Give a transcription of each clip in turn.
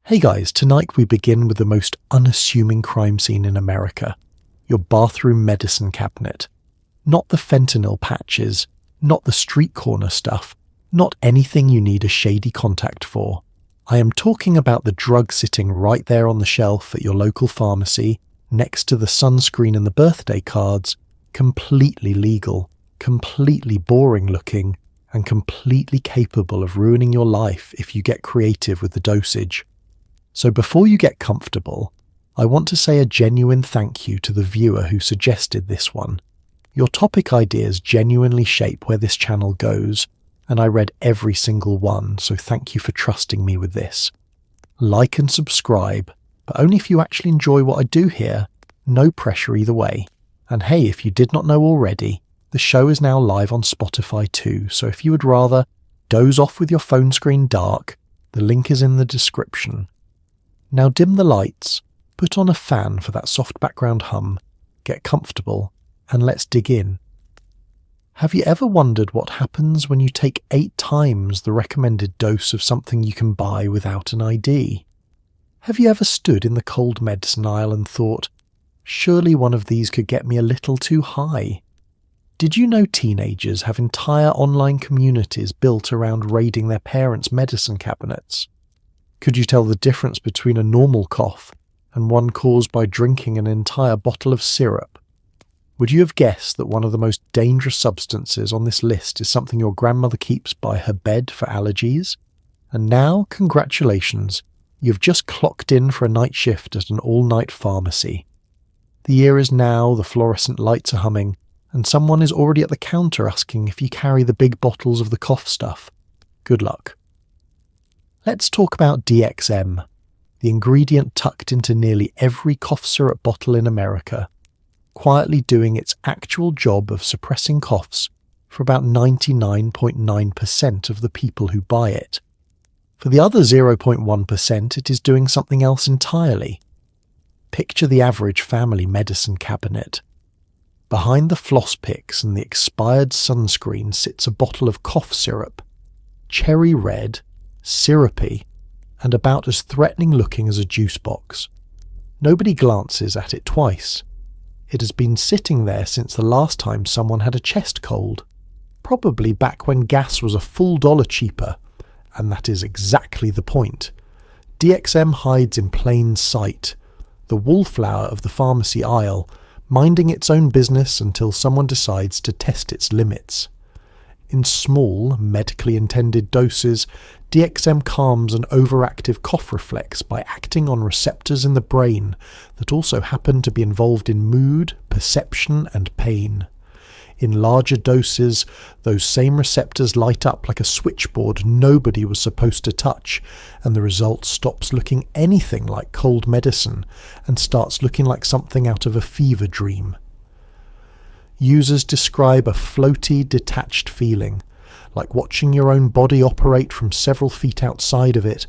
Hey guys, tonight we begin with the most unassuming crime scene in America. Your bathroom medicine cabinet. Not the fentanyl patches, not the street corner stuff, not anything you need a shady contact for. I am talking about the drug sitting right there on the shelf at your local pharmacy, next to the sunscreen and the birthday cards, completely legal, completely boring looking, and completely capable of ruining your life if you get creative with the dosage. So before you get comfortable, I want to say a genuine thank you to the viewer who suggested this one. Your topic ideas genuinely shape where this channel goes, and I read every single one, so thank you for trusting me with this. Like and subscribe, but only if you actually enjoy what I do here. No pressure either way. And hey, if you did not know already, the show is now live on Spotify too, so if you would rather doze off with your phone screen dark, the link is in the description. Now dim the lights, put on a fan for that soft background hum, get comfortable, and let's dig in. Have you ever wondered what happens when you take 8 times the recommended dose of something you can buy without an ID? Have you ever stood in the cold medicine aisle and thought, surely one of these could get me a little too high? Did you know teenagers have entire online communities built around raiding their parents' medicine cabinets? Could you tell the difference between a normal cough and one caused by drinking an entire bottle of syrup? Would you have guessed that one of the most dangerous substances on this list is something your grandmother keeps by her bed for allergies? And now, congratulations, you've just clocked in for a night shift at an all-night pharmacy. The year is now, the fluorescent lights are humming, and someone is already at the counter asking if you carry the big bottles of the cough stuff. Good luck. Let's talk about DXM, the ingredient tucked into nearly every cough syrup bottle in America, quietly doing its actual job of suppressing coughs for about 99.9% of the people who buy it. For the other 0.1%, it is doing something else entirely. Picture the average family medicine cabinet. Behind the floss picks and the expired sunscreen sits a bottle of cough syrup, cherry red, syrupy, and about as threatening looking as a juice box. Nobody glances at it twice. It has been sitting there since the last time someone had a chest cold, probably back when gas was a full $1 cheaper, and that is exactly the point. DXM hides in plain sight, the wallflower of the pharmacy aisle, minding its own business until someone decides to test its limits. In small, medically intended doses, DXM calms an overactive cough reflex by acting on receptors in the brain that also happen to be involved in mood, perception, and pain. In larger doses, those same receptors light up like a switchboard nobody was supposed to touch, and the result stops looking anything like cold medicine and starts looking like something out of a fever dream. Users describe a floaty, detached feeling, like watching your own body operate from several feet outside of it.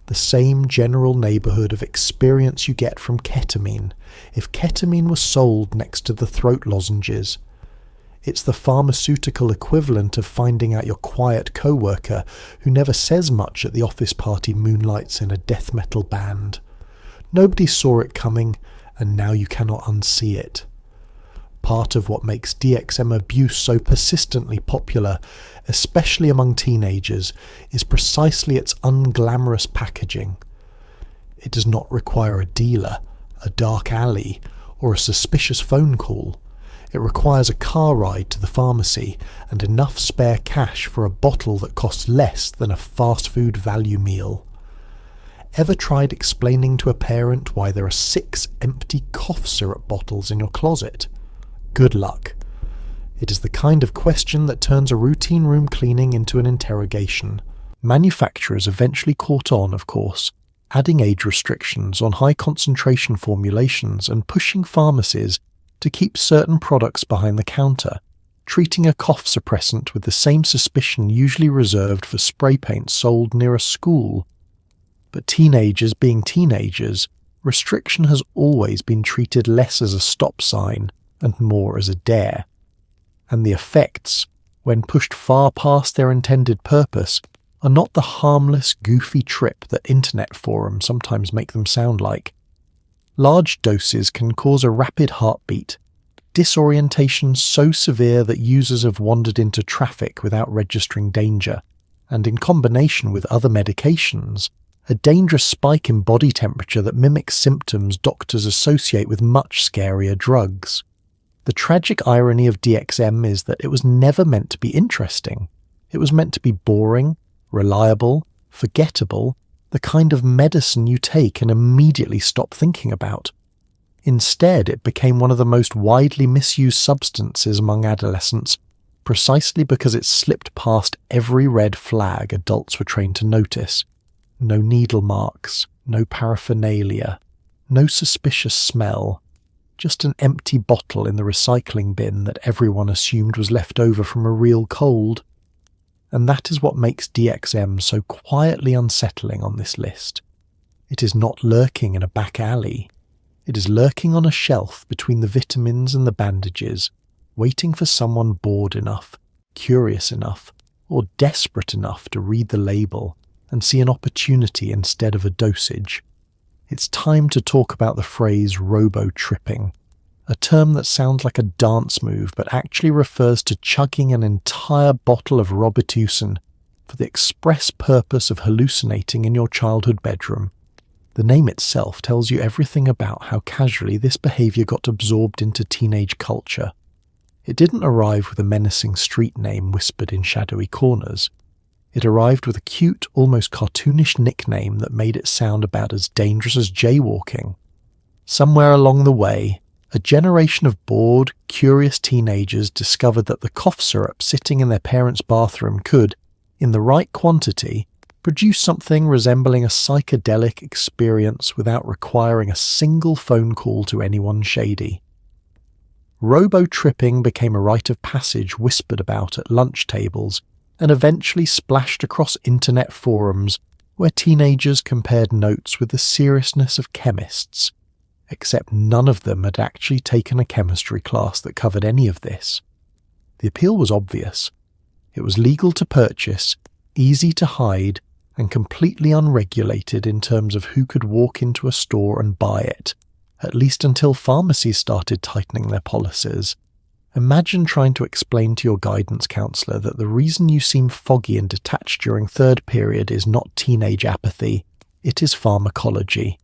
The same general neighbourhood of experience you get from ketamine, if ketamine was sold next to the throat lozenges. It's the pharmaceutical equivalent of finding out your quiet co-worker who never says much at the office party moonlights in a death metal band. Nobody saw it coming, and now you cannot unsee it. Part of what makes DXM abuse so persistently popular, especially among teenagers, is precisely its unglamorous packaging. It does not require a dealer, a dark alley, or a suspicious phone call. It requires a car ride to the pharmacy and enough spare cash for a bottle that costs less than a fast food value meal. Ever tried explaining to a parent why there are 6 empty cough syrup bottles in your closet? Good luck. It is the kind of question that turns a routine room cleaning into an interrogation. Manufacturers eventually caught on, of course, adding age restrictions on high concentration formulations and pushing pharmacies to keep certain products behind the counter, treating a cough suppressant with the same suspicion usually reserved for spray paint sold near a school. But teenagers being teenagers, restriction has always been treated less as a stop sign and more as a dare. And the effects, when pushed far past their intended purpose, are not the harmless, goofy trip that internet forums sometimes make them sound like. Large doses can cause a rapid heartbeat, disorientation so severe that users have wandered into traffic without registering danger, and in combination with other medications, a dangerous spike in body temperature that mimics symptoms doctors associate with much scarier drugs. The tragic irony of DXM is that it was never meant to be interesting. It was meant to be boring, reliable, forgettable, the kind of medicine you take and immediately stop thinking about. Instead, it became one of the most widely misused substances among adolescents, precisely because it slipped past every red flag adults were trained to notice. No needle marks, no paraphernalia, no suspicious smell, just an empty bottle in the recycling bin that everyone assumed was left over from a real cold. And that is what makes DXM so quietly unsettling on this list. It is not lurking in a back alley. It is lurking on a shelf between the vitamins and the bandages, waiting for someone bored enough, curious enough, or desperate enough to read the label and see an opportunity instead of a dosage. It's time to talk about the phrase robo-tripping, a term that sounds like a dance move but actually refers to chugging an entire bottle of Robitussin for the express purpose of hallucinating in your childhood bedroom. The name itself tells you everything about how casually this behaviour got absorbed into teenage culture. It didn't arrive with a menacing street name whispered in shadowy corners. It arrived with a cute, almost cartoonish nickname that made it sound about as dangerous as jaywalking. Somewhere along the way, a generation of bored, curious teenagers discovered that the cough syrup sitting in their parents' bathroom could, in the right quantity, produce something resembling a psychedelic experience without requiring a single phone call to anyone shady. Robo-tripping became a rite of passage whispered about at lunch tables and eventually splashed across internet forums where teenagers compared notes with the seriousness of chemists, except none of them had actually taken a chemistry class that covered any of this. The appeal was obvious. It was legal to purchase, easy to hide, and completely unregulated in terms of who could walk into a store and buy it, at least until pharmacies started tightening their policies. Imagine trying to explain to your guidance counsellor that the reason you seem foggy and detached during third period is not teenage apathy, it is pharmacology.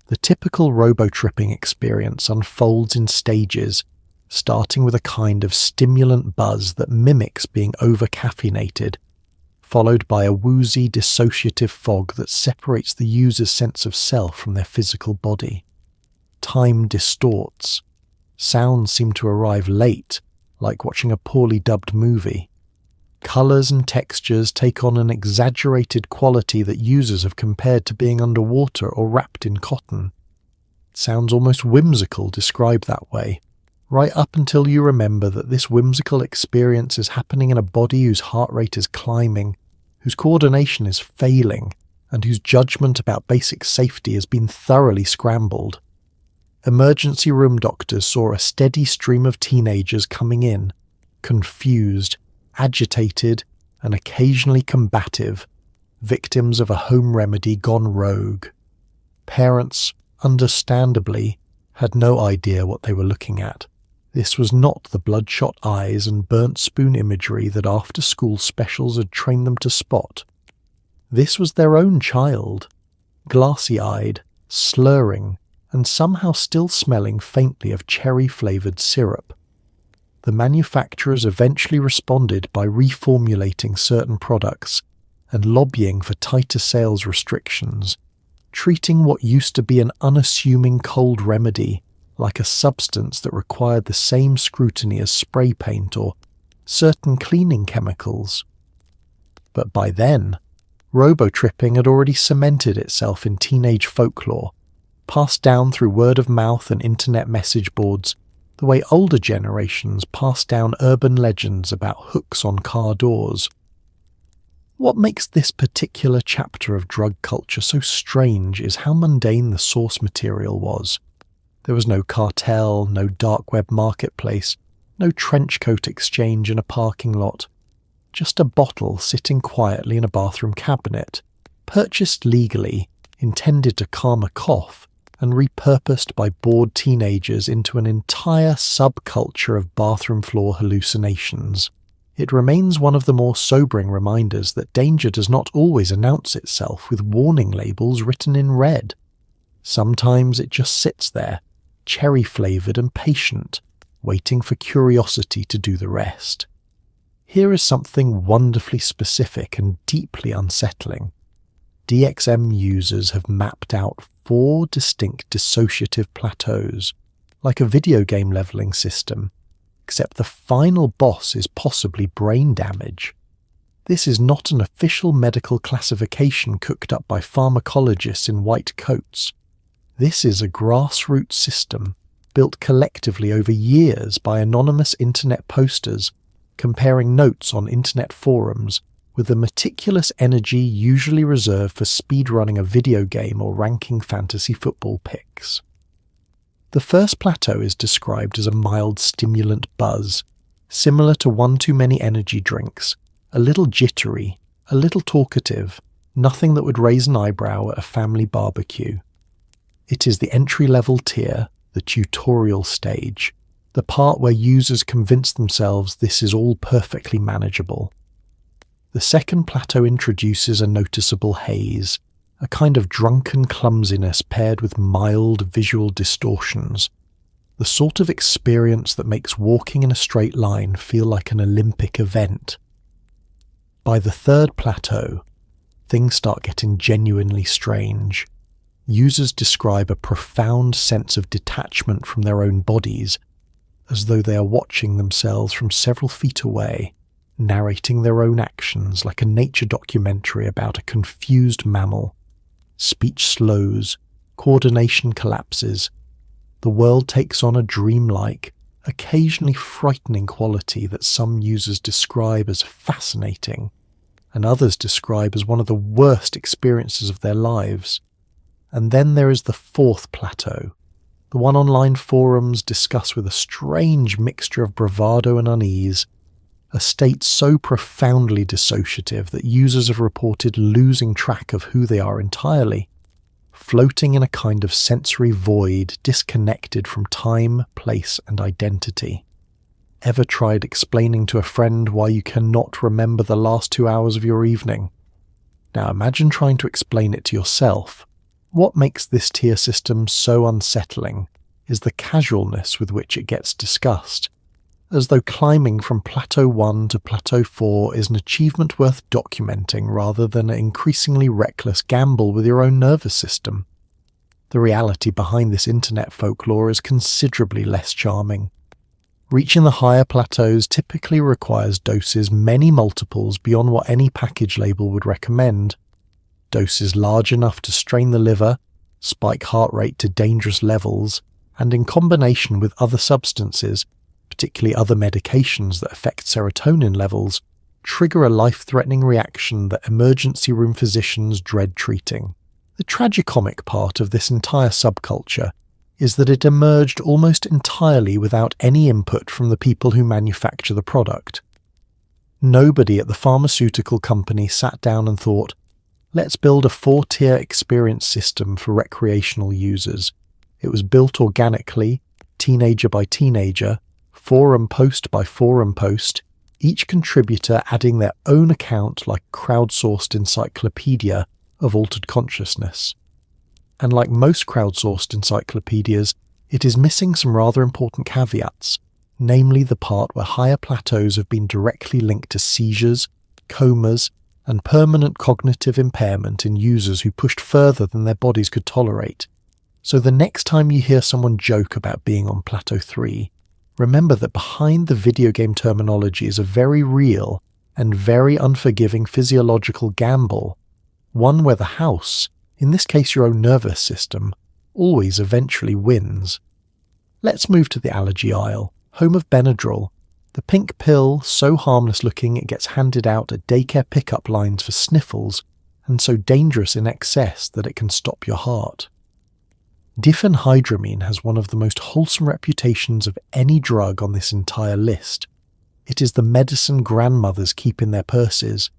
The typical robo-tripping experience unfolds in stages, starting with a kind of stimulant buzz that mimics being over-caffeinated, followed by a woozy, dissociative fog that separates the user's sense of self from their physical body. Time distorts. Sounds seem to arrive late, like watching a poorly dubbed movie. Colours and textures take on an exaggerated quality that users have compared to being underwater or wrapped in cotton. It sounds almost whimsical described that way, right up until you remember that this whimsical experience is happening in a body whose heart rate is climbing, whose coordination is failing, and whose judgment about basic safety has been thoroughly scrambled. Emergency room doctors saw a steady stream of teenagers coming in, confused, agitated, and occasionally combative, victims of a home remedy gone rogue. Parents, understandably, had no idea what they were looking at. This was not the bloodshot eyes and burnt spoon imagery that after-school specials had trained them to spot. This was their own child, glassy-eyed, slurring, and somehow still smelling faintly of cherry-flavoured syrup. The manufacturers eventually responded by reformulating certain products and lobbying for tighter sales restrictions, treating what used to be an unassuming cold remedy like a substance that required the same scrutiny as spray paint or certain cleaning chemicals. But by then, robo-tripping had already cemented itself in teenage folklore, passed down through word of mouth and internet message boards, the way older generations passed down urban legends about hooks on car doors. What makes this particular chapter of drug culture so strange is how mundane the source material was. There was no cartel, no dark web marketplace, no trench coat exchange in a parking lot. just a bottle sitting quietly in a bathroom cabinet, purchased legally, intended to calm a cough, and repurposed by bored teenagers into an entire subculture of bathroom floor hallucinations. It remains one of the more sobering reminders that danger does not always announce itself with warning labels written in red. Sometimes it just sits there, cherry-flavoured and patient, waiting for curiosity to do the rest. Here is something wonderfully specific and deeply unsettling. DXM users have mapped out 4 distinct dissociative plateaus, like a video game leveling system, except the final boss is possibly brain damage. This is not an official medical classification cooked up by pharmacologists in white coats. This is a grassroots system built collectively over years by anonymous internet posters, comparing notes on internet forums with the meticulous energy usually reserved for speedrunning a video game or ranking fantasy football picks. The first plateau is described as a mild stimulant buzz, similar to one too many energy drinks, a little jittery, a little talkative, nothing that would raise an eyebrow at a family barbecue. It is the entry-level tier, the tutorial stage, the part where users convince themselves this is all perfectly manageable. The second plateau introduces a noticeable haze, a kind of drunken clumsiness paired with mild visual distortions, the sort of experience that makes walking in a straight line feel like an Olympic event. By the third plateau, things start getting genuinely strange. Users describe a profound sense of detachment from their own bodies, as though they are watching themselves from several feet away, narrating their own actions like a nature documentary about a confused mammal. Speech slows, coordination collapses. The world takes on a dreamlike, occasionally frightening quality that some users describe as fascinating, and others describe as one of the worst experiences of their lives. And then there is the fourth plateau, the one online forums discuss with a strange mixture of bravado and unease, a state so profoundly dissociative that users have reported losing track of who they are entirely, floating in a kind of sensory void disconnected from time, place, and identity. Ever tried explaining to a friend why you cannot remember the last 2 hours of your evening? Now imagine trying to explain it to yourself. What makes this tier system so unsettling is the casualness with which it gets discussed, as though climbing from Plateau 1 to Plateau 4 is an achievement worth documenting rather than an increasingly reckless gamble with your own nervous system. The reality behind this internet folklore is considerably less charming. Reaching the higher plateaus typically requires doses many multiples beyond what any package label would recommend. Doses large enough to strain the liver, spike heart rate to dangerous levels, and in combination with other substances, particularly other medications that affect serotonin levels, trigger a life-threatening reaction that emergency room physicians dread treating. The tragicomic part of this entire subculture is that it emerged almost entirely without any input from the people who manufacture the product. Nobody at the pharmaceutical company sat down and thought, let's build a 4-tier experience system for recreational users. It was built organically, teenager by teenager, forum post by forum post, each contributor adding their own account like crowdsourced encyclopedia of altered consciousness. And like most crowdsourced encyclopedias, it is missing some rather important caveats, namely the part where higher plateaus have been directly linked to seizures, comas, and permanent cognitive impairment in users who pushed further than their bodies could tolerate. So the next time you hear someone joke about being on Plateau 3, remember that behind the video game terminology is a very real and very unforgiving physiological gamble, one where the house, in this case your own nervous system, always eventually wins. Let's move to the allergy aisle, home of Benadryl, the pink pill so harmless looking it gets handed out at daycare pickup lines for sniffles, and so dangerous in excess that it can stop your heart. Diphenhydramine has one of the most wholesome reputations of any drug on this entire list. It is the medicine grandmothers keep in their purses.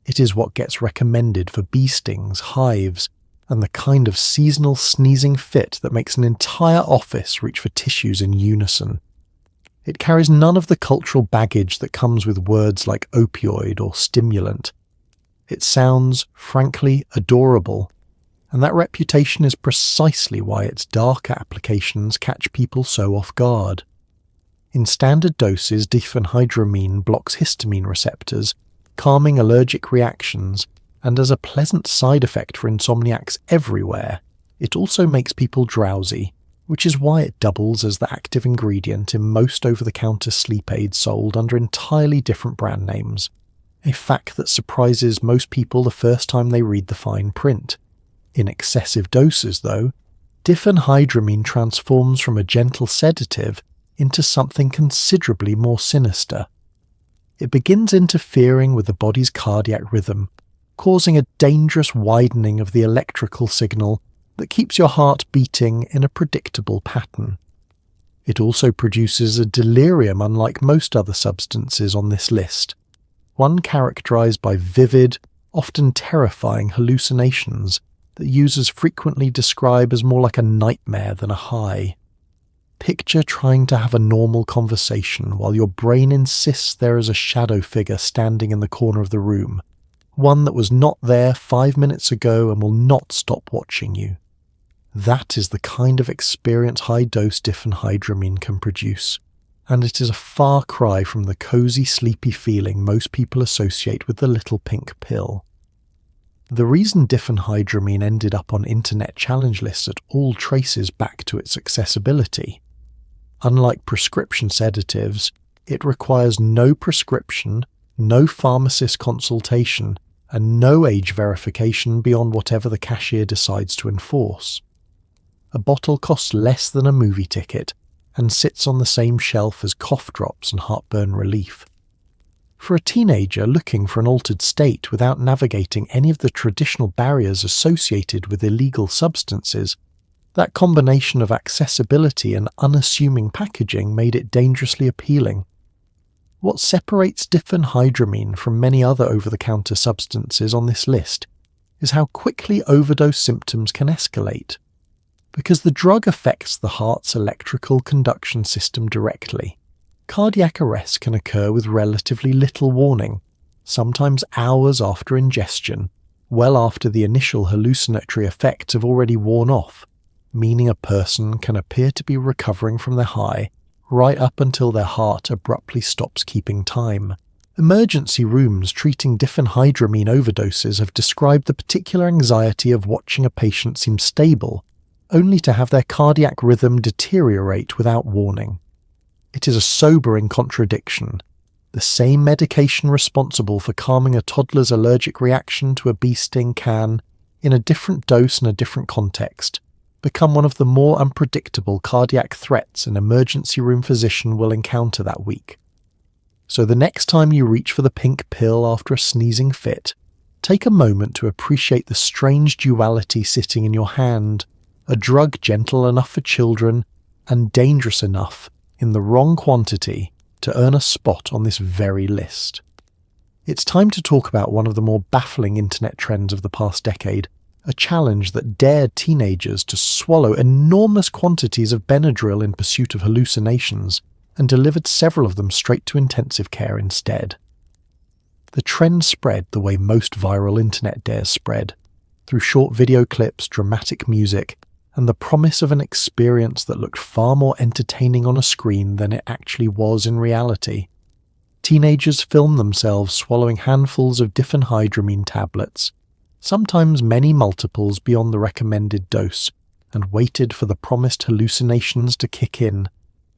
It is what gets recommended for bee stings, hives, and the kind of seasonal sneezing fit that makes an entire office reach for tissues in unison. It carries none of the cultural baggage that comes with words like opioid or stimulant. It sounds, frankly, adorable, and that reputation is precisely why its darker applications catch people so off guard. In standard doses, diphenhydramine blocks histamine receptors, calming allergic reactions, and as a pleasant side effect for insomniacs everywhere, it also makes people drowsy, which is why it doubles as the active ingredient in most over-the-counter sleep aids sold under entirely different brand names, a fact that surprises most people the first time they read the fine print. In excessive doses, though, diphenhydramine transforms from a gentle sedative into something considerably more sinister. It begins interfering with the body's cardiac rhythm, causing a dangerous widening of the electrical signal that keeps your heart beating in a predictable pattern. It also produces a delirium unlike most other substances on this list, one characterized by vivid, often terrifying hallucinations that users frequently describe as more like a nightmare than a high. Picture trying to have a normal conversation while your brain insists there is a shadow figure standing in the corner of the room, one that was not there 5 minutes ago and will not stop watching you. That is the kind of experience high-dose diphenhydramine can produce, and it is a far cry from the cozy, sleepy feeling most people associate with the little pink pill. The reason diphenhydramine ended up on internet challenge lists at all traces back to its accessibility. Unlike prescription sedatives, it requires no prescription, no pharmacist consultation, and no age verification beyond whatever the cashier decides to enforce. A bottle costs less than a movie ticket and sits on the same shelf as cough drops and heartburn relief. For a teenager looking for an altered state without navigating any of the traditional barriers associated with illegal substances, that combination of accessibility and unassuming packaging made it dangerously appealing. What separates diphenhydramine from many other over-the-counter substances on this list is how quickly overdose symptoms can escalate. Because the drug affects the heart's electrical conduction system directly, cardiac arrest can occur with relatively little warning, sometimes hours after ingestion, well after the initial hallucinatory effects have already worn off, meaning a person can appear to be recovering from their high right up until their heart abruptly stops keeping time. Emergency rooms treating diphenhydramine overdoses have described the particular anxiety of watching a patient seem stable, only to have their cardiac rhythm deteriorate without warning. It is a sobering contradiction. The same medication responsible for calming a toddler's allergic reaction to a bee sting can, in a different dose and a different context, become one of the more unpredictable cardiac threats an emergency room physician will encounter that week. So the next time you reach for the pink pill after a sneezing fit, take a moment to appreciate the strange duality sitting in your hand, a drug gentle enough for children and dangerous enough, in the wrong quantity, to earn a spot on this very list. It's time to talk about one of the more baffling internet trends of the past decade, a challenge that dared teenagers to swallow enormous quantities of Benadryl in pursuit of hallucinations, and delivered several of them straight to intensive care instead. The trend spread the way most viral internet dares spread, through short video clips, dramatic music, and the promise of an experience that looked far more entertaining on a screen than it actually was in reality. Teenagers filmed themselves swallowing handfuls of diphenhydramine tablets, sometimes many multiples beyond the recommended dose, and waited for the promised hallucinations to kick in,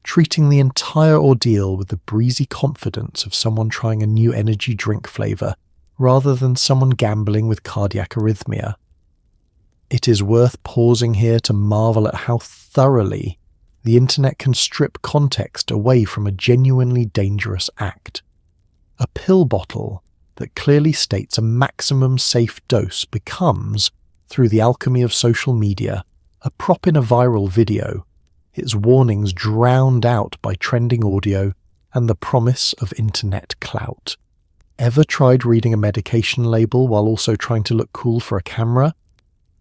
treating the entire ordeal with the breezy confidence of someone trying a new energy drink flavor, rather than someone gambling with cardiac arrhythmia. It is worth pausing here to marvel at how thoroughly the internet can strip context away from a genuinely dangerous act. A pill bottle that clearly states a maximum safe dose becomes, through the alchemy of social media, a prop in a viral video, its warnings drowned out by trending audio, and the promise of internet clout. Ever tried reading a medication label while also trying to look cool for a camera?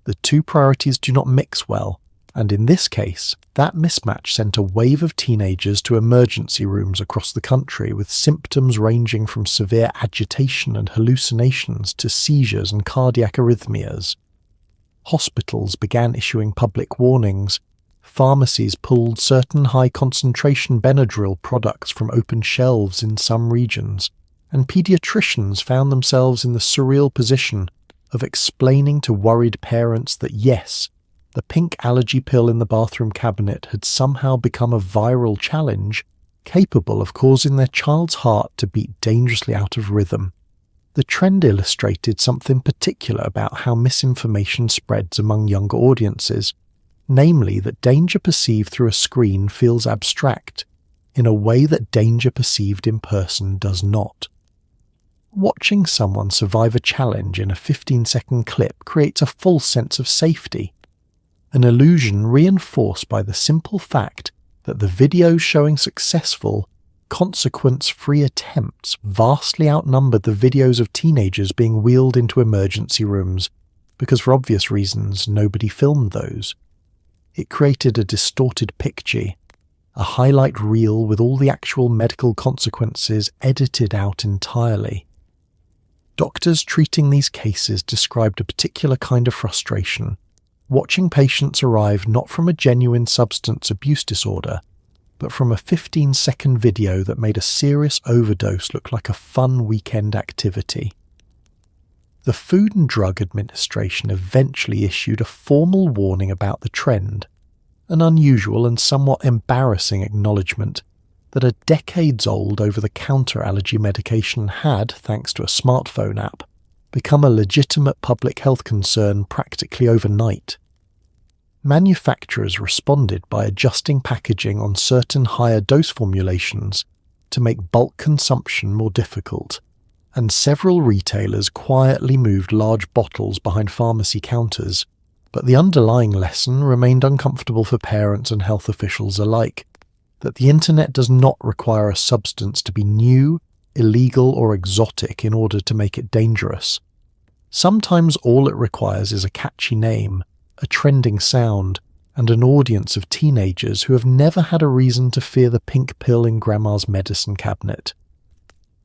The two priorities do not mix well, and in this case, that mismatch sent a wave of teenagers to emergency rooms across the country with symptoms ranging from severe agitation and hallucinations to seizures and cardiac arrhythmias. Hospitals began issuing public warnings. Pharmacies pulled certain high-concentration Benadryl products from open shelves in some regions, and pediatricians found themselves in the surreal position of explaining to worried parents that yes, the pink allergy pill in the bathroom cabinet had somehow become a viral challenge capable of causing their child's heart to beat dangerously out of rhythm. The trend illustrated something particular about how misinformation spreads among younger audiences, namely that danger perceived through a screen feels abstract, in a way that danger perceived in person does not. Watching someone survive a challenge in a 15-second clip creates a false sense of safety, an illusion reinforced by the simple fact that the videos showing successful, consequence-free attempts vastly outnumbered the videos of teenagers being wheeled into emergency rooms, because for obvious reasons nobody filmed those. It created a distorted picture, a highlight reel with all the actual medical consequences edited out entirely. Doctors treating these cases described a particular kind of frustration, watching patients arrive not from a genuine substance abuse disorder, but from a 15-second video that made a serious overdose look like a fun weekend activity. The Food and Drug Administration eventually issued a formal warning about the trend, an unusual and somewhat embarrassing acknowledgement that a decades-old over-the-counter allergy medication had, thanks to a smartphone app, become a legitimate public health concern practically overnight. Manufacturers responded by adjusting packaging on certain higher dose formulations to make bulk consumption more difficult, and several retailers quietly moved large bottles behind pharmacy counters, but the underlying lesson remained uncomfortable for parents and health officials alike, that the internet does not require a substance to be new, illegal, or exotic in order to make it dangerous. Sometimes all it requires is a catchy name, a trending sound, and an audience of teenagers who have never had a reason to fear the pink pill in grandma's medicine cabinet.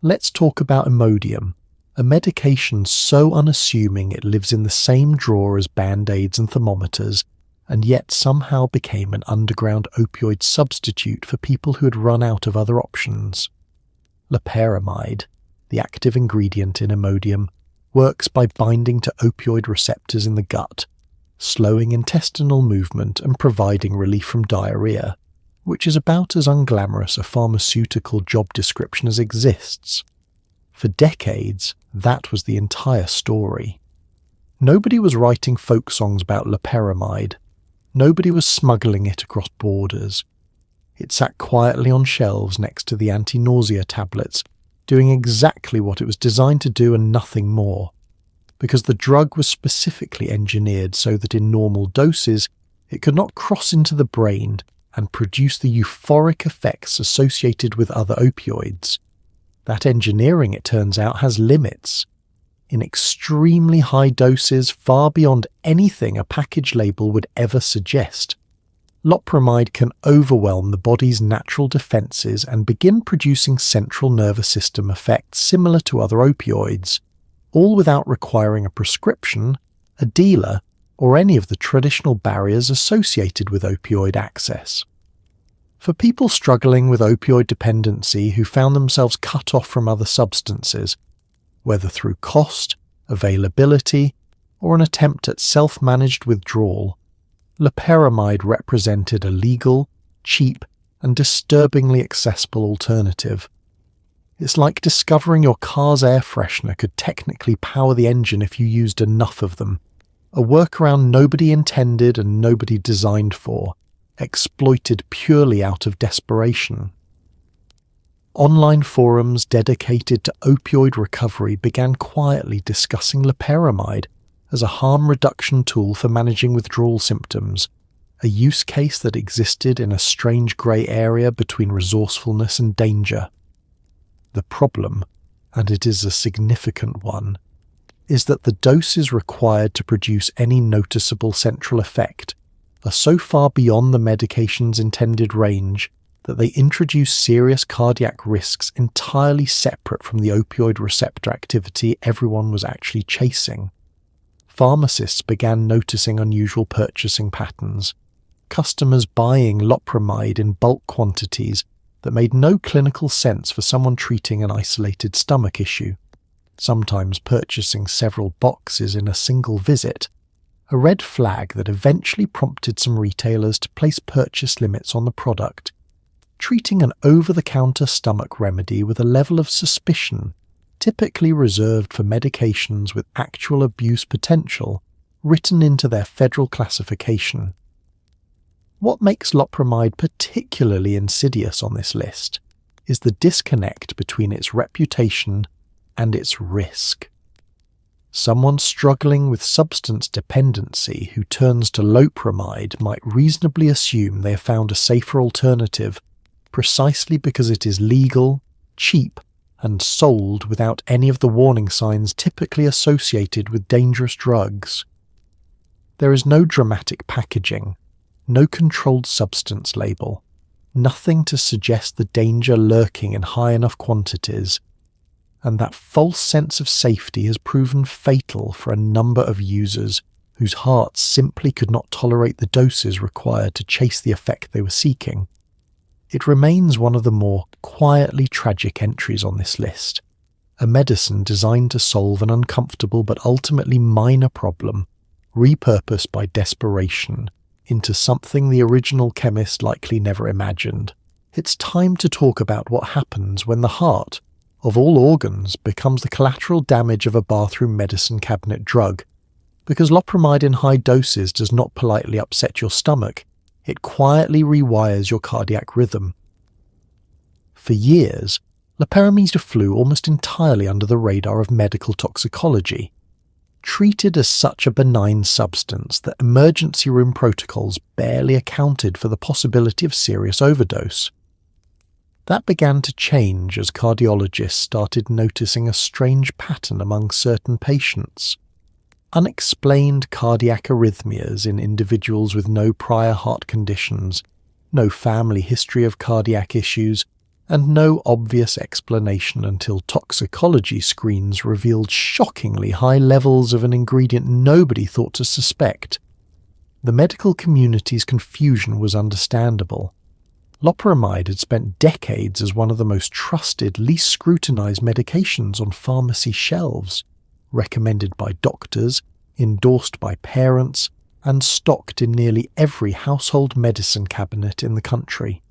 Let's talk about Imodium, a medication so unassuming it lives in the same drawer as Band-Aids and thermometers, and yet somehow became an underground opioid substitute for people who had run out of other options. Loperamide, the active ingredient in Imodium, works by binding to opioid receptors in the gut, slowing intestinal movement and providing relief from diarrhea, which is about as unglamorous a pharmaceutical job description as exists. For decades, that was the entire story. Nobody was writing folk songs about loperamide. Nobody was smuggling it across borders. It sat quietly on shelves next to the anti-nausea tablets, doing exactly what it was designed to do and nothing more, because the drug was specifically engineered so that in normal doses it could not cross into the brain and produce the euphoric effects associated with other opioids. That engineering, it turns out, has limits. In extremely high doses, far beyond anything a package label would ever suggest, loperamide can overwhelm the body's natural defenses and begin producing central nervous system effects similar to other opioids, all without requiring a prescription, a dealer, or any of the traditional barriers associated with opioid access. For people struggling with opioid dependency who found themselves cut off from other substances, whether through cost, availability, or an attempt at self-managed withdrawal, loperamide represented a legal, cheap, and disturbingly accessible alternative. It's like discovering your car's air freshener could technically power the engine if you used enough of them, a workaround nobody intended and nobody designed for, exploited purely out of desperation. Online forums dedicated to opioid recovery began quietly discussing loperamide as a harm reduction tool for managing withdrawal symptoms, a use case that existed in a strange grey area between resourcefulness and danger. The problem, and it is a significant one, is that the doses required to produce any noticeable central effect are so far beyond the medication's intended range that they introduce serious cardiac risks entirely separate from the opioid receptor activity everyone was actually chasing. Pharmacists began noticing unusual purchasing patterns, customers buying loperamide in bulk quantities that made no clinical sense for someone treating an isolated stomach issue, sometimes purchasing several boxes in a single visit, a red flag that eventually prompted some retailers to place purchase limits on the product, treating an over-the-counter stomach remedy with a level of suspicion typically reserved for medications with actual abuse potential written into their federal classification. What makes loperamide particularly insidious on this list is the disconnect between its reputation and its risk. Someone struggling with substance dependency who turns to loperamide might reasonably assume they have found a safer alternative precisely because it is legal, cheap, and sold without any of the warning signs typically associated with dangerous drugs. There is no dramatic packaging, no controlled substance label, nothing to suggest the danger lurking in high enough quantities, and that false sense of safety has proven fatal for a number of users whose hearts simply could not tolerate the doses required to chase the effect they were seeking. It remains one of the more quietly tragic entries on this list, a medicine designed to solve an uncomfortable but ultimately minor problem, repurposed by desperation into something the original chemist likely never imagined. It's time to talk about what happens when the heart, of all organs, becomes the collateral damage of a bathroom medicine cabinet drug. Because loperamide in high doses does not politely upset your stomach, it quietly rewires your cardiac rhythm. For years, loperamide flew almost entirely under the radar of medical toxicology, treated as such a benign substance that emergency room protocols barely accounted for the possibility of serious overdose. That began to change as cardiologists started noticing a strange pattern among certain patients. Unexplained cardiac arrhythmias in individuals with no prior heart conditions, no family history of cardiac issues, and no obvious explanation until toxicology screens revealed shockingly high levels of an ingredient nobody thought to suspect. The medical community's confusion was understandable. Loperamide had spent decades as one of the most trusted, least scrutinized medications on pharmacy shelves, recommended by doctors, endorsed by parents, and stocked in nearly every household medicine cabinet in the country.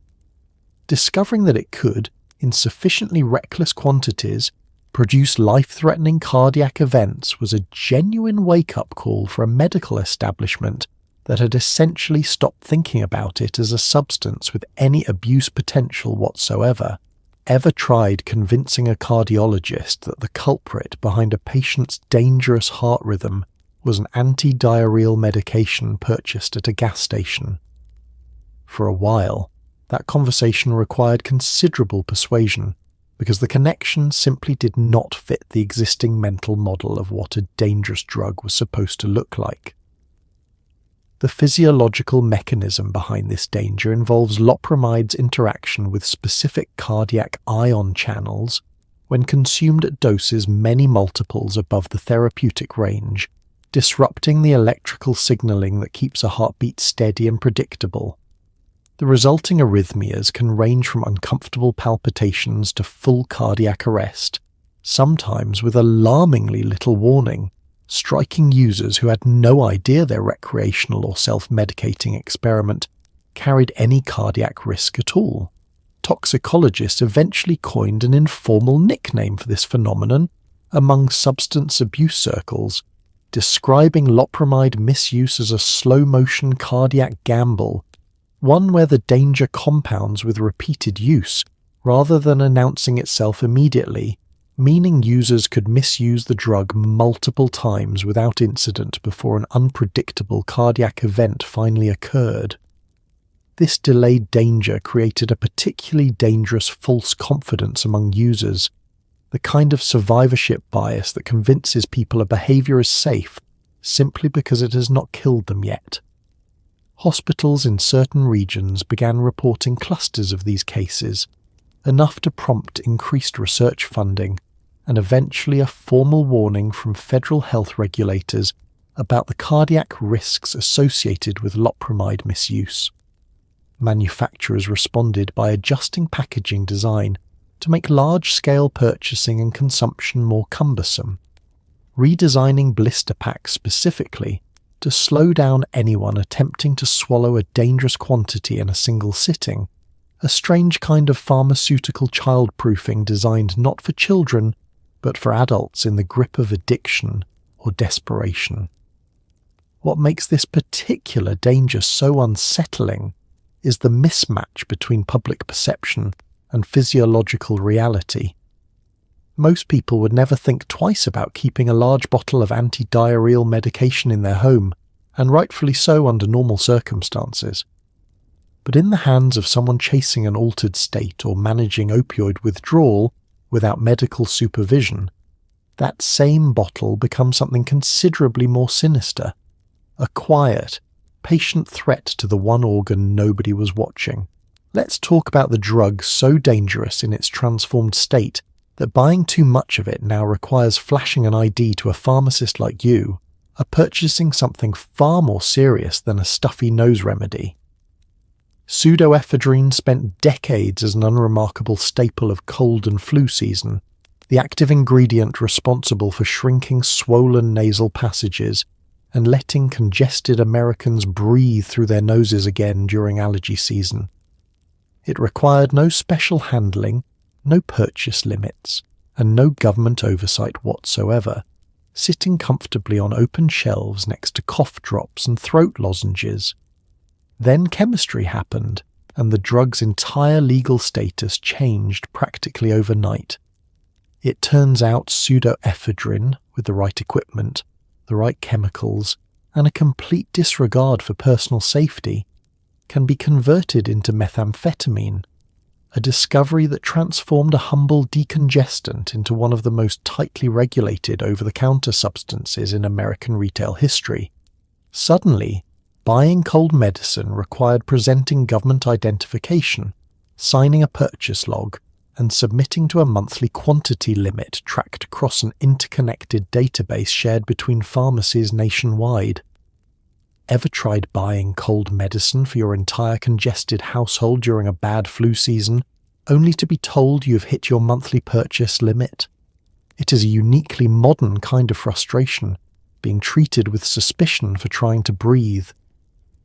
Discovering that it could, in sufficiently reckless quantities, produce life-threatening cardiac events was a genuine wake-up call for a medical establishment that had essentially stopped thinking about it as a substance with any abuse potential whatsoever. Ever tried convincing a cardiologist that the culprit behind a patient's dangerous heart rhythm was an anti-diarrheal medication purchased at a gas station? For a while, that conversation required considerable persuasion, because the connection simply did not fit the existing mental model of what a dangerous drug was supposed to look like. The physiological mechanism behind this danger involves loperamide's interaction with specific cardiac ion channels when consumed at doses many multiples above the therapeutic range, disrupting the electrical signaling that keeps a heartbeat steady and predictable. The resulting arrhythmias can range from uncomfortable palpitations to full cardiac arrest, sometimes with alarmingly little warning, striking users who had no idea their recreational or self-medicating experiment carried any cardiac risk at all. Toxicologists eventually coined an informal nickname for this phenomenon among substance abuse circles, describing loperamide misuse as a slow-motion cardiac gamble, one where the danger compounds with repeated use rather than announcing itself immediately, meaning users could misuse the drug multiple times without incident before an unpredictable cardiac event finally occurred. This delayed danger created a particularly dangerous false confidence among users, the kind of survivorship bias that convinces people a behaviour is safe simply because it has not killed them yet. Hospitals in certain regions began reporting clusters of these cases, enough to prompt increased research funding and eventually a formal warning from federal health regulators about the cardiac risks associated with loperamide misuse. Manufacturers responded by adjusting packaging design to make large-scale purchasing and consumption more cumbersome, redesigning blister packs specifically to slow down anyone attempting to swallow a dangerous quantity in a single sitting, a strange kind of pharmaceutical childproofing designed not for children but for adults in the grip of addiction or desperation. What makes this particular danger so unsettling is the mismatch between public perception and physiological reality. Most people would never think twice about keeping a large bottle of anti-diarrheal medication in their home, and rightfully so under normal circumstances. But in the hands of someone chasing an altered state or managing opioid withdrawal without medical supervision, that same bottle becomes something considerably more sinister, a quiet, patient threat to the one organ nobody was watching. Let's talk about the drug so dangerous in its transformed state that buying too much of it now requires flashing an ID to a pharmacist like you, are purchasing something far more serious than a stuffy nose remedy. Pseudoephedrine spent decades as an unremarkable staple of cold and flu season, the active ingredient responsible for shrinking swollen nasal passages and letting congested Americans breathe through their noses again during allergy season. It required no special handling, no purchase limits, and no government oversight whatsoever, sitting comfortably on open shelves next to cough drops and throat lozenges. Then chemistry happened, and the drug's entire legal status changed practically overnight. It turns out pseudoephedrine, with the right equipment, the right chemicals, and a complete disregard for personal safety, can be converted into methamphetamine, a discovery that transformed a humble decongestant into one of the most tightly regulated over-the-counter substances in American retail history. Suddenly, buying cold medicine required presenting government identification, signing a purchase log, and submitting to a monthly quantity limit tracked across an interconnected database shared between pharmacies nationwide. Ever tried buying cold medicine for your entire congested household during a bad flu season, only to be told you have hit your monthly purchase limit? It is a uniquely modern kind of frustration, being treated with suspicion for trying to breathe.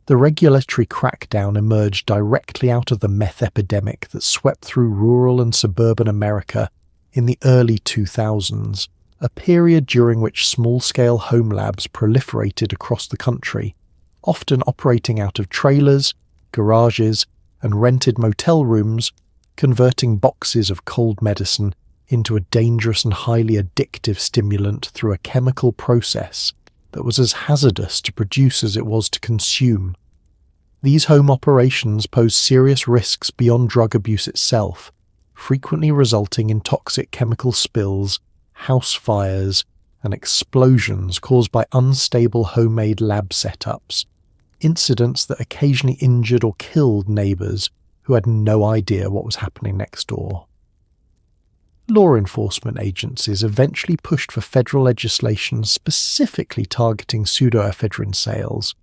The regulatory crackdown emerged directly out of the meth epidemic that swept through rural and suburban America in the early 2000s, a period during which small-scale home labs proliferated across the country, often operating out of trailers, garages, and rented motel rooms, converting boxes of cold medicine into a dangerous and highly addictive stimulant through a chemical process that was as hazardous to produce as it was to consume. These home operations pose serious risks beyond drug abuse itself, frequently resulting in toxic chemical spills, house fires, and explosions caused by unstable homemade lab setups, incidents that occasionally injured or killed neighbours who had no idea what was happening next door. Law enforcement agencies eventually pushed for federal legislation specifically targeting pseudoephedrine sales,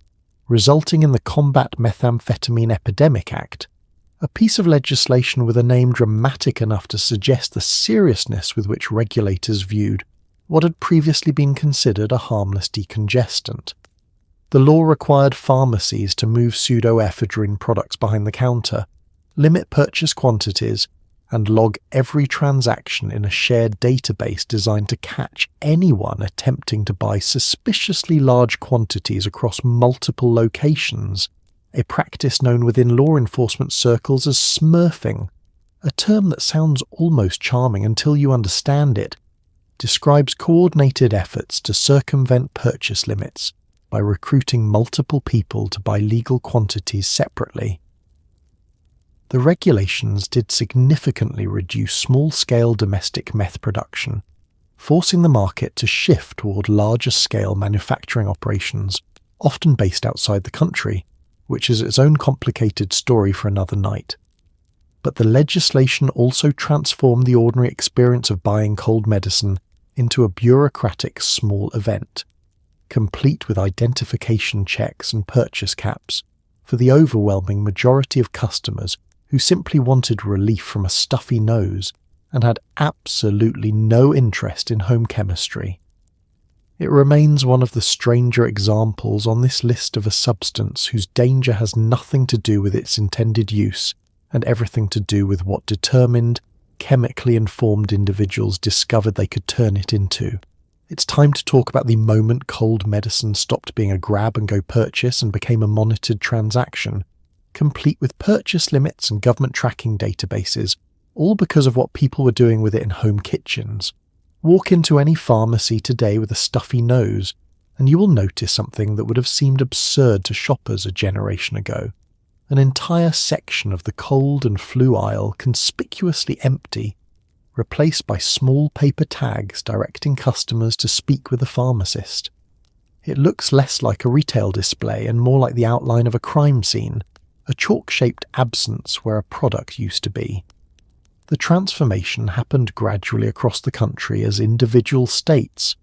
resulting in the Combat Methamphetamine Epidemic Act, a piece of legislation with a name dramatic enough to suggest the seriousness with which regulators viewed what had previously been considered a harmless decongestant. The law required pharmacies to move pseudoephedrine products behind the counter, limit purchase quantities, and log every transaction in a shared database designed to catch anyone attempting to buy suspiciously large quantities across multiple locations, a practice known within law enforcement circles as smurfing, a term that sounds almost charming until you understand it, describes coordinated efforts to circumvent purchase limits by recruiting multiple people to buy legal quantities separately. the regulations did significantly reduce small-scale domestic meth production, forcing the market to shift toward larger-scale manufacturing operations, often based outside the country, which is its own complicated story for another night. But the legislation also transformed the ordinary experience of buying cold medicine into a bureaucratic small event, complete with identification checks and purchase caps for the overwhelming majority of customers who simply wanted relief from a stuffy nose and had absolutely no interest in home chemistry. It remains one of the stranger examples on this list of a substance whose danger has nothing to do with its intended use and everything to do with what determined, chemically informed individuals discovered they could turn it into. It's time to talk about the moment cold medicine stopped being a grab-and-go purchase and became a monitored transaction, complete with purchase limits and government tracking databases, all because of what people were doing with it in home kitchens. Walk into any pharmacy today with a stuffy nose, and you will notice something that would have seemed absurd to shoppers a generation ago. An entire section of the cold and flu aisle conspicuously empty, replaced by small paper tags directing customers to speak with a pharmacist. It looks less like a retail display and more like the outline of a crime scene, a chalk-shaped absence where a product used to be. The transformation happened gradually across the country as individual states,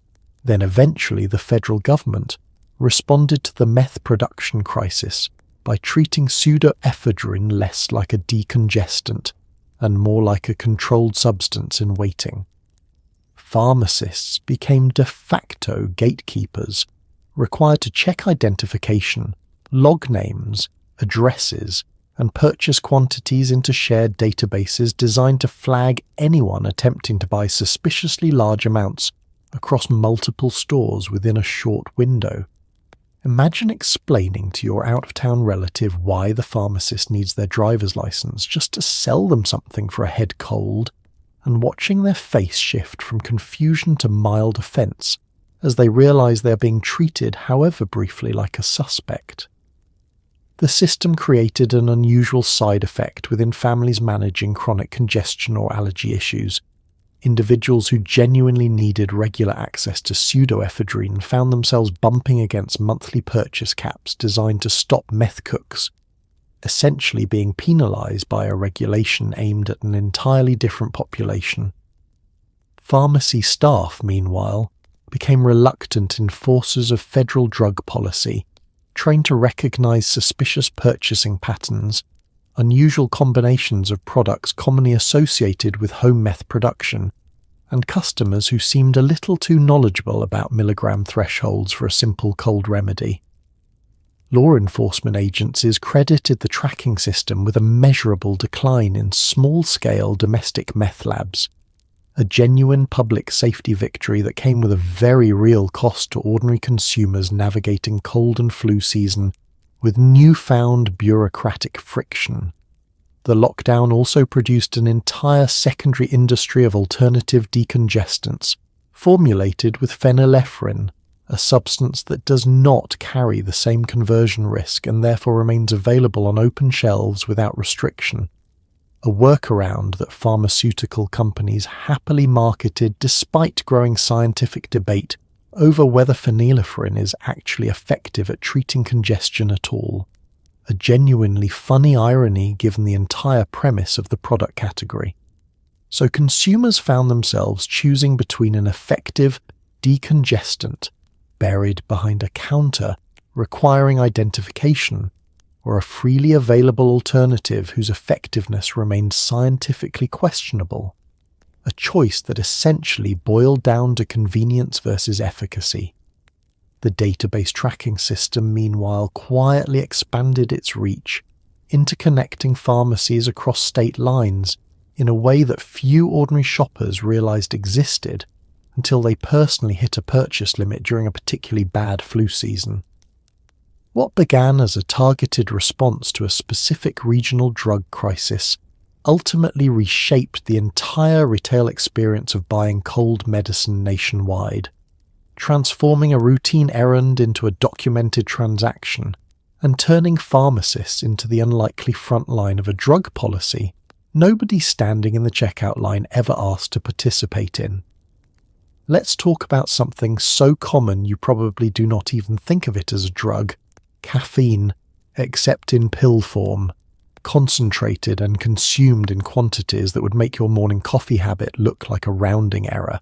then eventually the federal government, responded to the meth production crisis by treating pseudoephedrine less like a decongestant and more like a controlled substance in waiting. Pharmacists became de facto gatekeepers, required to check identification, log names, addresses, and purchase quantities into shared databases designed to flag anyone attempting to buy suspiciously large amounts across multiple stores within a short window. Imagine explaining to your out-of-town relative why the pharmacist needs their driver's license just to sell them something for a head cold, and watching their face shift from confusion to mild offence as they realise they are being treated, however briefly, like a suspect. The system created an unusual side effect within families managing chronic congestion or allergy issues. Individuals who genuinely needed regular access to pseudoephedrine found themselves bumping against monthly purchase caps designed to stop meth cooks, essentially being penalised by a regulation aimed at an entirely different population. Pharmacy staff, meanwhile, became reluctant enforcers of federal drug policy, trained to recognise suspicious purchasing patterns, unusual combinations of products commonly associated with home meth production, and customers who seemed a little too knowledgeable about milligram thresholds for a simple cold remedy. Law enforcement agencies credited the tracking system with a measurable decline in small-scale domestic meth labs, a genuine public safety victory that came with a very real cost to ordinary consumers navigating cold and flu season with newfound bureaucratic friction. The lockdown also produced an entire secondary industry of alternative decongestants, formulated with phenylephrine, a substance that does not carry the same conversion risk and therefore remains available on open shelves without restriction. A workaround that pharmaceutical companies happily marketed despite growing scientific debate over whether phenylephrine is actually effective at treating congestion at all. A genuinely funny irony given the entire premise of the product category. So consumers found themselves choosing between an effective decongestant buried behind a counter requiring identification, or a freely available alternative whose effectiveness remained scientifically questionable, a choice that essentially boiled down to convenience versus efficacy. The database tracking system, meanwhile, quietly expanded its reach, interconnecting pharmacies across state lines in a way that few ordinary shoppers realised existed until they personally hit a purchase limit during a particularly bad flu season. What began as a targeted response to a specific regional drug crisis ultimately reshaped the entire retail experience of buying cold medicine nationwide, transforming a routine errand into a documented transaction and turning pharmacists into the unlikely front line of a drug policy nobody standing in the checkout line ever asked to participate in. Let's talk about something so common you probably do not even think of it as a drug: caffeine, except in pill form, concentrated and consumed in quantities that would make your morning coffee habit look like a rounding error.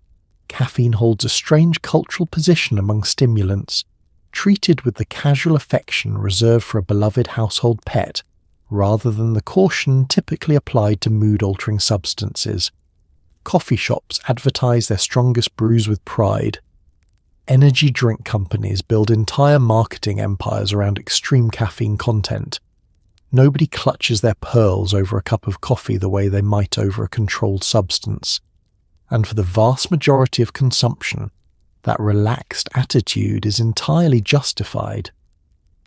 Caffeine holds a strange cultural position among stimulants, treated with the casual affection reserved for a beloved household pet, rather than the caution typically applied to mood-altering substances. Coffee shops advertise their strongest brews with pride. Energy drink companies build entire marketing empires around extreme caffeine content. Nobody clutches their pearls over a cup of coffee the way they might over a controlled substance. And for the vast majority of consumption, that relaxed attitude is entirely justified.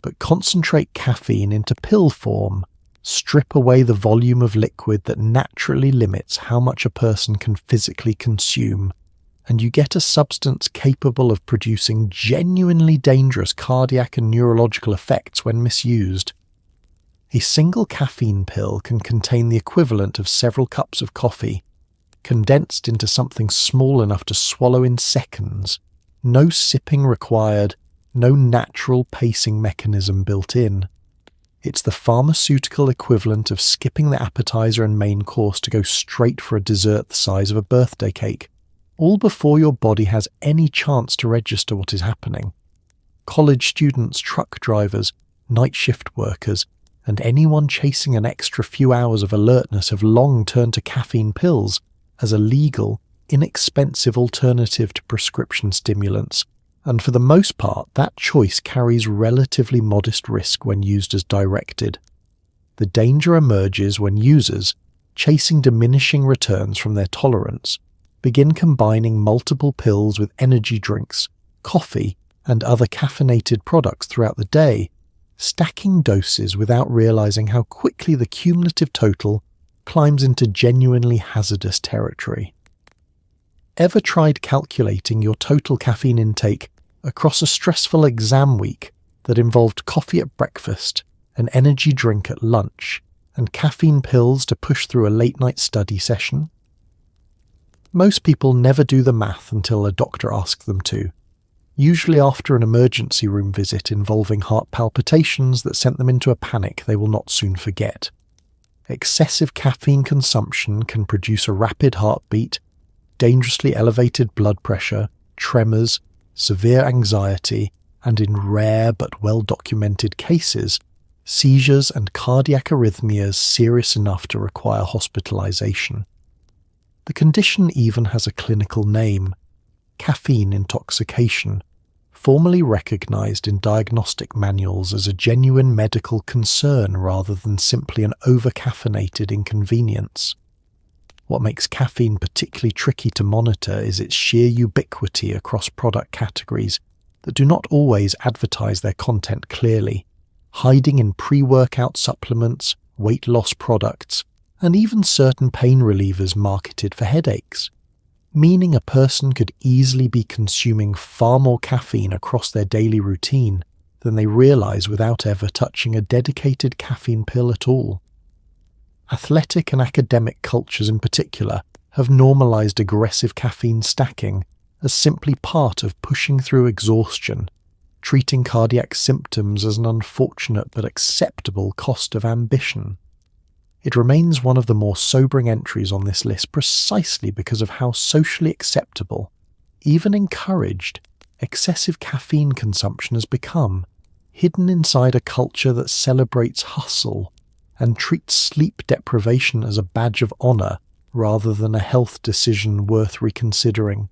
But concentrate caffeine into pill form, strip away the volume of liquid that naturally limits how much a person can physically consume, and you get a substance capable of producing genuinely dangerous cardiac and neurological effects when misused. A single caffeine pill can contain the equivalent of several cups of coffee, condensed into something small enough to swallow in seconds. No sipping required, no natural pacing mechanism built in. It's the pharmaceutical equivalent of skipping the appetizer and main course to go straight for a dessert the size of a birthday cake, all before your body has any chance to register what is happening. College students, truck drivers, night shift workers, and anyone chasing an extra few hours of alertness have long turned to caffeine pills as a legal, inexpensive alternative to prescription stimulants, and for the most part that choice carries relatively modest risk when used as directed. The danger emerges when users, chasing diminishing returns from their tolerance, begin combining multiple pills with energy drinks, coffee, and other caffeinated products throughout the day, stacking doses without realizing how quickly the cumulative total climbs into genuinely hazardous territory. Ever tried calculating your total caffeine intake across a stressful exam week that involved coffee at breakfast, an energy drink at lunch, and caffeine pills to push through a late-night study session? Most people never do the math until a doctor asks them to, usually after an emergency room visit involving heart palpitations that sent them into a panic they will not soon forget. Excessive caffeine consumption can produce a rapid heartbeat, dangerously elevated blood pressure, tremors, severe anxiety, and in rare but well-documented cases, seizures and cardiac arrhythmias serious enough to require hospitalization. The condition even has a clinical name: caffeine intoxication, formally recognized in diagnostic manuals as a genuine medical concern rather than simply an over-caffeinated inconvenience. What makes caffeine particularly tricky to monitor is its sheer ubiquity across product categories that do not always advertise their content clearly, hiding in pre-workout supplements, weight loss products, and even certain pain relievers marketed for headaches, meaning a person could easily be consuming far more caffeine across their daily routine than they realize without ever touching a dedicated caffeine pill at all. Athletic and academic cultures in particular have normalized aggressive caffeine stacking as simply part of pushing through exhaustion, treating cardiac symptoms as an unfortunate but acceptable cost of ambition. It remains one of the more sobering entries on this list precisely because of how socially acceptable, even encouraged, excessive caffeine consumption has become, hidden inside a culture that celebrates hustle and treats sleep deprivation as a badge of honor rather than a health decision worth reconsidering.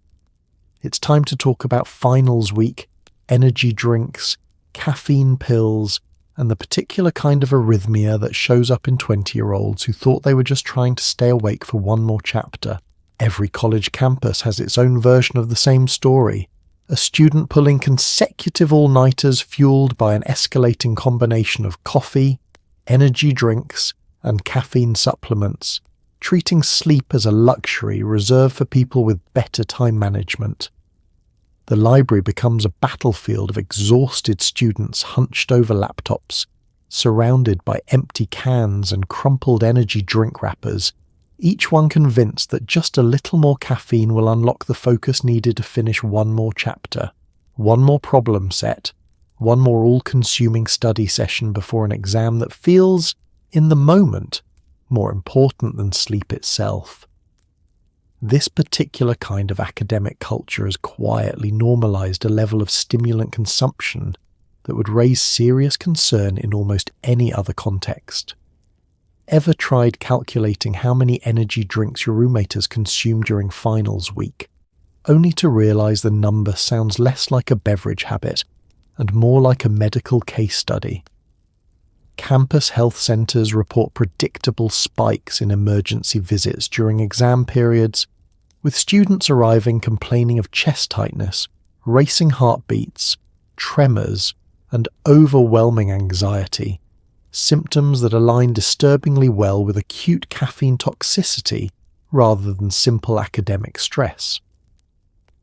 It's time to talk about finals week, energy drinks, caffeine pills, and the particular kind of arrhythmia that shows up in 20-year-olds who thought they were just trying to stay awake for one more chapter. Every college campus has its own version of the same story. A student pulling consecutive all-nighters fueled by an escalating combination of coffee, energy drinks, and caffeine supplements, treating sleep as a luxury reserved for people with better time management. The library becomes a battlefield of exhausted students hunched over laptops, surrounded by empty cans and crumpled energy drink wrappers, each one convinced that just a little more caffeine will unlock the focus needed to finish one more chapter, one more problem set, one more all-consuming study session before an exam that feels, in the moment, more important than sleep itself. This particular kind of academic culture has quietly normalized a level of stimulant consumption that would raise serious concern in almost any other context. Ever tried calculating how many energy drinks your roommate has consumed during finals week, only to realize the number sounds less like a beverage habit and more like a medical case study? Campus health centers report predictable spikes in emergency visits during exam periods, with students arriving complaining of chest tightness, racing heartbeats, tremors, and overwhelming anxiety, symptoms that align disturbingly well with acute caffeine toxicity rather than simple academic stress.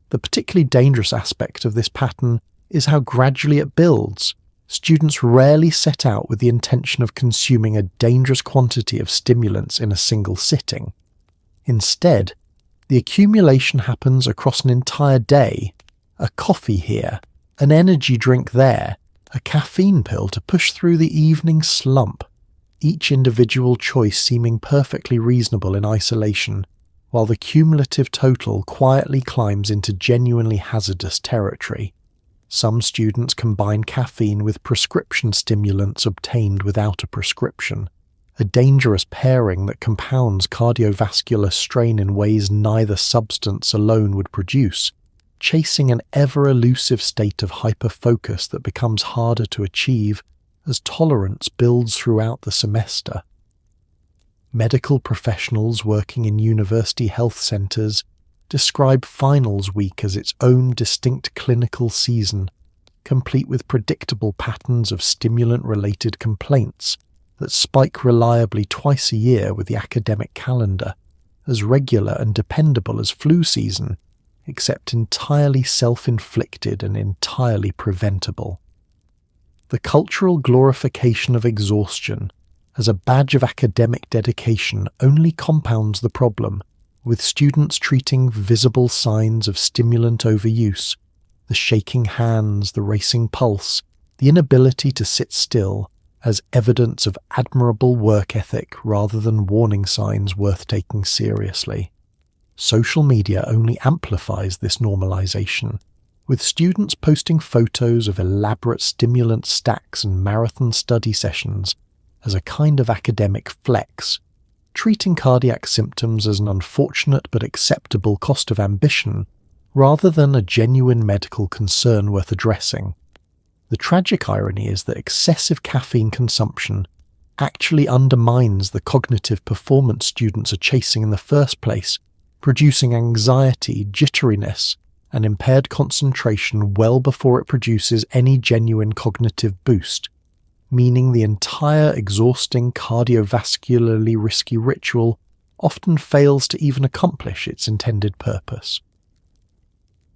The particularly dangerous aspect of this pattern is how gradually it builds. Students rarely set out with the intention of consuming a dangerous quantity of stimulants in a single sitting. Instead, the accumulation happens across an entire day. A coffee here, an energy drink there, a caffeine pill to push through the evening slump, each individual choice seeming perfectly reasonable in isolation, while the cumulative total quietly climbs into genuinely hazardous territory. Some students combine caffeine with prescription stimulants obtained without a prescription, a dangerous pairing that compounds cardiovascular strain in ways neither substance alone would produce, chasing an ever-elusive state of hyperfocus that becomes harder to achieve as tolerance builds throughout the semester. Medical professionals working in university health centers describe finals week as its own distinct clinical season, complete with predictable patterns of stimulant-related complaints that spike reliably twice a year with the academic calendar, as regular and dependable as flu season, except entirely self-inflicted and entirely preventable. The cultural glorification of exhaustion as a badge of academic dedication only compounds the problem, with students treating visible signs of stimulant overuse, the shaking hands, the racing pulse, the inability to sit still, as evidence of admirable work ethic rather than warning signs worth taking seriously. Social media only amplifies this normalization, with students posting photos of elaborate stimulant stacks and marathon study sessions as a kind of academic flex, treating cardiac symptoms as an unfortunate but acceptable cost of ambition rather than a genuine medical concern worth addressing. The tragic irony is that excessive caffeine consumption actually undermines the cognitive performance students are chasing in the first place, producing anxiety, jitteriness, and impaired concentration well before it produces any genuine cognitive boost, meaning the entire exhausting cardiovascularly risky ritual often fails to even accomplish its intended purpose.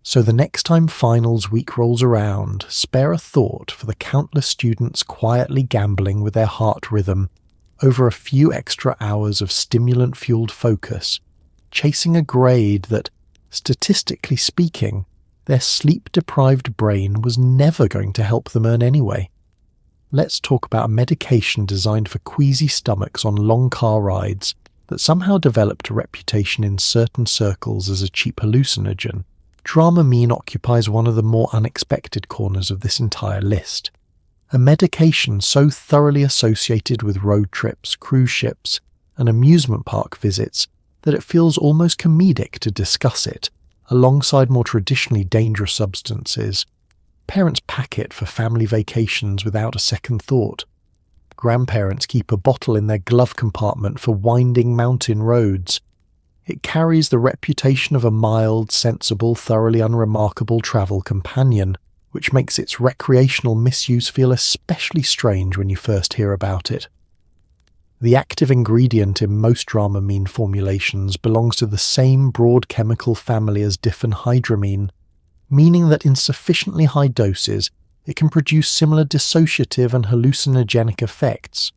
So the next time finals week rolls around, spare a thought for the countless students quietly gambling with their heart rhythm over a few extra hours of stimulant-fueled focus, chasing a grade that, statistically speaking, their sleep-deprived brain was never going to help them earn anyway. Let's talk about a medication designed for queasy stomachs on long car rides that somehow developed a reputation in certain circles as a cheap hallucinogen. Dramamine occupies one of the more unexpected corners of this entire list. A medication so thoroughly associated with road trips, cruise ships, and amusement park visits that it feels almost comedic to discuss it, alongside more traditionally dangerous substances. Parents pack it for family vacations without a second thought. Grandparents keep a bottle in their glove compartment for winding mountain roads. It carries the reputation of a mild, sensible, thoroughly unremarkable travel companion, which makes its recreational misuse feel especially strange when you first hear about it. The active ingredient in most Dramamine formulations belongs to the same broad chemical family as diphenhydramine, meaning that in sufficiently high doses it can produce similar dissociative and hallucinogenic effects,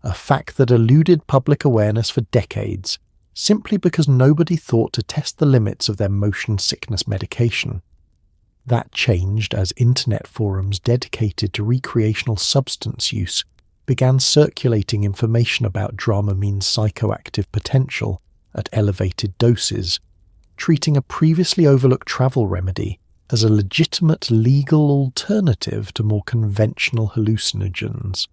a fact that eluded public awareness for decades simply because nobody thought to test the limits of their motion sickness medication. That changed as internet forums dedicated to recreational substance use began circulating information about Dramamine's psychoactive potential at elevated doses, treating a previously overlooked travel remedy as a legitimate legal alternative to more conventional hallucinogens.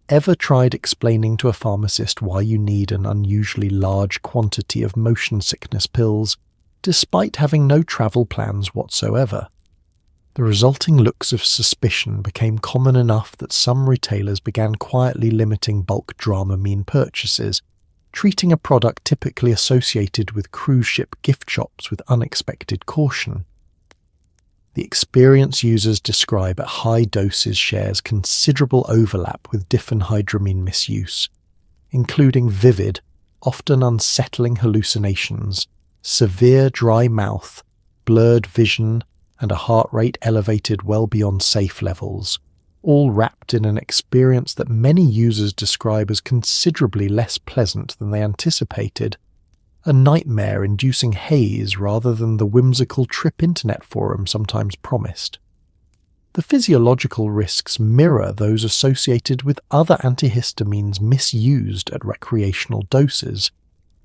Ever tried explaining to a pharmacist why you need an unusually large quantity of motion sickness pills, despite having no travel plans whatsoever? The resulting looks of suspicion became common enough that some retailers began quietly limiting bulk Dramamine purchases, treating a product typically associated with cruise ship gift shops with unexpected caution. The experience users describe at high doses shares considerable overlap with diphenhydramine misuse, including vivid, often unsettling hallucinations, severe dry mouth, blurred vision, and a heart rate elevated well beyond safe levels, all wrapped in an experience that many users describe as considerably less pleasant than they anticipated, a nightmare-inducing haze rather than the whimsical trip internet forum sometimes promised. The physiological risks mirror those associated with other antihistamines misused at recreational doses,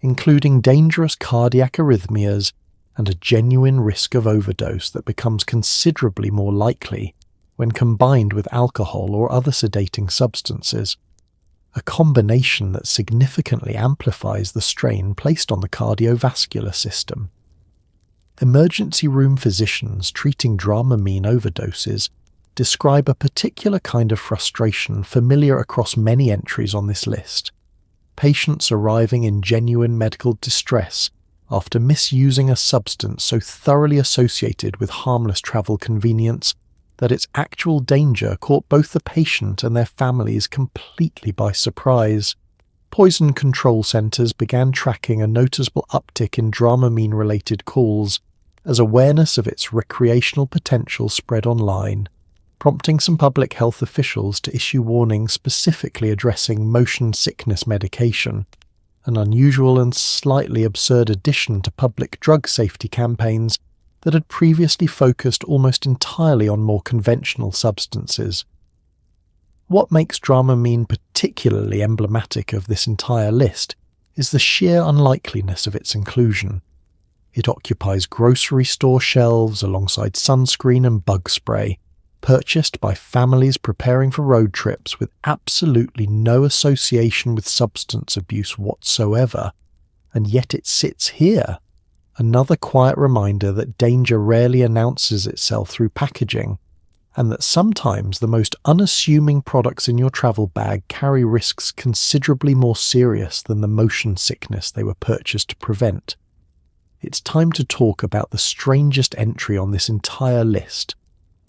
including dangerous cardiac arrhythmias and a genuine risk of overdose that becomes considerably more likely when combined with alcohol or other sedating substances, a combination that significantly amplifies the strain placed on the cardiovascular system. Emergency room physicians treating Dramamine overdoses describe a particular kind of frustration familiar across many entries on this list. Patients arriving in genuine medical distress after misusing a substance so thoroughly associated with harmless travel convenience that its actual danger caught both the patient and their families completely by surprise. Poison control centres began tracking a noticeable uptick in Dramamine-related calls as awareness of its recreational potential spread online, prompting some public health officials to issue warnings specifically addressing motion sickness medication, an unusual and slightly absurd addition to public drug safety campaigns that had previously focused almost entirely on more conventional substances. What makes Dramamine particularly emblematic of this entire list is the sheer unlikeliness of its inclusion. It occupies grocery store shelves alongside sunscreen and bug spray, purchased by families preparing for road trips with absolutely no association with substance abuse whatsoever, and yet it sits here. Another quiet reminder that danger rarely announces itself through packaging, and that sometimes the most unassuming products in your travel bag carry risks considerably more serious than the motion sickness they were purchased to prevent. It's time to talk about the strangest entry on this entire list,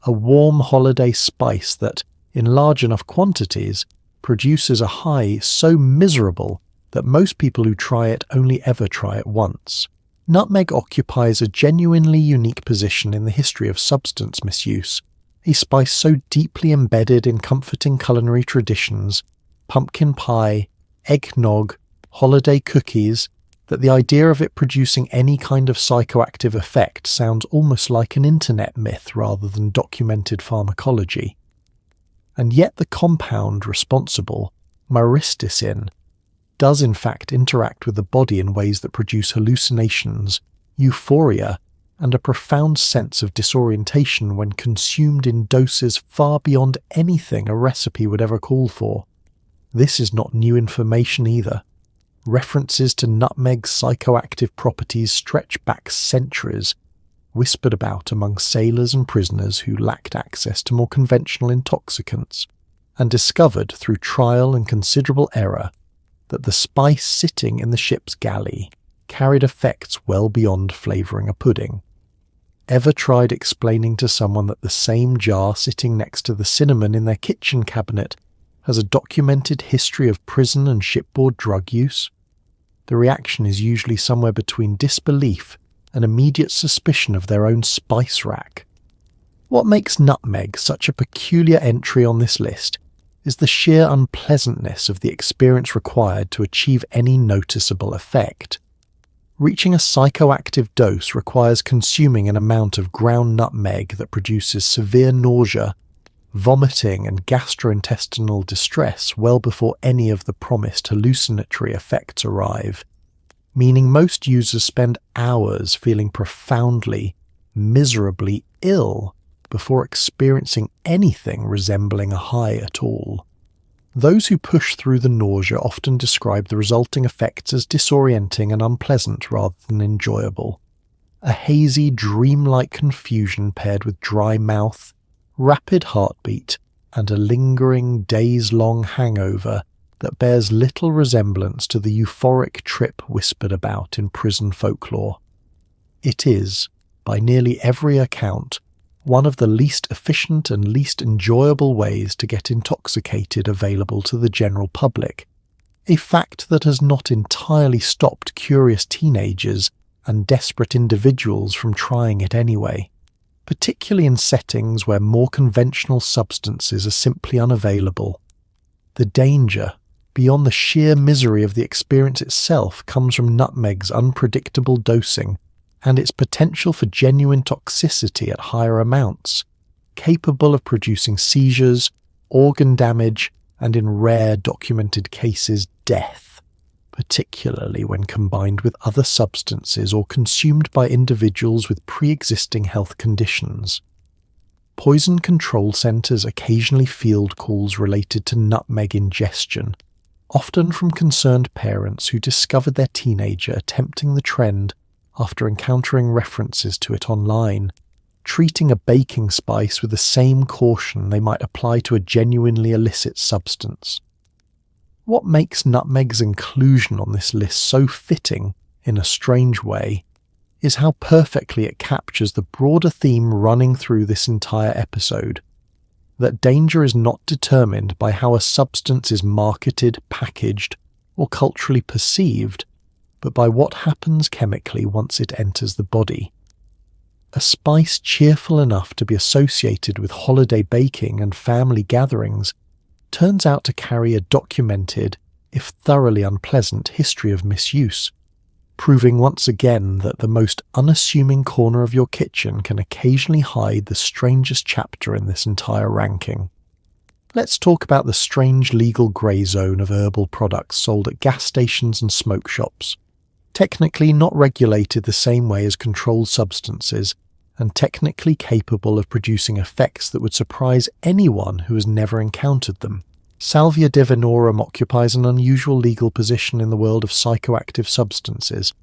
a warm holiday spice that, in large enough quantities, produces a high so miserable that most people who try it only ever try it once. Nutmeg occupies a genuinely unique position in the history of substance misuse, a spice so deeply embedded in comforting culinary traditions, pumpkin pie, eggnog, holiday cookies, that the idea of it producing any kind of psychoactive effect sounds almost like an internet myth rather than documented pharmacology. And yet the compound responsible, myristicin, does in fact interact with the body in ways that produce hallucinations, euphoria, and a profound sense of disorientation when consumed in doses far beyond anything a recipe would ever call for. This is not new information either. References to nutmeg's psychoactive properties stretch back centuries, whispered about among sailors and prisoners who lacked access to more conventional intoxicants, and discovered through trial and considerable error that the spice sitting in the ship's galley carried effects well beyond flavouring a pudding. Ever tried explaining to someone that the same jar sitting next to the cinnamon in their kitchen cabinet has a documented history of prison and shipboard drug use? The reaction is usually somewhere between disbelief and immediate suspicion of their own spice rack. What makes nutmeg such a peculiar entry on this list is the sheer unpleasantness of the experience required to achieve any noticeable effect. Reaching a psychoactive dose requires consuming an amount of ground nutmeg that produces severe nausea, vomiting and gastrointestinal distress well before any of the promised hallucinatory effects arrive, meaning most users spend hours feeling profoundly, miserably ill before experiencing anything resembling a high at all. Those who push through the nausea often describe the resulting effects as disorienting and unpleasant rather than enjoyable. A hazy, dreamlike confusion paired with dry mouth, rapid heartbeat, and a lingering, days-long hangover that bears little resemblance to the euphoric trip whispered about in prison folklore. It is, by nearly every account, one of the least efficient and least enjoyable ways to get intoxicated available to the general public, a fact that has not entirely stopped curious teenagers and desperate individuals from trying it anyway, particularly in settings where more conventional substances are simply unavailable. The danger, beyond the sheer misery of the experience itself, comes from nutmeg's unpredictable dosing and its potential for genuine toxicity at higher amounts, capable of producing seizures, organ damage, and in rare documented cases, death, particularly when combined with other substances or consumed by individuals with pre-existing health conditions. Poison control centres occasionally field calls related to nutmeg ingestion, often from concerned parents who discovered their teenager attempting the trend after encountering references to it online, treating a baking spice with the same caution they might apply to a genuinely illicit substance. What makes nutmeg's inclusion on this list so fitting, in a strange way, is how perfectly it captures the broader theme running through this entire episode, that danger is not determined by how a substance is marketed, packaged, or culturally perceived, but by what happens chemically once it enters the body. A spice cheerful enough to be associated with holiday baking and family gatherings turns out to carry a documented, if thoroughly unpleasant, history of misuse, proving once again that the most unassuming corner of your kitchen can occasionally hide the strangest chapter in this entire ranking. Let's talk about the strange legal grey zone of herbal products sold at gas stations and smoke shops. Technically not regulated the same way as controlled substances, and technically capable of producing effects that would surprise anyone who has never encountered them. Salvia divinorum occupies an unusual legal position in the world of psychoactive substances,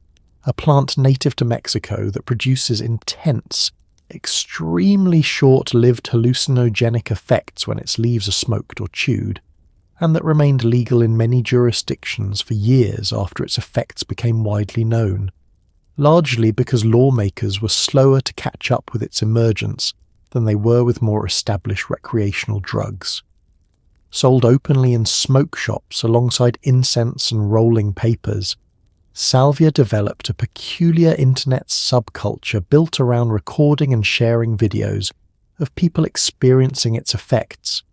a plant native to Mexico that produces intense, extremely short-lived hallucinogenic effects when its leaves are smoked or chewed, and that remained legal in many jurisdictions for years after its effects became widely known, largely because lawmakers were slower to catch up with its emergence than they were with more established recreational drugs. Sold openly in smoke shops alongside incense and rolling papers, salvia developed a peculiar internet subculture built around recording and sharing videos of people experiencing its effects,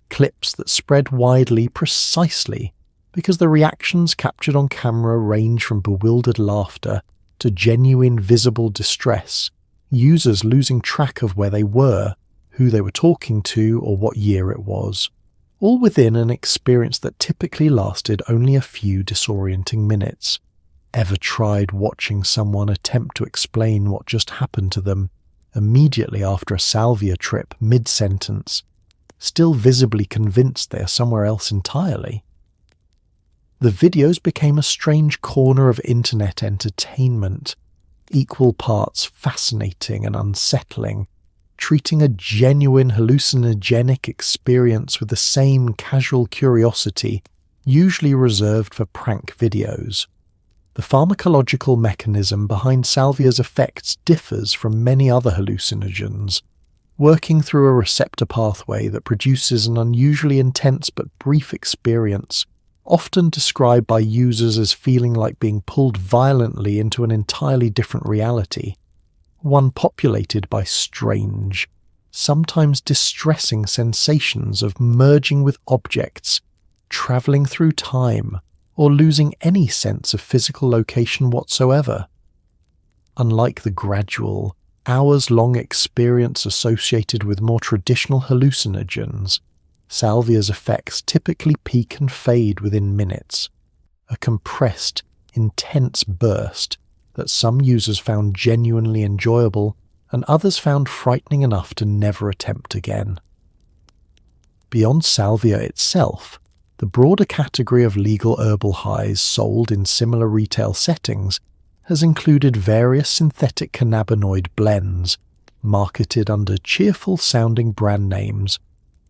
clips that spread widely precisely because the reactions captured on camera range from bewildered laughter to genuine visible distress, users losing track of where they were, who they were talking to, or what year it was, all within an experience that typically lasted only a few disorienting minutes. Ever tried watching someone attempt to explain what just happened to them immediately after a salvia trip mid-sentence, still visibly convinced they are somewhere else entirely? The videos became a strange corner of internet entertainment, equal parts fascinating and unsettling, treating a genuine hallucinogenic experience with the same casual curiosity usually reserved for prank videos. The pharmacological mechanism behind salvia's effects differs from many other hallucinogens, working through a receptor pathway that produces an unusually intense but brief experience, often described by users as feeling like being pulled violently into an entirely different reality, one populated by strange, sometimes distressing sensations of merging with objects, travelling through time, or losing any sense of physical location whatsoever. Unlike the gradual, hours-long experience associated with more traditional hallucinogens, salvia's effects typically peak and fade within minutes, a compressed, intense burst that some users found genuinely enjoyable and others found frightening enough to never attempt again. Beyond salvia itself, the broader category of legal herbal highs sold in similar retail settings has included various synthetic cannabinoid blends, marketed under cheerful-sounding brand names,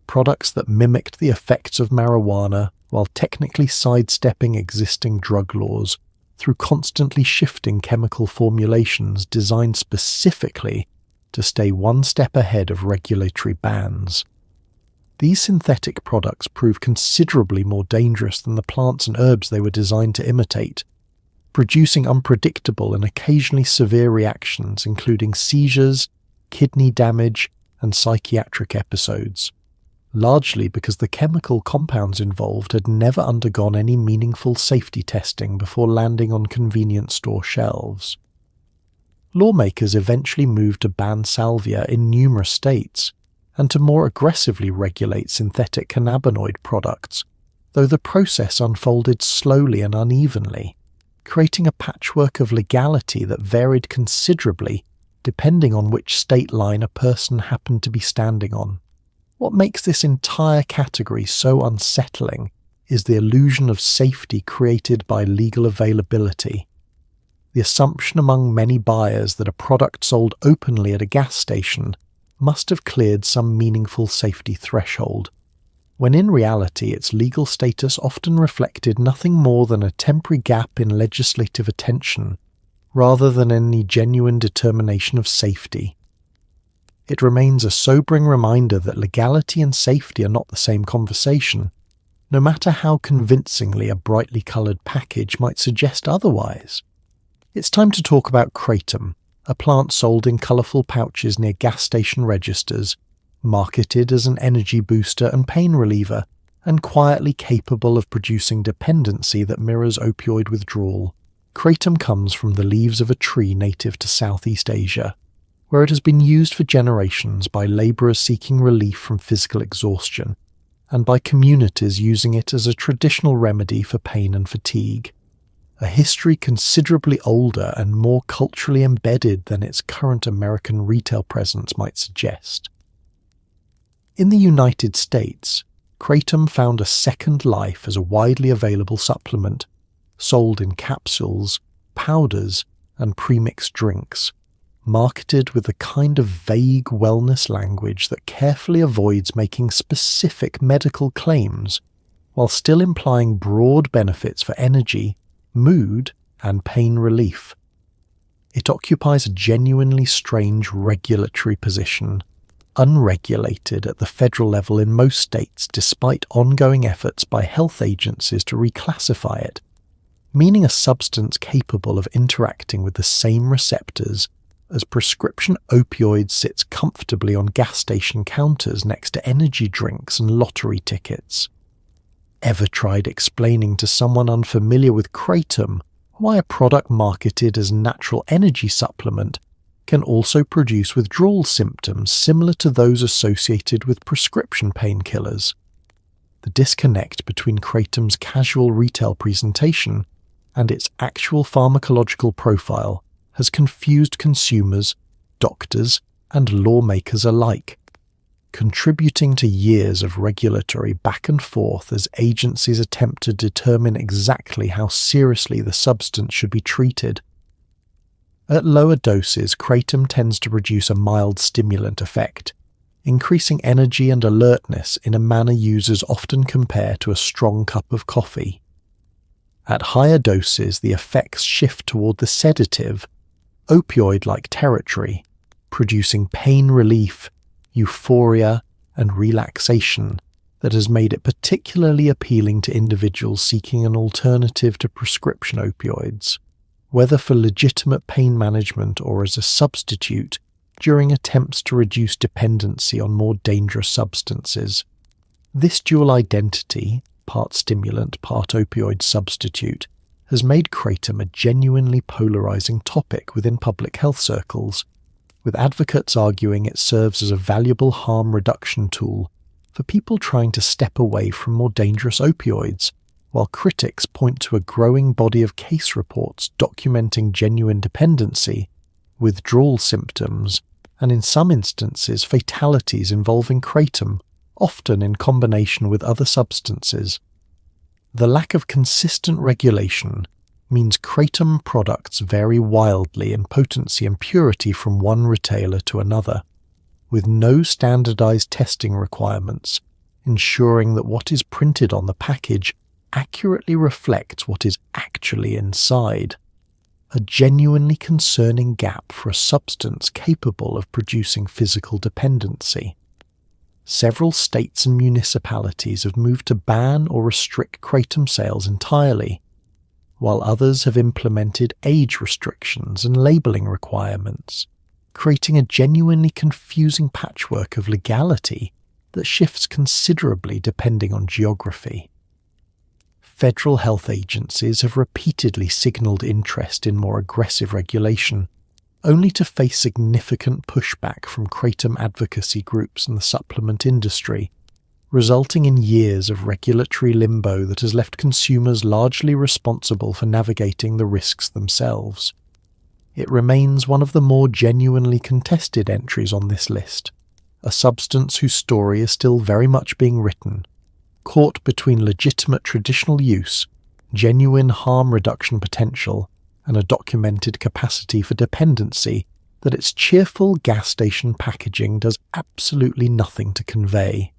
products that mimicked the effects of marijuana while technically sidestepping existing drug laws through constantly shifting chemical formulations designed specifically to stay one step ahead of regulatory bans. These synthetic products prove considerably more dangerous than the plants and herbs they were designed to imitate, producing unpredictable and occasionally severe reactions including seizures, kidney damage, and psychiatric episodes, largely because the chemical compounds involved had never undergone any meaningful safety testing before landing on convenience store shelves. Lawmakers eventually moved to ban salvia in numerous states, and to more aggressively regulate synthetic cannabinoid products, though the process unfolded slowly and unevenly, creating a patchwork of legality that varied considerably depending on which state line a person happened to be standing on. What makes this entire category so unsettling is the illusion of safety created by legal availability. The assumption among many buyers that a product sold openly at a gas station must have cleared some meaningful safety threshold, when in reality its legal status often reflected nothing more than a temporary gap in legislative attention rather than any genuine determination of safety. It remains a sobering reminder that legality and safety are not the same conversation, no matter how convincingly a brightly coloured package might suggest otherwise. It's time to talk about kratom, a plant sold in colourful pouches near gas station registers, marketed as an energy booster and pain reliever, and quietly capable of producing dependency that mirrors opioid withdrawal. Kratom comes from the leaves of a tree native to Southeast Asia, where it has been used for generations by labourers seeking relief from physical exhaustion, and by communities using it as a traditional remedy for pain and fatigue. A history considerably older and more culturally embedded than its current American retail presence might suggest. In the United States, kratom found a second life as a widely available supplement, sold in capsules, powders, and premixed drinks, marketed with a kind of vague wellness language that carefully avoids making specific medical claims, while still implying broad benefits for energy, mood, and pain relief. It occupies a genuinely strange regulatory position, unregulated at the federal level in most states despite ongoing efforts by health agencies to reclassify it, meaning a substance capable of interacting with the same receptors as prescription opioids sits comfortably on gas station counters next to energy drinks and lottery tickets. Ever tried explaining to someone unfamiliar with kratom why a product marketed as natural energy supplement can also produce withdrawal symptoms similar to those associated with prescription painkillers? The disconnect between kratom's casual retail presentation and its actual pharmacological profile has confused consumers, doctors, and lawmakers alike, contributing to years of regulatory back and forth as agencies attempt to determine exactly how seriously the substance should be treated. At lower doses, kratom tends to produce a mild stimulant effect, increasing energy and alertness in a manner users often compare to a strong cup of coffee. At higher doses, the effects shift toward the sedative, opioid-like territory, producing pain relief, euphoria, and relaxation that has made it particularly appealing to individuals seeking an alternative to prescription opioids. Whether for legitimate pain management or as a substitute, during attempts to reduce dependency on more dangerous substances. This dual identity, part stimulant, part opioid substitute, has made kratom a genuinely polarizing topic within public health circles, with advocates arguing it serves as a valuable harm reduction tool for people trying to step away from more dangerous opioids, while critics point to a growing body of case reports documenting genuine dependency, withdrawal symptoms, and in some instances fatalities involving kratom, often in combination with other substances. The lack of consistent regulation means kratom products vary wildly in potency and purity from one retailer to another, with no standardized testing requirements, ensuring that what is printed on the package accurately reflects what is actually inside. A genuinely concerning gap for a substance capable of producing physical dependency. Several states and municipalities have moved to ban or restrict kratom sales entirely, while others have implemented age restrictions and labeling requirements, creating a genuinely confusing patchwork of legality that shifts considerably depending on geography. Federal health agencies have repeatedly signalled interest in more aggressive regulation, only to face significant pushback from kratom advocacy groups and the supplement industry, resulting in years of regulatory limbo that has left consumers largely responsible for navigating the risks themselves. It remains one of the more genuinely contested entries on this list, a substance whose story is still very much being written, caught between legitimate traditional use, genuine harm reduction potential, and a documented capacity for dependency that its cheerful gas station packaging does absolutely nothing to convey.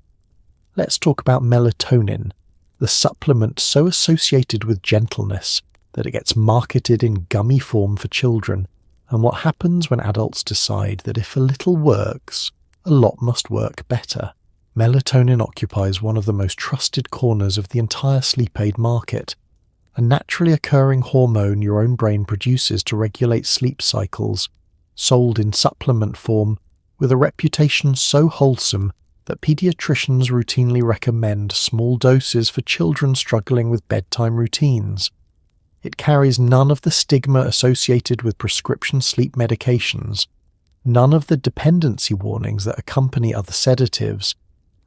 Let's talk about melatonin, the supplement so associated with gentleness that it gets marketed in gummy form for children, and what happens when adults decide that if a little works, a lot must work better. Melatonin occupies one of the most trusted corners of the entire sleep aid market, a naturally occurring hormone your own brain produces to regulate sleep cycles, sold in supplement form with a reputation so wholesome that pediatricians routinely recommend small doses for children struggling with bedtime routines. It carries none of the stigma associated with prescription sleep medications, none of the dependency warnings that accompany other sedatives,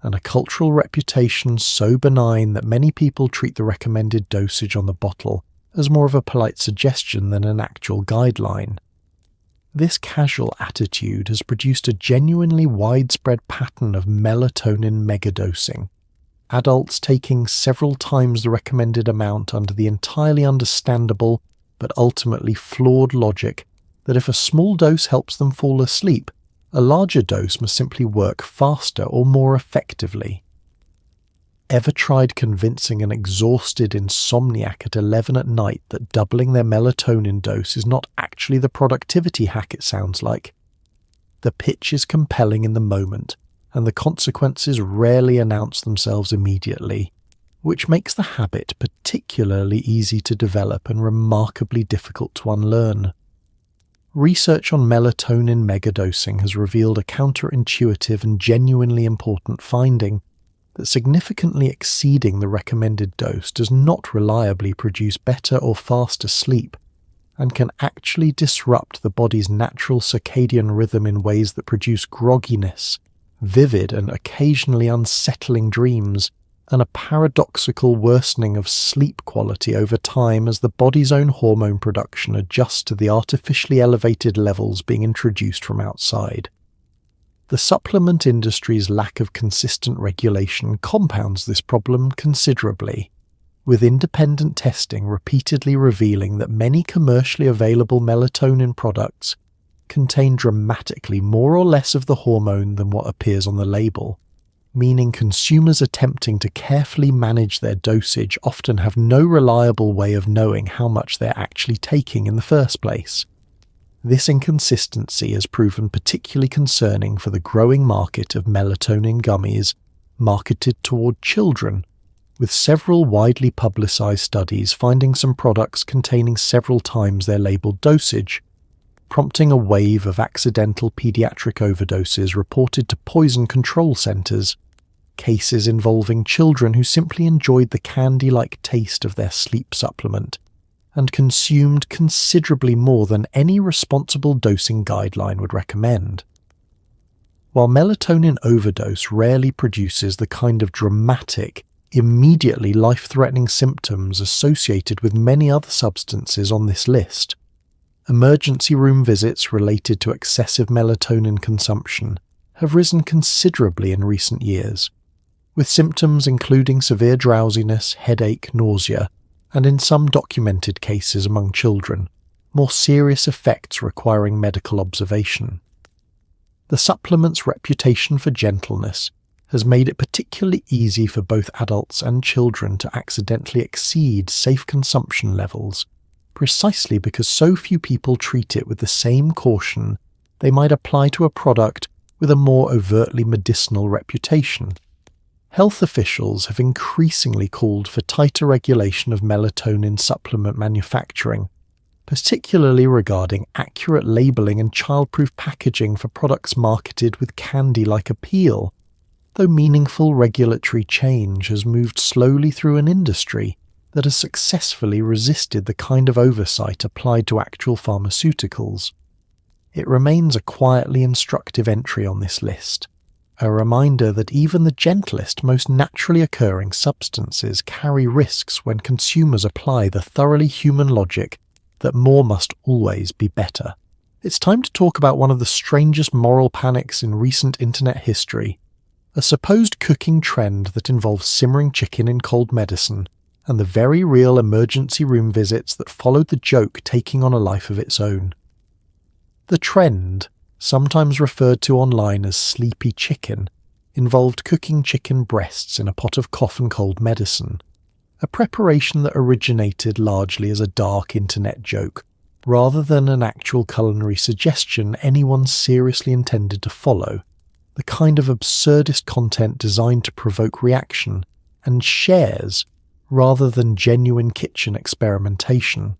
and a cultural reputation so benign that many people treat the recommended dosage on the bottle as more of a polite suggestion than an actual guideline. This casual attitude has produced a genuinely widespread pattern of melatonin megadosing, adults taking several times the recommended amount under the entirely understandable but ultimately flawed logic that if a small dose helps them fall asleep, a larger dose must simply work faster or more effectively. Ever tried convincing an exhausted insomniac at 11 at night that doubling their melatonin dose is not actually the productivity hack it sounds like? The pitch is compelling in the moment, and the consequences rarely announce themselves immediately, which makes the habit particularly easy to develop and remarkably difficult to unlearn. Research on melatonin megadosing has revealed a counterintuitive and genuinely important finding that significantly exceeding the recommended dose does not reliably produce better or faster sleep, and can actually disrupt the body's natural circadian rhythm in ways that produce grogginess, vivid and occasionally unsettling dreams, and a paradoxical worsening of sleep quality over time as the body's own hormone production adjusts to the artificially elevated levels being introduced from outside. The supplement industry's lack of consistent regulation compounds this problem considerably, with independent testing repeatedly revealing that many commercially available melatonin products contain dramatically more or less of the hormone than what appears on the label, meaning consumers attempting to carefully manage their dosage often have no reliable way of knowing how much they're actually taking in the first place. This inconsistency has proven particularly concerning for the growing market of melatonin gummies marketed toward children, with several widely publicized studies finding some products containing several times their labeled dosage, prompting a wave of accidental pediatric overdoses reported to poison control centres, cases involving children who simply enjoyed the candy-like taste of their sleep supplement and consumed considerably more than any responsible dosing guideline would recommend. While melatonin overdose rarely produces the kind of dramatic, immediately life-threatening symptoms associated with many other substances on this list, emergency room visits related to excessive melatonin consumption have risen considerably in recent years, with symptoms including severe drowsiness, headache, nausea, and in some documented cases among children, more serious effects requiring medical observation. The supplement's reputation for gentleness has made it particularly easy for both adults and children to accidentally exceed safe consumption levels, precisely because so few people treat it with the same caution they might apply to a product with a more overtly medicinal reputation. Health officials have increasingly called for tighter regulation of melatonin supplement manufacturing, particularly regarding accurate labelling and childproof packaging for products marketed with candy-like appeal, though meaningful regulatory change has moved slowly through an industry that has successfully resisted the kind of oversight applied to actual pharmaceuticals. It remains a quietly instructive entry on this list, a reminder that even the gentlest, most naturally occurring substances carry risks when consumers apply the thoroughly human logic that more must always be better. It's time to talk about one of the strangest moral panics in recent internet history, a supposed cooking trend that involves simmering chicken in cold medicine, and the very real emergency room visits that followed the joke taking on a life of its own. The trend, sometimes referred to online as sleepy chicken, involved cooking chicken breasts in a pot of cough and cold medicine, a preparation that originated largely as a dark internet joke, rather than an actual culinary suggestion anyone seriously intended to follow, the kind of absurdist content designed to provoke reaction and shares rather than genuine kitchen experimentation.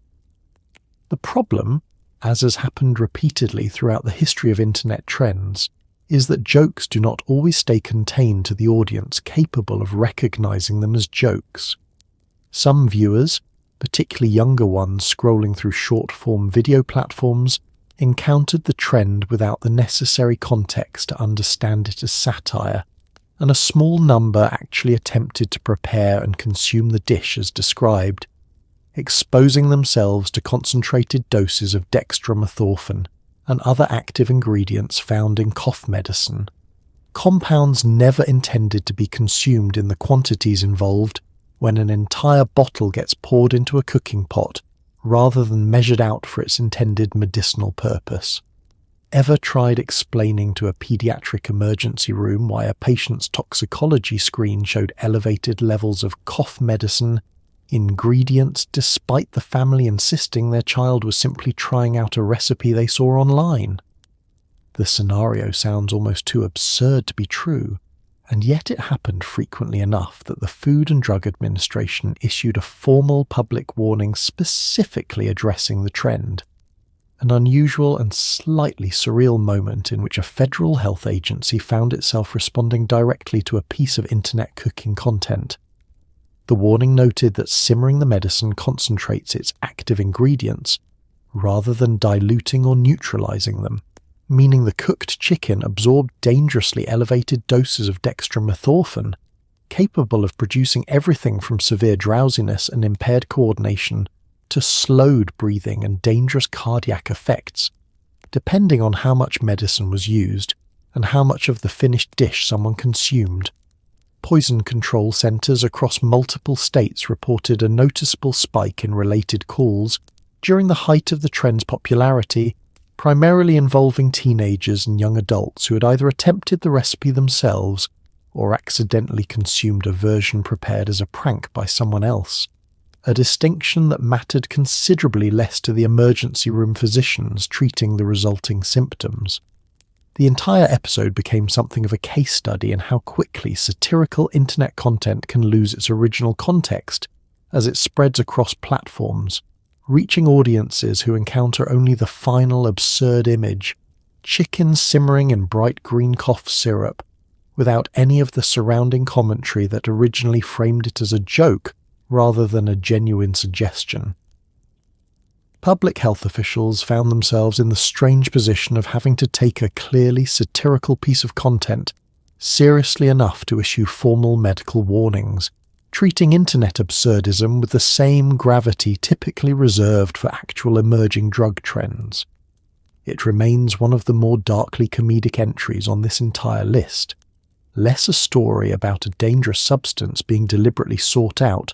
The problem, as has happened repeatedly throughout the history of internet trends, is that jokes do not always stay contained to the audience capable of recognizing them as jokes. Some viewers, particularly younger ones scrolling through short-form video platforms, encountered the trend without the necessary context to understand it as satire, and a small number actually attempted to prepare and consume the dish as described, exposing themselves to concentrated doses of dextromethorphan and other active ingredients found in cough medicine, compounds never intended to be consumed in the quantities involved when an entire bottle gets poured into a cooking pot rather than measured out for its intended medicinal purpose. Ever tried explaining to a pediatric emergency room why a patient's toxicology screen showed elevated levels of cough medicine ingredients despite the family insisting their child was simply trying out a recipe they saw online? The scenario sounds almost too absurd to be true, and yet it happened frequently enough that the Food and Drug Administration issued a formal public warning specifically addressing the trend, an unusual and slightly surreal moment in which a federal health agency found itself responding directly to a piece of internet cooking content. The warning noted that simmering the medicine concentrates its active ingredients rather than diluting or neutralizing them, meaning the cooked chicken absorbed dangerously elevated doses of dextromethorphan, capable of producing everything from severe drowsiness and impaired coordination to slowed breathing and dangerous cardiac effects, depending on how much medicine was used and how much of the finished dish someone consumed. Poison control centers across multiple states reported a noticeable spike in related calls during the height of the trend's popularity, primarily involving teenagers and young adults who had either attempted the recipe themselves or accidentally consumed a version prepared as a prank by someone else, a distinction that mattered considerably less to the emergency room physicians treating the resulting symptoms. The entire episode became something of a case study in how quickly satirical internet content can lose its original context as it spreads across platforms, reaching audiences who encounter only the final absurd image, chicken simmering in bright green cough syrup, without any of the surrounding commentary that originally framed it as a joke rather than a genuine suggestion. Public health officials found themselves in the strange position of having to take a clearly satirical piece of content seriously enough to issue formal medical warnings, treating internet absurdism with the same gravity typically reserved for actual emerging drug trends. It remains one of the more darkly comedic entries on this entire list, less a story about a dangerous substance being deliberately sought out,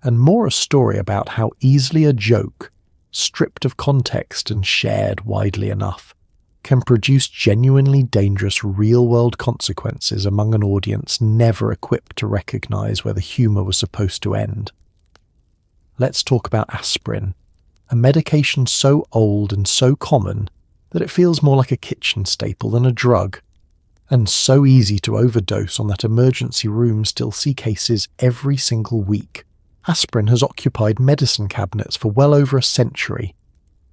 and more a story about how easily a joke, stripped of context and shared widely enough, can produce genuinely dangerous real-world consequences among an audience never equipped to recognize where the humor was supposed to end. Let's talk about aspirin, a medication so old and so common that it feels more like a kitchen staple than a drug, and so easy to overdose on that emergency rooms still see cases every single week. Aspirin has occupied medicine cabinets for well over a century,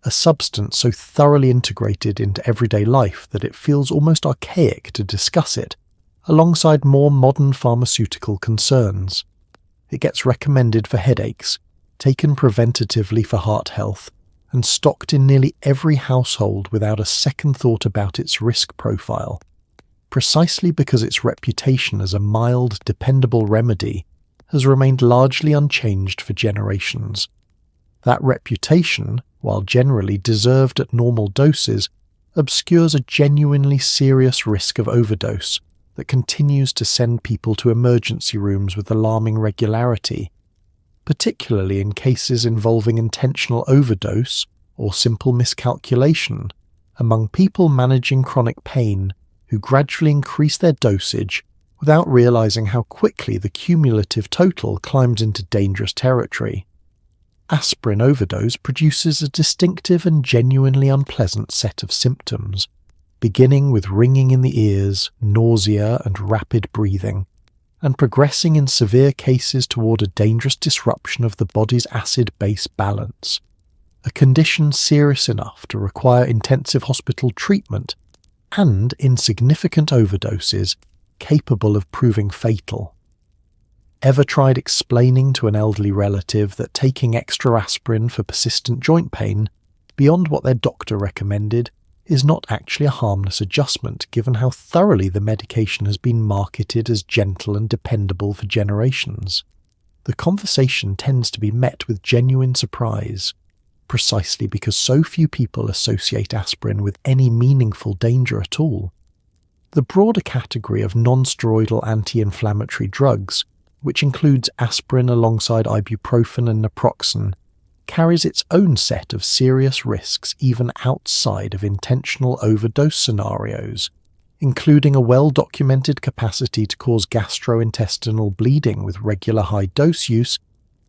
a substance so thoroughly integrated into everyday life that it feels almost archaic to discuss it, alongside more modern pharmaceutical concerns. It gets recommended for headaches, taken preventatively for heart health, and stocked in nearly every household without a second thought about its risk profile, precisely because its reputation as a mild, dependable remedy has remained largely unchanged for generations. That reputation, while generally deserved at normal doses, obscures a genuinely serious risk of overdose that continues to send people to emergency rooms with alarming regularity, particularly in cases involving intentional overdose or simple miscalculation among people managing chronic pain who gradually increase their dosage without realizing how quickly the cumulative total climbs into dangerous territory. Aspirin overdose produces a distinctive and genuinely unpleasant set of symptoms, beginning with ringing in the ears, nausea and rapid breathing, and progressing in severe cases toward a dangerous disruption of the body's acid-base balance, a condition serious enough to require intensive hospital treatment and, in significant overdoses, capable of proving fatal. Ever tried explaining to an elderly relative that taking extra aspirin for persistent joint pain, beyond what their doctor recommended, is not actually a harmless adjustment given how thoroughly the medication has been marketed as gentle and dependable for generations? The conversation tends to be met with genuine surprise, precisely because so few people associate aspirin with any meaningful danger at all. The broader category of non-steroidal anti-inflammatory drugs, which includes aspirin alongside ibuprofen and naproxen, carries its own set of serious risks even outside of intentional overdose scenarios, including a well-documented capacity to cause gastrointestinal bleeding with regular high-dose use,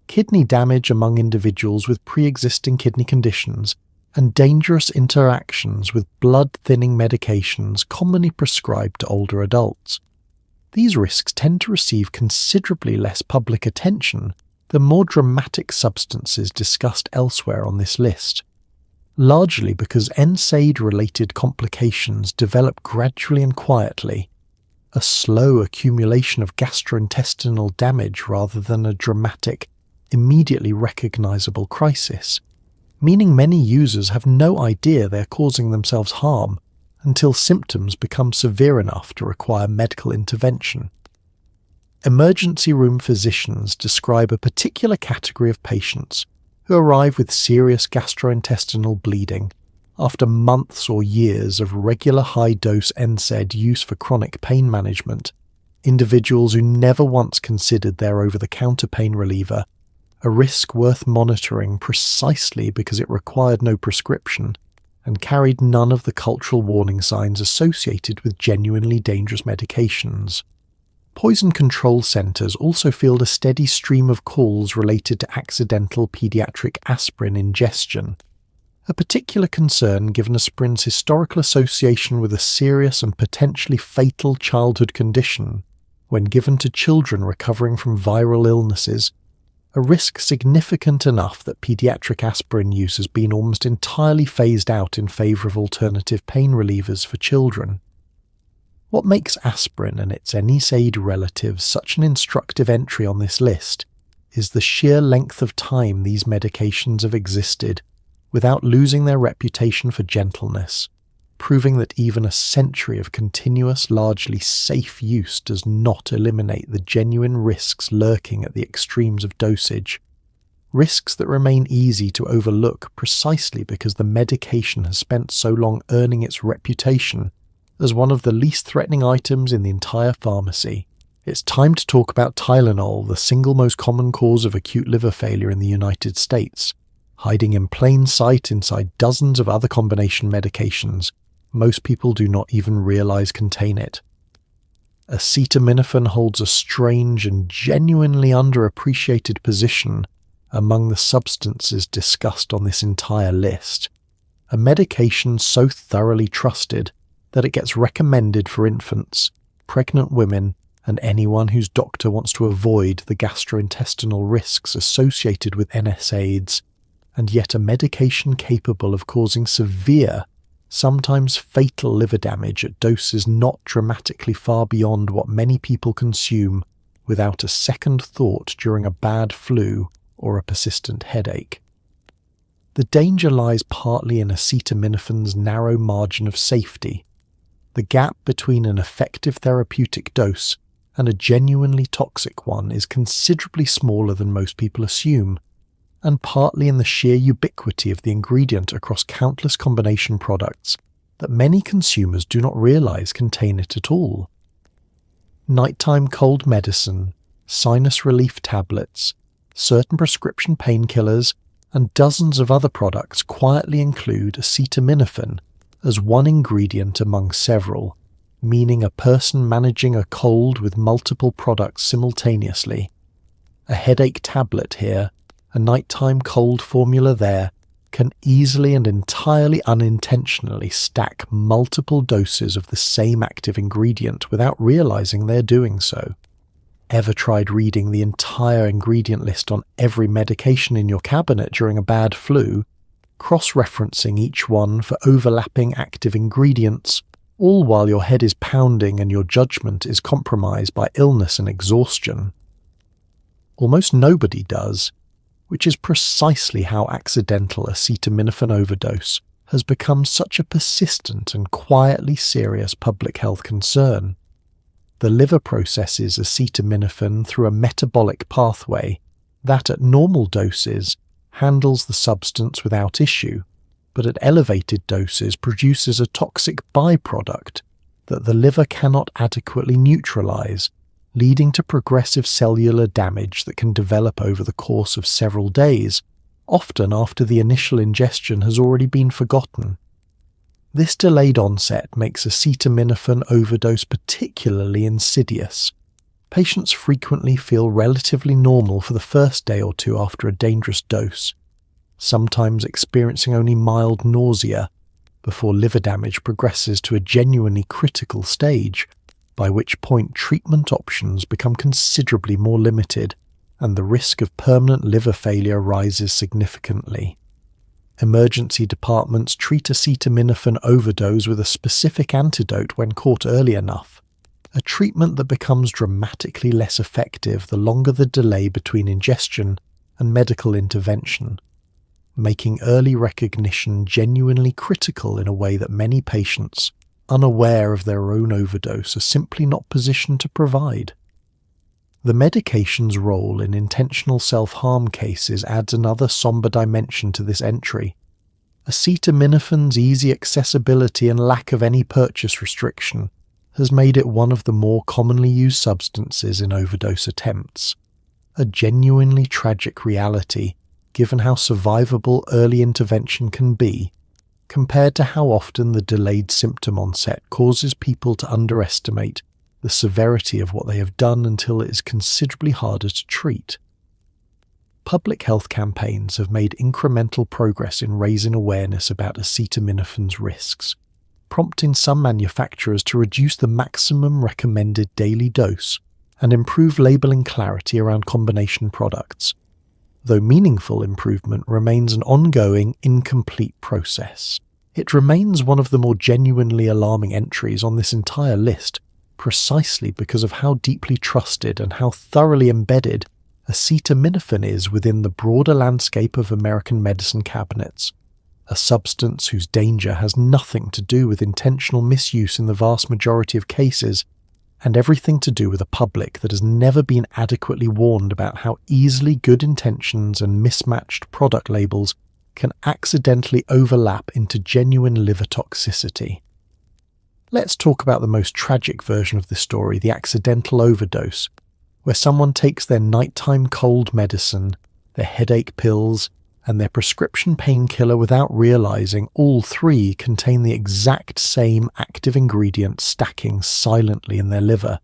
kidney damage among individuals with pre-existing kidney conditions, and dangerous interactions with blood-thinning medications commonly prescribed to older adults. These risks tend to receive considerably less public attention than more dramatic substances discussed elsewhere on this list, largely because NSAID-related complications develop gradually and quietly, a slow accumulation of gastrointestinal damage rather than a dramatic, immediately recognizable crisis, meaning many users have no idea they are causing themselves harm until symptoms become severe enough to require medical intervention. Emergency room physicians describe a particular category of patients who arrive with serious gastrointestinal bleeding after months or years of regular high-dose NSAID use for chronic pain management, individuals who never once considered their over-the-counter pain reliever a risk worth monitoring precisely because it required no prescription and carried none of the cultural warning signs associated with genuinely dangerous medications. Poison control centres also field a steady stream of calls related to accidental pediatric aspirin ingestion, a particular concern given aspirin's historical association with a serious and potentially fatal childhood condition when given to children recovering from viral illnesses, a risk significant enough that pediatric aspirin use has been almost entirely phased out in favour of alternative pain relievers for children. What makes aspirin and its NSAID relatives such an instructive entry on this list is the sheer length of time these medications have existed without losing their reputation for gentleness, proving that even a century of continuous, largely safe use does not eliminate the genuine risks lurking at the extremes of dosage. Risks that remain easy to overlook precisely because the medication has spent so long earning its reputation as one of the least threatening items in the entire pharmacy. It's time to talk about Tylenol, the single most common cause of acute liver failure in the United States, hiding in plain sight inside dozens of other combination medications most people do not even realize contain it. Acetaminophen holds a strange and genuinely underappreciated position among the substances discussed on this entire list, a medication so thoroughly trusted that it gets recommended for infants, pregnant women, and anyone whose doctor wants to avoid the gastrointestinal risks associated with NSAIDs, and yet a medication capable of causing severe, sometimes fatal liver damage at doses not dramatically far beyond what many people consume without a second thought during a bad flu or a persistent headache. The danger lies partly in acetaminophen's narrow margin of safety. The gap between an effective therapeutic dose and a genuinely toxic one is considerably smaller than most people assume, and partly in the sheer ubiquity of the ingredient across countless combination products that many consumers do not realize contain it at all. Nighttime cold medicine, sinus relief tablets, certain prescription painkillers, and dozens of other products quietly include acetaminophen as one ingredient among several, meaning a person managing a cold with multiple products simultaneously. A headache tablet here, a nighttime cold formula there, can easily and entirely unintentionally stack multiple doses of the same active ingredient without realizing they're doing so. Ever tried reading the entire ingredient list on every medication in your cabinet during a bad flu, cross-referencing each one for overlapping active ingredients, all while your head is pounding and your judgment is compromised by illness and exhaustion? Almost nobody does, which is precisely how accidental acetaminophen overdose has become such a persistent and quietly serious public health concern. The liver processes acetaminophen through a metabolic pathway that, at normal doses, handles the substance without issue, but at elevated doses produces a toxic byproduct that the liver cannot adequately neutralize, leading to progressive cellular damage that can develop over the course of several days, often after the initial ingestion has already been forgotten. This delayed onset makes acetaminophen overdose particularly insidious. Patients frequently feel relatively normal for the first day or two after a dangerous dose, sometimes experiencing only mild nausea, before liver damage progresses to a genuinely critical stage, by which point treatment options become considerably more limited and the risk of permanent liver failure rises significantly. Emergency departments treat acetaminophen overdose with a specific antidote when caught early enough, a treatment that becomes dramatically less effective the longer the delay between ingestion and medical intervention, making early recognition genuinely critical in a way that many patients, unaware of their own overdose, are simply not positioned to provide. The medication's role in intentional self-harm cases adds another somber dimension to this entry. Acetaminophen's easy accessibility and lack of any purchase restriction has made it one of the more commonly used substances in overdose attempts, a genuinely tragic reality given how survivable early intervention can be, compared to how often the delayed symptom onset causes people to underestimate the severity of what they have done until it is considerably harder to treat. Public health campaigns have made incremental progress in raising awareness about acetaminophen's risks, prompting some manufacturers to reduce the maximum recommended daily dose and improve labeling clarity around combination products, though meaningful improvement remains an ongoing, incomplete process. It remains one of the more genuinely alarming entries on this entire list, precisely because of how deeply trusted and how thoroughly embedded acetaminophen is within the broader landscape of American medicine cabinets, a substance whose danger has nothing to do with intentional misuse in the vast majority of cases, and everything to do with a public that has never been adequately warned about how easily good intentions and mismatched product labels can accidentally overlap into genuine liver toxicity. Let's talk about the most tragic version of this story, the accidental overdose, where someone takes their nighttime cold medicine, their headache pills, and their prescription painkiller without realizing all three contain the exact same active ingredient stacking silently in their liver.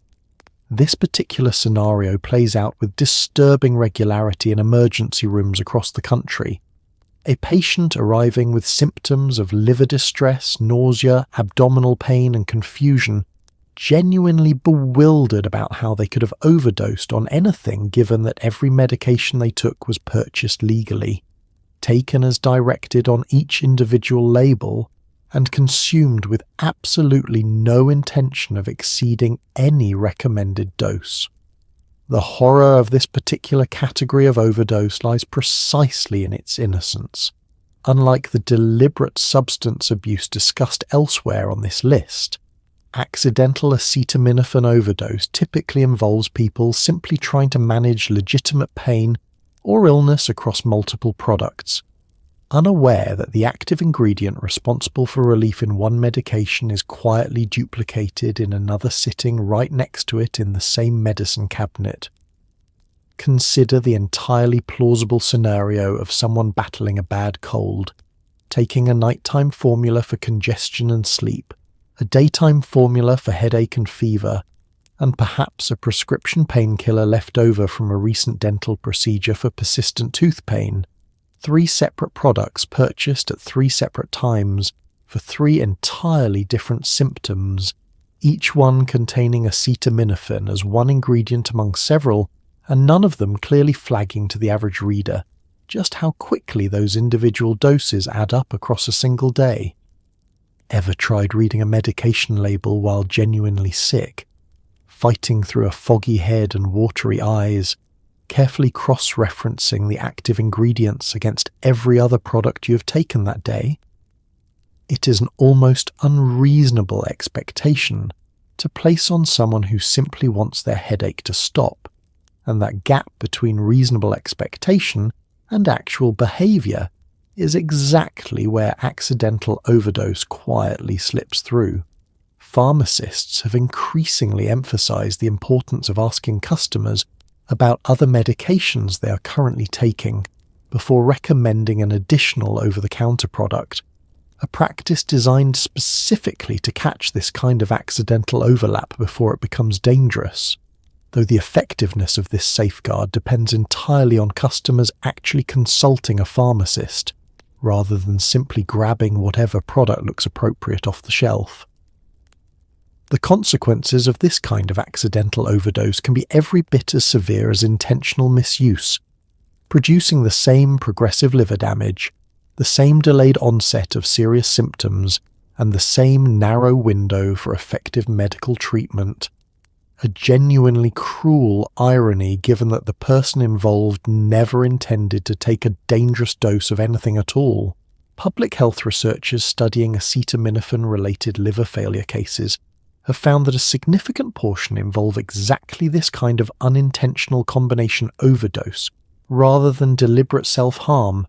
This particular scenario plays out with disturbing regularity in emergency rooms across the country. A patient arriving with symptoms of liver distress, nausea, abdominal pain, and confusion, genuinely bewildered about how they could have overdosed on anything given that every medication they took was purchased legally, taken as directed on each individual label, and consumed with absolutely no intention of exceeding any recommended dose. The horror of this particular category of overdose lies precisely in its innocence. Unlike the deliberate substance abuse discussed elsewhere on this list, accidental acetaminophen overdose typically involves people simply trying to manage legitimate pain or illness across multiple products, unaware that the active ingredient responsible for relief in one medication is quietly duplicated in another sitting right next to it in the same medicine cabinet. Consider the entirely plausible scenario of someone battling a bad cold, taking a nighttime formula for congestion and sleep, a daytime formula for headache and fever, and perhaps a prescription painkiller left over from a recent dental procedure for persistent tooth pain. 3 separate products purchased at 3 separate times for 3 entirely different symptoms, each one containing acetaminophen as one ingredient among several, and none of them clearly flagging to the average reader just how quickly those individual doses add up across a single day. Ever tried reading a medication label while genuinely sick, fighting through a foggy head and watery eyes, carefully cross-referencing the active ingredients against every other product you have taken that day? It is an almost unreasonable expectation to place on someone who simply wants their headache to stop, and that gap between reasonable expectation and actual behavior is exactly where accidental overdose quietly slips through. Pharmacists have increasingly emphasized the importance of asking customers about other medications they are currently taking before recommending an additional over-the-counter product, a practice designed specifically to catch this kind of accidental overlap before it becomes dangerous, though the effectiveness of this safeguard depends entirely on customers actually consulting a pharmacist, rather than simply grabbing whatever product looks appropriate off the shelf. The consequences of this kind of accidental overdose can be every bit as severe as intentional misuse, producing the same progressive liver damage, the same delayed onset of serious symptoms, and the same narrow window for effective medical treatment. A genuinely cruel irony given that the person involved never intended to take a dangerous dose of anything at all. Public health researchers studying acetaminophen-related liver failure cases have found that a significant portion involve exactly this kind of unintentional combination overdose, rather than deliberate self-harm,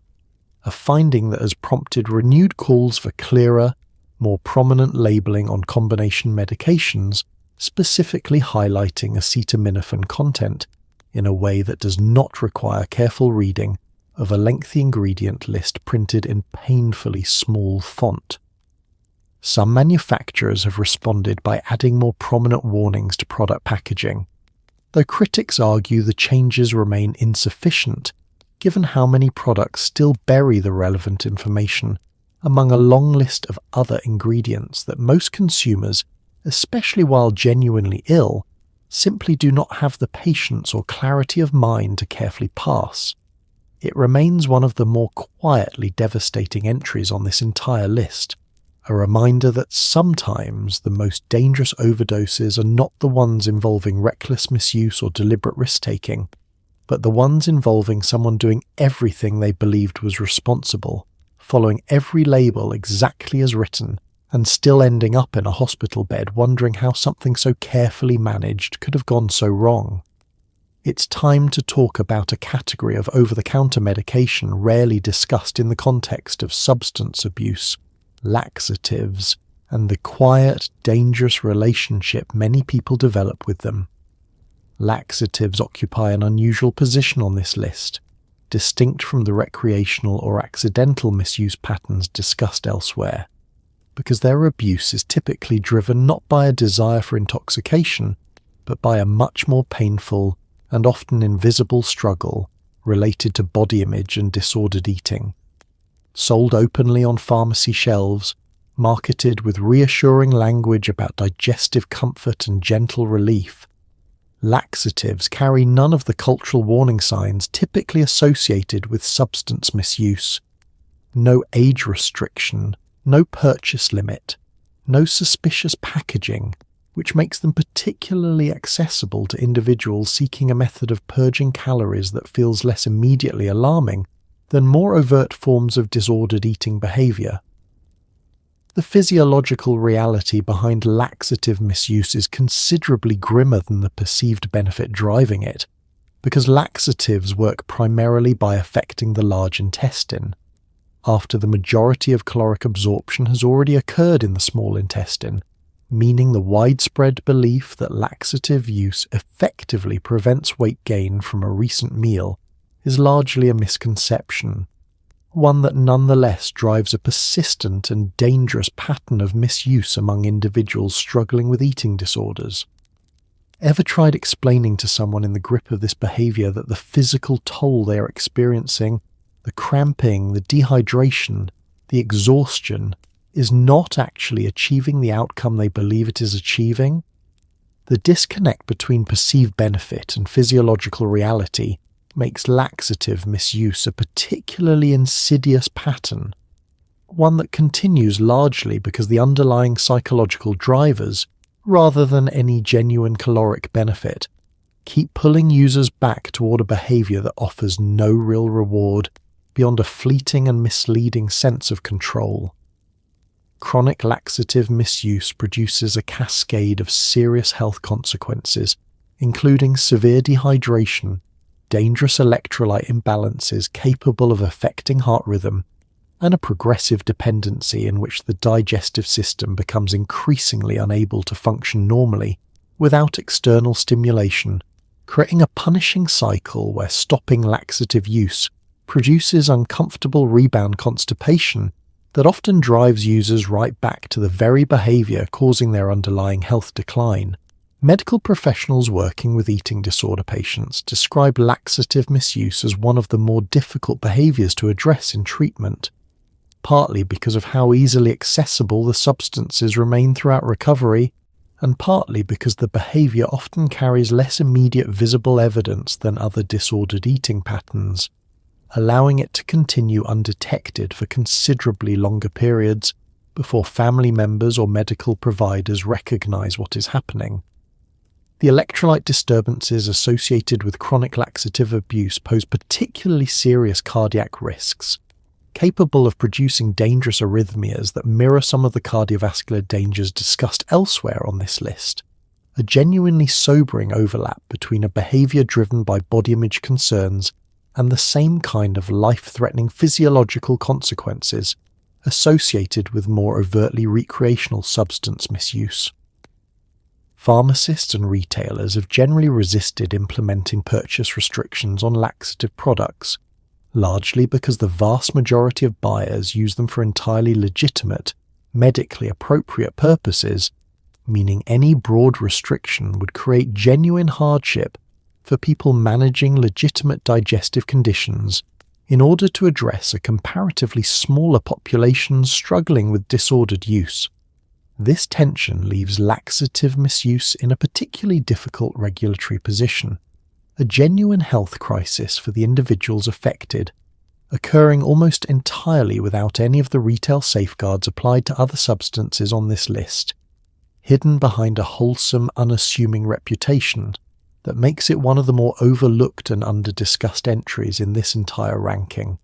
a finding that has prompted renewed calls for clearer, more prominent labelling on combination medications, specifically highlighting acetaminophen content in a way that does not require careful reading of a lengthy ingredient list printed in painfully small font. Some manufacturers have responded by adding more prominent warnings to product packaging, though critics argue the changes remain insufficient given how many products still bury the relevant information among a long list of other ingredients that most consumers, especially while genuinely ill, simply do not have the patience or clarity of mind to carefully pass. it remains one of the more quietly devastating entries on this entire list, a reminder that sometimes the most dangerous overdoses are not the ones involving reckless misuse or deliberate risk-taking, but the ones involving someone doing everything they believed was responsible, following every label exactly as written, and still ending up in a hospital bed wondering how something so carefully managed could have gone so wrong. It's time to talk about a category of over-the-counter medication rarely discussed in the context of substance abuse, laxatives, and the quiet, dangerous relationship many people develop with them. Laxatives occupy an unusual position on this list, distinct from the recreational or accidental misuse patterns discussed elsewhere, because their abuse is typically driven not by a desire for intoxication, but by a much more painful and often invisible struggle related to body image and disordered eating. Sold openly on pharmacy shelves, marketed with reassuring language about digestive comfort and gentle relief, laxatives carry none of the cultural warning signs typically associated with substance misuse. No age restriction, no purchase limit, no suspicious packaging, which makes them particularly accessible to individuals seeking a method of purging calories that feels less immediately alarming than more overt forms of disordered eating behavior. The physiological reality behind laxative misuse is considerably grimmer than the perceived benefit driving it, because laxatives work primarily by affecting the large intestine, after the majority of caloric absorption has already occurred in the small intestine, meaning the widespread belief that laxative use effectively prevents weight gain from a recent meal is largely a misconception, one that nonetheless drives a persistent and dangerous pattern of misuse among individuals struggling with eating disorders. Ever tried explaining to someone in the grip of this behavior that the physical toll they are experiencing, the cramping, the dehydration, the exhaustion, is not actually achieving the outcome they believe it is achieving? The disconnect between perceived benefit and physiological reality makes laxative misuse a particularly insidious pattern, one that continues largely because the underlying psychological drivers, rather than any genuine caloric benefit, keep pulling users back toward a behavior that offers no real reward beyond a fleeting and misleading sense of control. Chronic laxative misuse produces a cascade of serious health consequences, including severe dehydration, dangerous electrolyte imbalances capable of affecting heart rhythm, and a progressive dependency in which the digestive system becomes increasingly unable to function normally without external stimulation, creating a punishing cycle where stopping laxative use produces uncomfortable rebound constipation that often drives users right back to the very behavior causing their underlying health decline. Medical professionals working with eating disorder patients describe laxative misuse as one of the more difficult behaviors to address in treatment, partly because of how easily accessible the substances remain throughout recovery, and partly because the behavior often carries less immediate visible evidence than other disordered eating patterns, allowing it to continue undetected for considerably longer periods before family members or medical providers recognize what is happening. The electrolyte disturbances associated with chronic laxative abuse pose particularly serious cardiac risks, capable of producing dangerous arrhythmias that mirror some of the cardiovascular dangers discussed elsewhere on this list. A genuinely sobering overlap between a behavior driven by body image concerns and the same kind of life-threatening physiological consequences associated with more overtly recreational substance misuse. Pharmacists and retailers have generally resisted implementing purchase restrictions on laxative products, largely because the vast majority of buyers use them for entirely legitimate, medically appropriate purposes, meaning any broad restriction would create genuine hardship for people managing legitimate digestive conditions in order to address a comparatively smaller population struggling with disordered use. This tension leaves laxative misuse in a particularly difficult regulatory position. a genuine health crisis for the individuals affected, occurring almost entirely without any of the retail safeguards applied to other substances on this list, hidden behind a wholesome, unassuming reputation that makes it one of the more overlooked and under-discussed entries in this entire ranking.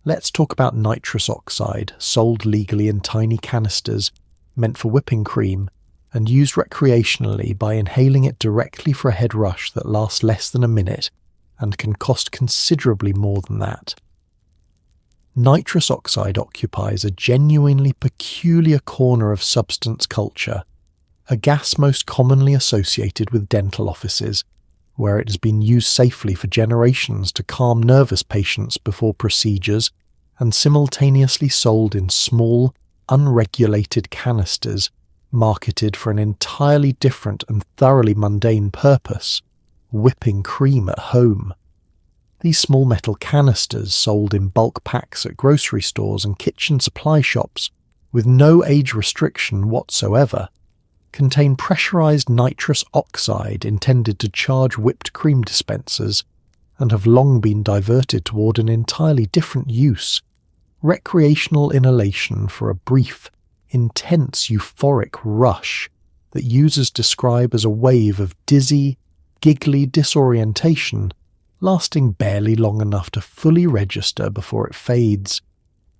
Let's talk about nitrous oxide, sold legally in tiny canisters, meant for whipping cream, and used recreationally by inhaling it directly for a head rush that lasts less than a minute and can cost considerably more than that. Nitrous oxide occupies a genuinely peculiar corner of substance culture, a gas most commonly associated with dental offices, where it has been used safely for generations to calm nervous patients before procedures and simultaneously sold in small, unregulated canisters marketed for an entirely different and thoroughly mundane purpose: whipping cream at home. These small metal canisters, sold in bulk packs at grocery stores and kitchen supply shops with no age restriction whatsoever, contain pressurized nitrous oxide intended to charge whipped cream dispensers and have long been diverted toward an entirely different use: recreational inhalation for a brief, intense euphoric rush that users describe as a wave of dizzy, giggly disorientation lasting barely long enough to fully register before it fades.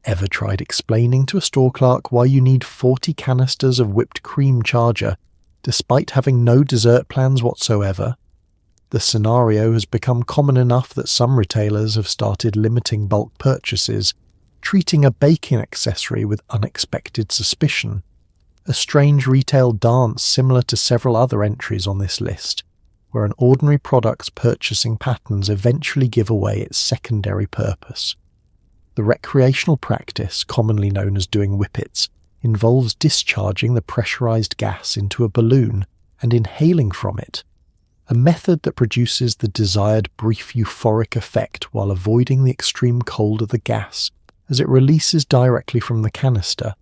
Ever tried explaining to a store clerk why you need 40 canisters of whipped cream charger, despite having no dessert plans whatsoever? The scenario has become common enough that some retailers have started limiting bulk purchases, treating a baking accessory with unexpected suspicion, a strange retail dance similar to several other entries on this list, where an ordinary product's purchasing patterns eventually give away its secondary purpose. The recreational practice, commonly known as doing whippets, involves discharging the pressurized gas into a balloon and inhaling from it, a method that produces the desired brief euphoric effect while avoiding the extreme cold of the gas as it releases directly from the canister,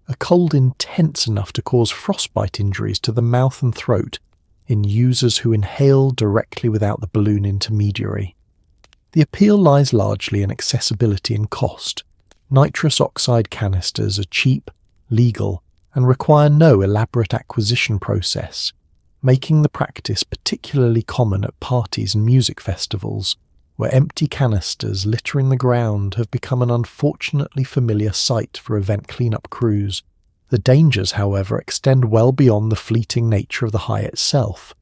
a cold intense enough to cause frostbite injuries to the mouth and throat in users who inhale directly without the balloon intermediary. The appeal lies largely in accessibility and cost. Nitrous oxide canisters are cheap, legal, and require no elaborate acquisition process, making the practice particularly common at parties and music festivals, where empty canisters littering the ground have become an unfortunately familiar sight for event cleanup crews. The dangers, however, extend well beyond the fleeting nature of the high itself.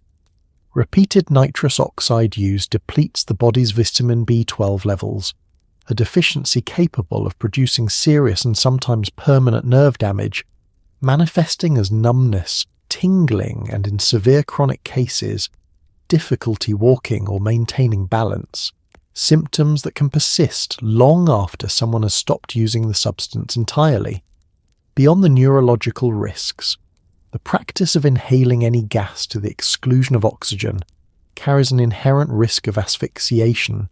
Repeated nitrous oxide use depletes the body's vitamin B12 levels, a deficiency capable of producing serious and sometimes permanent nerve damage, manifesting as numbness, tingling, and in severe chronic cases, difficulty walking or maintaining balance, symptoms that can persist long after someone has stopped using the substance entirely. Beyond the neurological risks, the practice of inhaling any gas to the exclusion of oxygen carries an inherent risk of asphyxiation,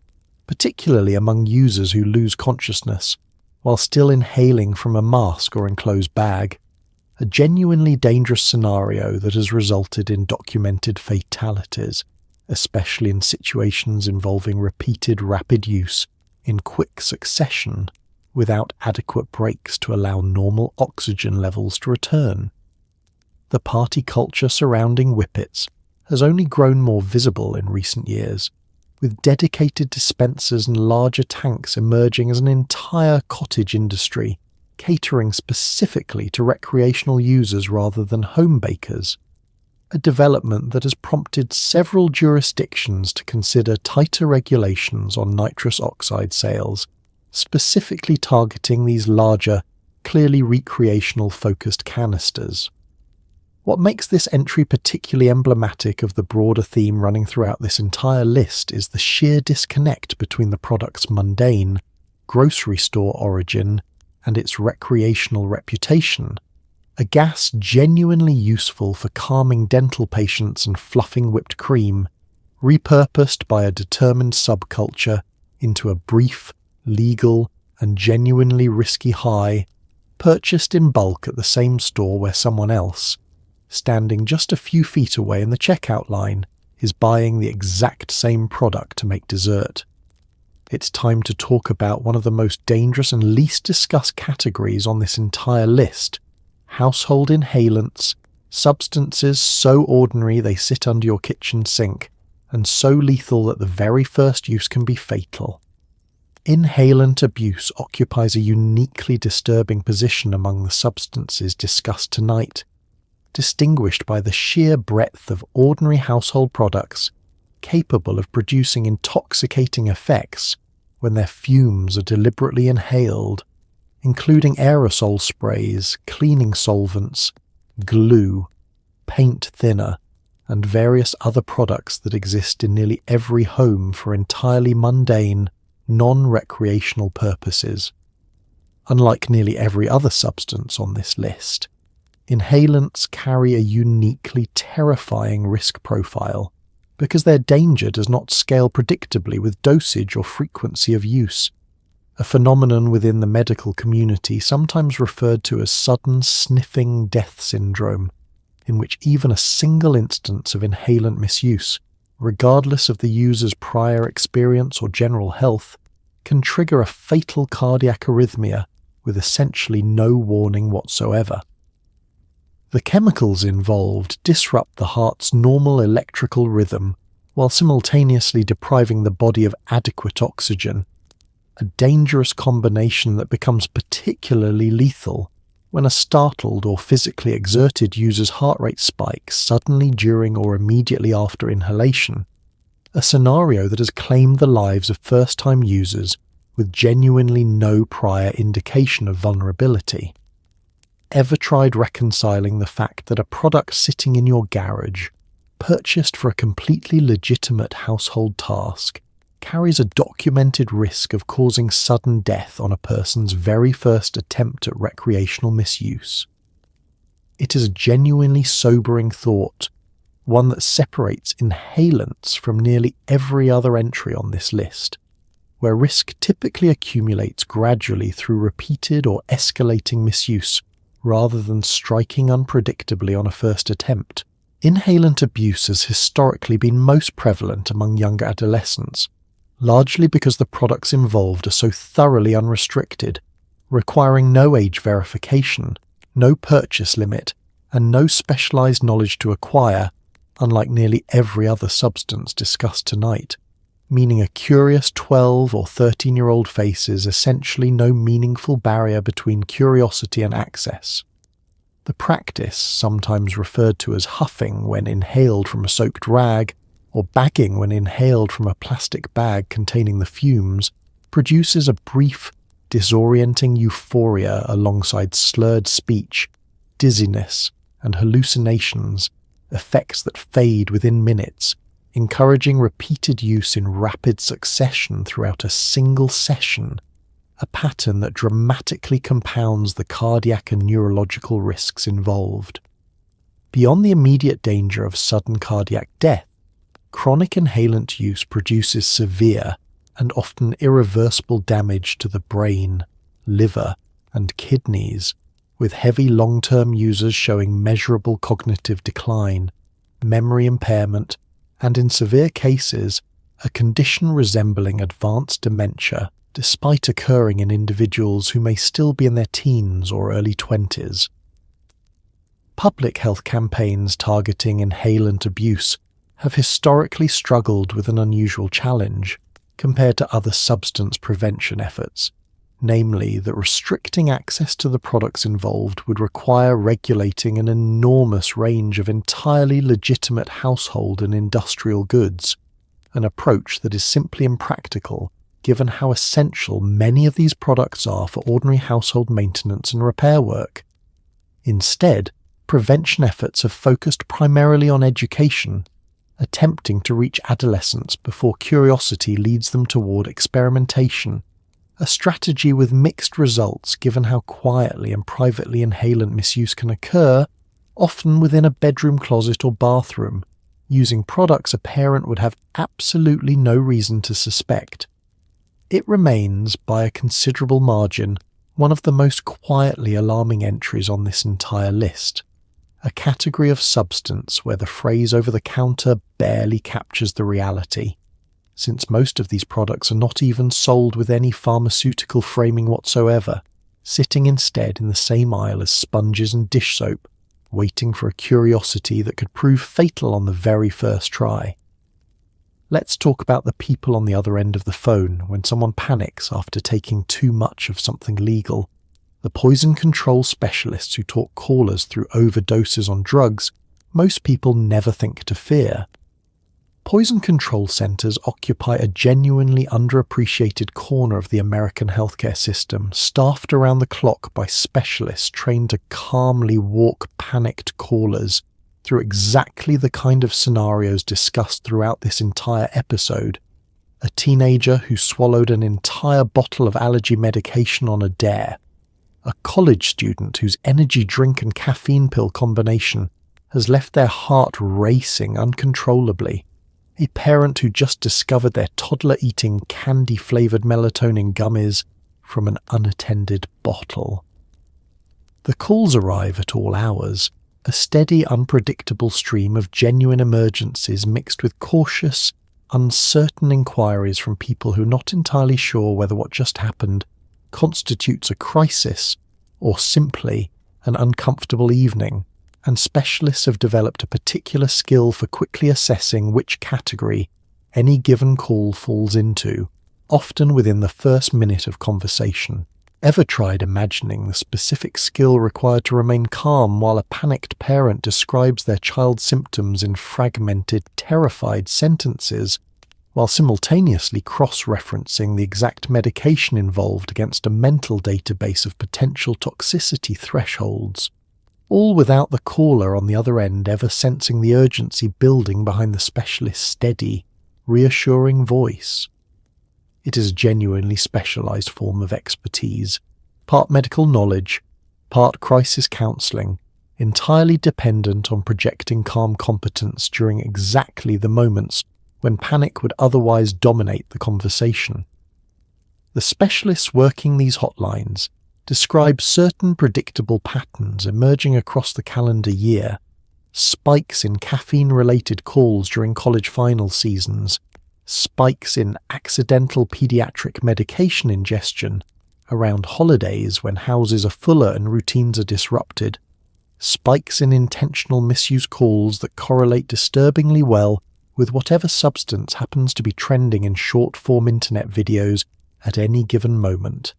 particularly among users who lose consciousness while still inhaling from a mask or enclosed bag, a genuinely dangerous scenario that has resulted in documented fatalities, especially in situations involving repeated rapid use in quick succession without adequate breaks to allow normal oxygen levels to return. The party culture surrounding whippets has only grown more visible in recent years, with dedicated dispensers and larger tanks emerging as an entire cottage industry, catering specifically to recreational users rather than home bakers, a development that has prompted several jurisdictions to consider tighter regulations on nitrous oxide sales, specifically targeting these larger, clearly recreational-focused canisters. What makes this entry particularly emblematic of the broader theme running throughout this entire list is the sheer disconnect between the product's mundane, grocery store origin and its recreational reputation, a gas genuinely useful for calming dental patients and fluffing whipped cream, repurposed by a determined subculture into a brief, legal, and genuinely risky high, purchased in bulk at the same store where someone else, standing just a few feet away in the checkout line, is buying the exact same product to make dessert. It's time to talk about one of the most dangerous and least discussed categories on this entire list: household inhalants, substances so ordinary they sit under your kitchen sink, and so lethal that the very first use can be fatal. Inhalant abuse occupies a uniquely disturbing position among the substances discussed tonight, distinguished by the sheer breadth of ordinary household products capable of producing intoxicating effects when their fumes are deliberately inhaled, including aerosol sprays, cleaning solvents, glue, paint thinner, and various other products that exist in nearly every home for entirely mundane, non-recreational purposes. Unlike nearly every other substance on this list, inhalants carry a uniquely terrifying risk profile because their danger does not scale predictably with dosage or frequency of use, a phenomenon within the medical community sometimes referred to as sudden sniffing death syndrome, in which even a single instance of inhalant misuse, regardless of the user's prior experience or general health, can trigger a fatal cardiac arrhythmia with essentially no warning whatsoever. The chemicals involved disrupt the heart's normal electrical rhythm while simultaneously depriving the body of adequate oxygen, a dangerous combination that becomes particularly lethal when a startled or physically exerted user's heart rate spikes suddenly during or immediately after inhalation, a scenario that has claimed the lives of first-time users with genuinely no prior indication of vulnerability. Ever tried reconciling the fact that a product sitting in your garage, purchased for a completely legitimate household task, carries a documented risk of causing sudden death on a person's very first attempt at recreational misuse? It is a genuinely sobering thought, one that separates inhalants from nearly every other entry on this list, where risk typically accumulates gradually through repeated or escalating misuse rather than striking unpredictably on a first attempt. Inhalant abuse has historically been most prevalent among younger adolescents, largely because the products involved are so thoroughly unrestricted, requiring no age verification, no purchase limit, and no specialized knowledge to acquire, unlike nearly every other substance discussed tonight, meaning a curious 12 or 13-year-old faces essentially no meaningful barrier between curiosity and access. The practice, sometimes referred to as huffing when inhaled from a soaked rag, or bagging when inhaled from a plastic bag containing the fumes, produces a brief, disorienting euphoria alongside slurred speech, dizziness, and hallucinations, effects that fade within minutes, encouraging repeated use in rapid succession throughout a single session, a pattern that dramatically compounds the cardiac and neurological risks involved. Beyond the immediate danger of sudden cardiac death, chronic inhalant use produces severe and often irreversible damage to the brain, liver, and kidneys, with heavy long-term users showing measurable cognitive decline, memory impairment, and in severe cases, a condition resembling advanced dementia, despite occurring in individuals who may still be in their teens or early 20s. Public health campaigns targeting inhalant abuse have historically struggled with an unusual challenge compared to other substance prevention efforts, namely that restricting access to the products involved would require regulating an enormous range of entirely legitimate household and industrial goods, an approach that is simply impractical given how essential many of these products are for ordinary household maintenance and repair work. Instead, prevention efforts have focused primarily on education, attempting to reach adolescents before curiosity leads them toward experimentation, a strategy with mixed results given how quietly and privately inhalant misuse can occur, often within a bedroom closet or bathroom, using products a parent would have absolutely no reason to suspect. It remains, by a considerable margin, one of the most quietly alarming entries on this entire list, a category of substance where the phrase over-the-counter barely captures the reality, since most of these products are not even sold with any pharmaceutical framing whatsoever, sitting instead in the same aisle as sponges and dish soap, waiting for a curiosity that could prove fatal on the very first try. Let's talk about the people on the other end of the phone when someone panics after taking too much of something legal. The poison control specialists who talk callers through overdoses on drugs most people never think to fear. Poison control centers occupy a genuinely underappreciated corner of the American healthcare system, staffed around the clock by specialists trained to calmly walk panicked callers through exactly the kind of scenarios discussed throughout this entire episode. A teenager who swallowed an entire bottle of allergy medication on a dare. A college student whose energy drink and caffeine pill combination has left their heart racing uncontrollably. A parent who just discovered their toddler eating candy-flavoured melatonin gummies from an unattended bottle. The calls arrive at all hours, a steady, unpredictable stream of genuine emergencies mixed with cautious, uncertain inquiries from people who are not entirely sure whether what just happened constitutes a crisis or simply an uncomfortable evening, and specialists have developed a particular skill for quickly assessing which category any given call falls into, often within the first minute of conversation. Ever tried imagining the specific skill required to remain calm while a panicked parent describes their child's symptoms in fragmented, terrified sentences, while simultaneously cross-referencing the exact medication involved against a mental database of potential toxicity thresholds? All without the caller on the other end ever sensing the urgency building behind the specialist's steady, reassuring voice. It is a genuinely specialised form of expertise, part medical knowledge, part crisis counselling, entirely dependent on projecting calm competence during exactly the moments when panic would otherwise dominate the conversation. The specialists working these hotlines describe certain predictable patterns emerging across the calendar year: spikes in caffeine-related calls during college final seasons, spikes in accidental pediatric medication ingestion around holidays when houses are fuller and routines are disrupted, spikes in intentional misuse calls that correlate disturbingly well with whatever substance happens to be trending in short-form internet videos at any given moment.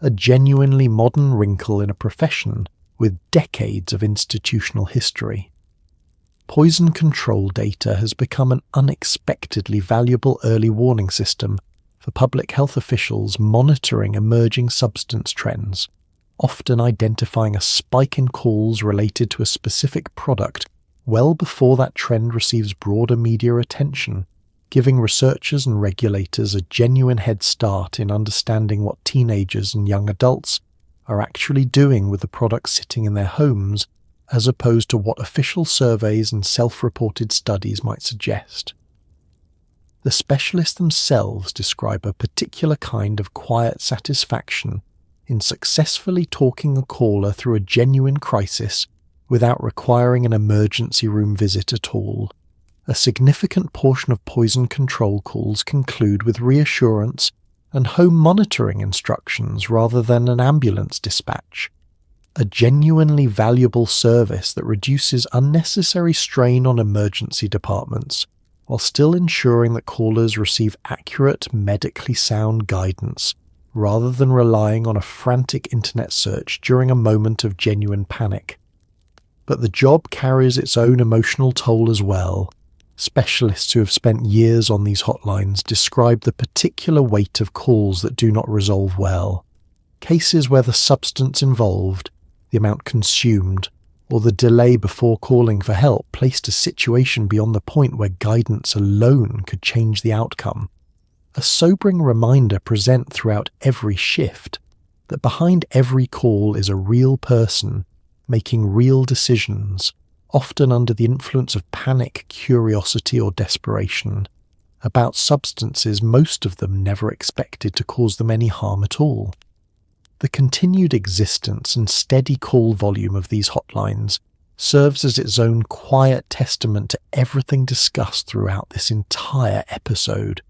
A genuinely modern wrinkle in a profession with decades of institutional history. Poison control data has become an unexpectedly valuable early warning system for public health officials monitoring emerging substance trends, often identifying a spike in calls related to a specific product well before that trend receives broader media attention, giving researchers and regulators a genuine head start in understanding what teenagers and young adults are actually doing with the products sitting in their homes, as opposed to what official surveys and self-reported studies might suggest. The specialists themselves describe a particular kind of quiet satisfaction in successfully talking a caller through a genuine crisis without requiring an emergency room visit at all. A significant portion of poison control calls conclude with reassurance and home monitoring instructions rather than an ambulance dispatch. A genuinely valuable service that reduces unnecessary strain on emergency departments while still ensuring that callers receive accurate, medically sound guidance rather than relying on a frantic internet search during a moment of genuine panic. But the job carries its own emotional toll as well. Specialists who have spent years on these hotlines describe the particular weight of calls that do not resolve well. Cases where the substance involved, the amount consumed, or the delay before calling for help placed a situation beyond the point where guidance alone could change the outcome. A sobering reminder present throughout every shift that behind every call is a real person making real decisions, often under the influence of panic, curiosity, or desperation, about substances most of them never expected to cause them any harm at all. The continued existence and steady call volume of these hotlines serves as its own quiet testament to everything discussed throughout this entire episode.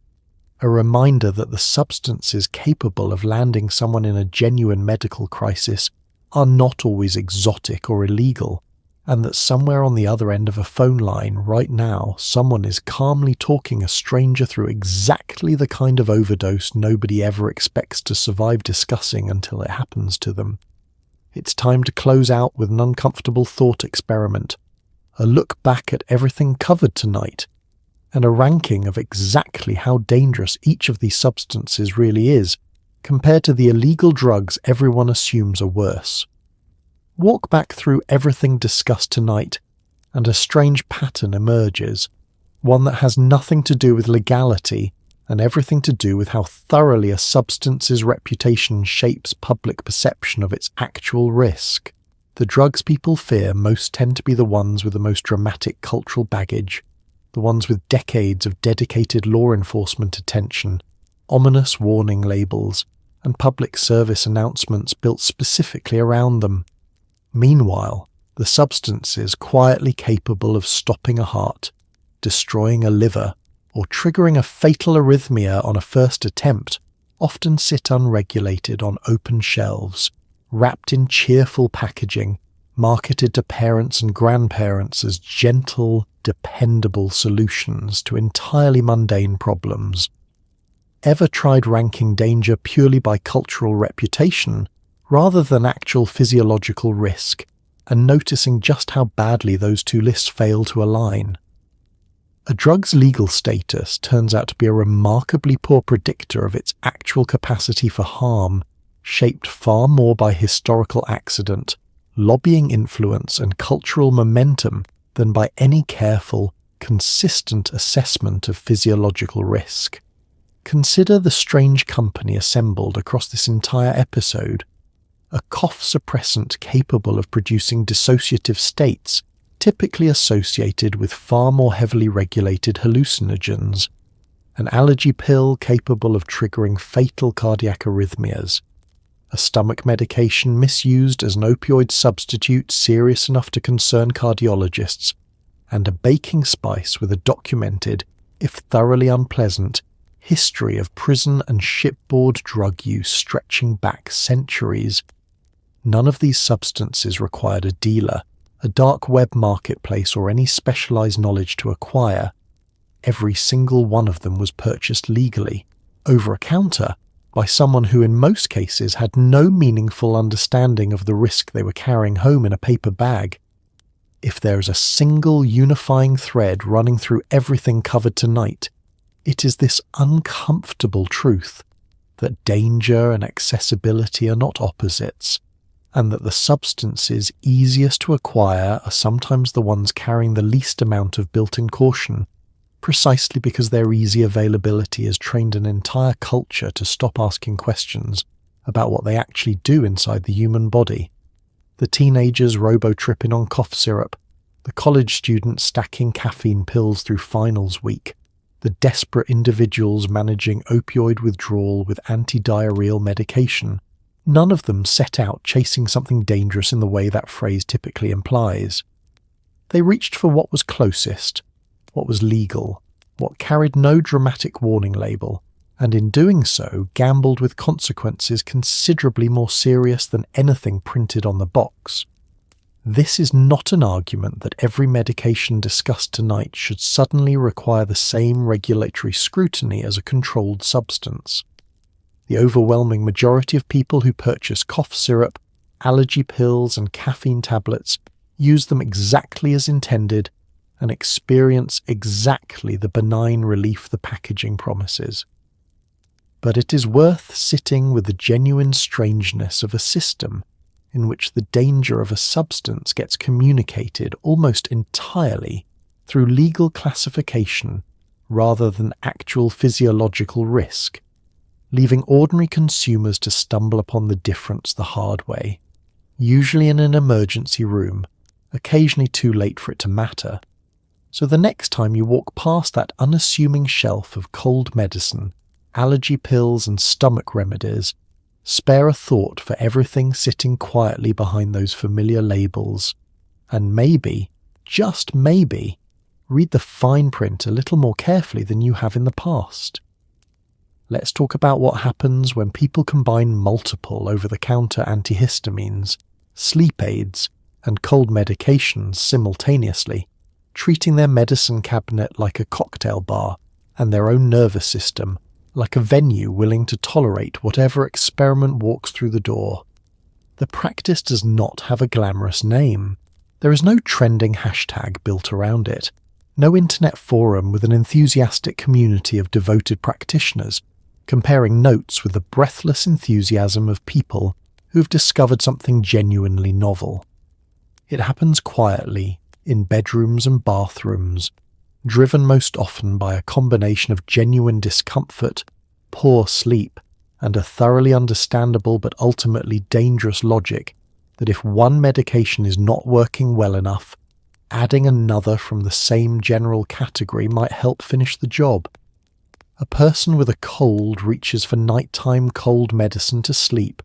A reminder that the substances capable of landing someone in a genuine medical crisis are not always exotic or illegal, and that somewhere on the other end of a phone line right now, someone is calmly talking a stranger through exactly the kind of overdose nobody ever expects to survive discussing until it happens to them. It's time to close out with an uncomfortable thought experiment, a look back at everything covered tonight, and a ranking of exactly how dangerous each of these substances really is, compared to the illegal drugs everyone assumes are worse. Walk back through everything discussed tonight, and a strange pattern emerges, one that has nothing to do with legality and everything to do with how thoroughly a substance's reputation shapes public perception of its actual risk. The drugs people fear most tend to be the ones with the most dramatic cultural baggage, the ones with decades of dedicated law enforcement attention, ominous warning labels, and public service announcements built specifically around them. Meanwhile, the substances quietly capable of stopping a heart, destroying a liver, or triggering a fatal arrhythmia on a first attempt often sit unregulated on open shelves, wrapped in cheerful packaging, marketed to parents and grandparents as gentle, dependable solutions to entirely mundane problems. Ever tried ranking danger purely by cultural reputation rather than actual physiological risk, and noticing just how badly those two lists fail to align? A drug's legal status turns out to be a remarkably poor predictor of its actual capacity for harm, shaped far more by historical accident, lobbying influence, and cultural momentum than by any careful, consistent assessment of physiological risk. Consider the strange company assembled across this entire episode. A cough suppressant capable of producing dissociative states, typically associated with far more heavily regulated hallucinogens. An allergy pill capable of triggering fatal cardiac arrhythmias. A stomach medication misused as an opioid substitute serious enough to concern cardiologists. And a baking spice with a documented, if thoroughly unpleasant, history of prison and shipboard drug use stretching back centuries. None of these substances required a dealer, a dark web marketplace, or any specialized knowledge to acquire. Every single one of them was purchased legally, over a counter, by someone who in most cases had no meaningful understanding of the risk they were carrying home in a paper bag. If there is a single unifying thread running through everything covered tonight, it is this uncomfortable truth that danger and accessibility are not opposites, and that the substances easiest to acquire are sometimes the ones carrying the least amount of built-in caution, precisely because their easy availability has trained an entire culture to stop asking questions about what they actually do inside the human body. The teenagers robo-tripping on cough syrup, the college students stacking caffeine pills through finals week, the desperate individuals managing opioid withdrawal with anti-diarrheal medication. None of them set out chasing something dangerous in the way that phrase typically implies. They reached for what was closest, what was legal, what carried no dramatic warning label, and in doing so gambled with consequences considerably more serious than anything printed on the box. This is not an argument that every medication discussed tonight should suddenly require the same regulatory scrutiny as a controlled substance. The overwhelming majority of people who purchase cough syrup, allergy pills, and caffeine tablets use them exactly as intended and experience exactly the benign relief the packaging promises. But it is worth sitting with the genuine strangeness of a system in which the danger of a substance gets communicated almost entirely through legal classification rather than actual physiological risk, leaving ordinary consumers to stumble upon the difference the hard way, usually in an emergency room, occasionally too late for it to matter. So the next time you walk past that unassuming shelf of cold medicine, allergy pills and stomach remedies, spare a thought for everything sitting quietly behind those familiar labels, and maybe, just maybe, read the fine print a little more carefully than you have in the past. Let's talk about what happens when people combine multiple over-the-counter antihistamines, sleep aids, and cold medications simultaneously, treating their medicine cabinet like a cocktail bar and their own nervous system like a venue willing to tolerate whatever experiment walks through the door. The practice does not have a glamorous name. There is no trending hashtag built around it, no internet forum with an enthusiastic community of devoted practitioners comparing notes with the breathless enthusiasm of people who have discovered something genuinely novel. It happens quietly, in bedrooms and bathrooms, driven most often by a combination of genuine discomfort, poor sleep, and a thoroughly understandable but ultimately dangerous logic that if one medication is not working well enough, adding another from the same general category might help finish the job. A person with a cold reaches for nighttime cold medicine to sleep,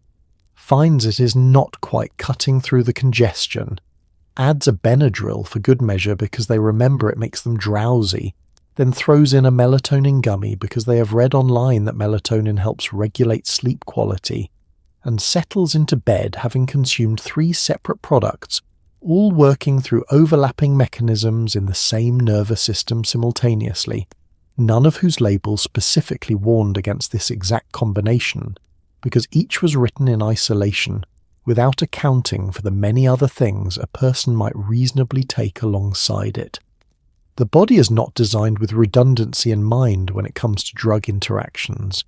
finds it is not quite cutting through the congestion, adds a Benadryl for good measure because they remember it makes them drowsy, then throws in a melatonin gummy because they have read online that melatonin helps regulate sleep quality, and settles into bed having consumed 3 separate products, all working through overlapping mechanisms in the same nervous system simultaneously, none of whose labels specifically warned against this exact combination, because each was written in isolation, without accounting for the many other things a person might reasonably take alongside it. The body is not designed with redundancy in mind when it comes to drug interactions.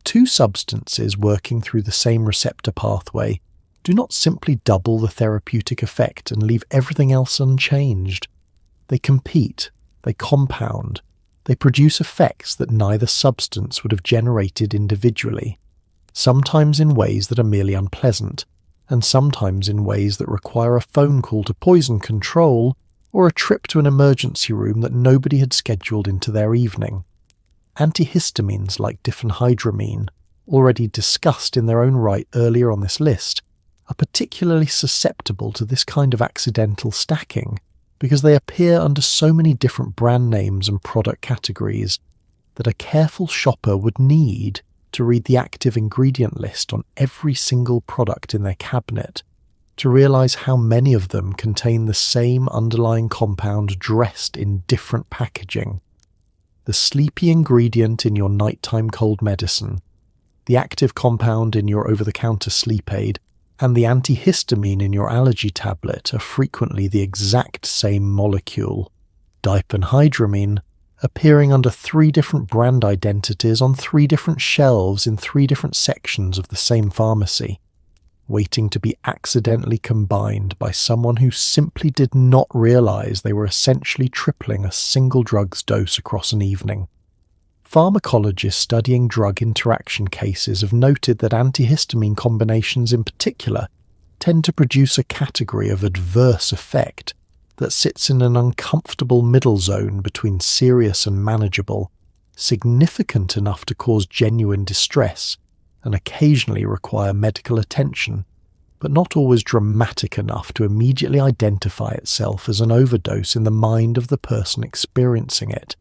2 substances working through the same receptor pathway do not simply double the therapeutic effect and leave everything else unchanged. They compete, they compound, they produce effects that neither substance would have generated individually, sometimes in ways that are merely unpleasant, and sometimes in ways that require a phone call to poison control or a trip to an emergency room that nobody had scheduled into their evening. Antihistamines like diphenhydramine, already discussed in their own right earlier on this list, are particularly susceptible to this kind of accidental stacking because they appear under so many different brand names and product categories that a careful shopper would need to read the active ingredient list on every single product in their cabinet to realize how many of them contain the same underlying compound dressed in different packaging. The sleepy ingredient in your nighttime cold medicine, the active compound in your over-the-counter sleep aid, and the antihistamine in your allergy tablet are frequently the exact same molecule, diphenhydramine, appearing under 3 different brand identities on 3 different shelves in 3 different sections of the same pharmacy, waiting to be accidentally combined by someone who simply did not realize they were essentially tripling a single drug's dose across an evening. Pharmacologists studying drug interaction cases have noted that antihistamine combinations in particular tend to produce a category of adverse effect that sits in an uncomfortable middle zone between serious and manageable, significant enough to cause genuine distress, and occasionally require medical attention, but not always dramatic enough to immediately identify itself as an overdose in the mind of the person experiencing it.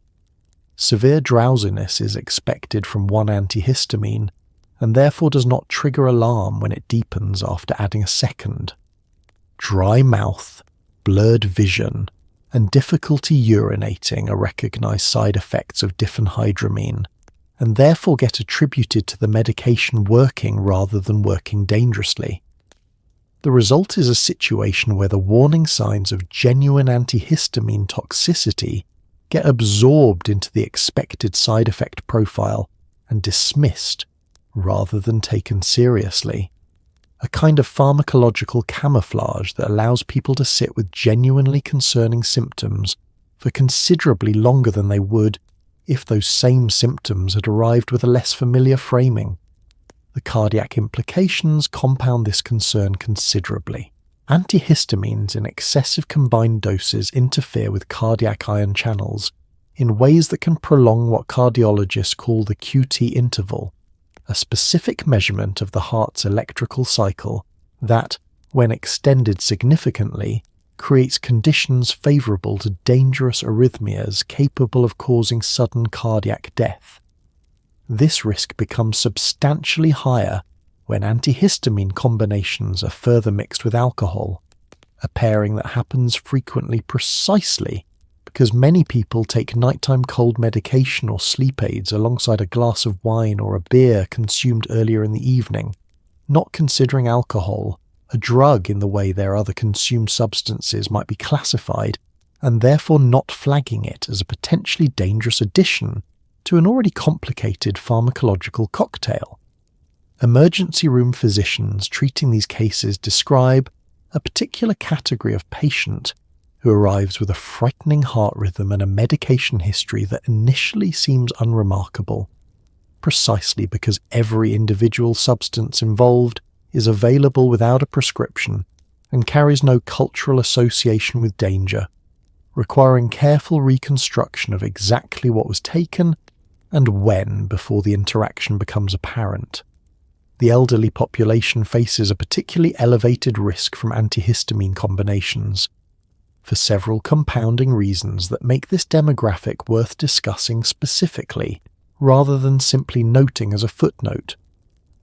Severe drowsiness is expected from one antihistamine, and therefore does not trigger alarm when it deepens after adding a second. Dry mouth, blurred vision, and difficulty urinating are recognized side effects of diphenhydramine, and therefore get attributed to the medication working rather than working dangerously. The result is a situation where the warning signs of genuine antihistamine toxicity get absorbed into the expected side effect profile and dismissed rather than taken seriously. A kind of pharmacological camouflage that allows people to sit with genuinely concerning symptoms for considerably longer than they would if those same symptoms had arrived with a less familiar framing. The cardiac implications compound this concern considerably. Antihistamines in excessive combined doses interfere with cardiac ion channels in ways that can prolong what cardiologists call the QT interval, a specific measurement of the heart's electrical cycle that, when extended significantly, creates conditions favourable to dangerous arrhythmias capable of causing sudden cardiac death. This risk becomes substantially higher when antihistamine combinations are further mixed with alcohol, a pairing that happens frequently precisely because many people take nighttime cold medication or sleep aids alongside a glass of wine or a beer consumed earlier in the evening, not considering alcohol a drug in the way their other consumed substances might be classified, and therefore not flagging it as a potentially dangerous addition to an already complicated pharmacological cocktail. Emergency room physicians treating these cases describe a particular category of patient who arrives with a frightening heart rhythm and a medication history that initially seems unremarkable, precisely because every individual substance involved is available without a prescription and carries no cultural association with danger, requiring careful reconstruction of exactly what was taken and when before the interaction becomes apparent. The elderly population faces a particularly elevated risk from antihistamine combinations, for several compounding reasons that make this demographic worth discussing specifically, rather than simply noting as a footnote.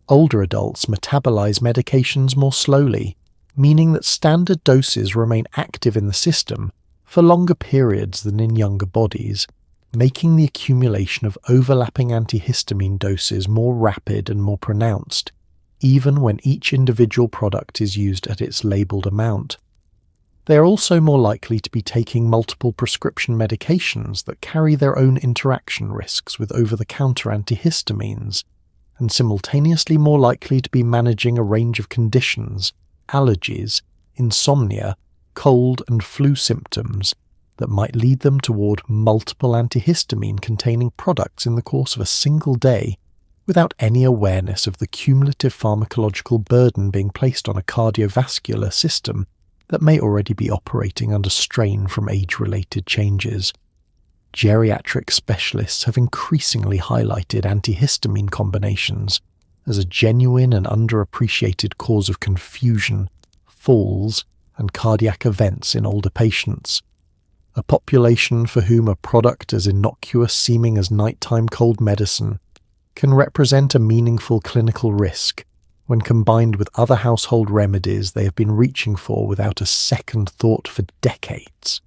Older adults metabolize medications more slowly, meaning that standard doses remain active in the system for longer periods than in younger bodies, making the accumulation of overlapping antihistamine doses more rapid and more pronounced, even when each individual product is used at its labelled amount. They are also more likely to be taking multiple prescription medications that carry their own interaction risks with over-the-counter antihistamines, and simultaneously more likely to be managing a range of conditions, allergies, insomnia, cold and flu symptoms that might lead them toward multiple antihistamine-containing products in the course of a single day without any awareness of the cumulative pharmacological burden being placed on a cardiovascular system that may already be operating under strain from age-related changes. Geriatric specialists have increasingly highlighted antihistamine combinations as a genuine and underappreciated cause of confusion, falls, and cardiac events in older patients, a population for whom a product as innocuous seeming as nighttime cold medicine can represent a meaningful clinical risk when combined with other household remedies they have been reaching for without a second thought for decades.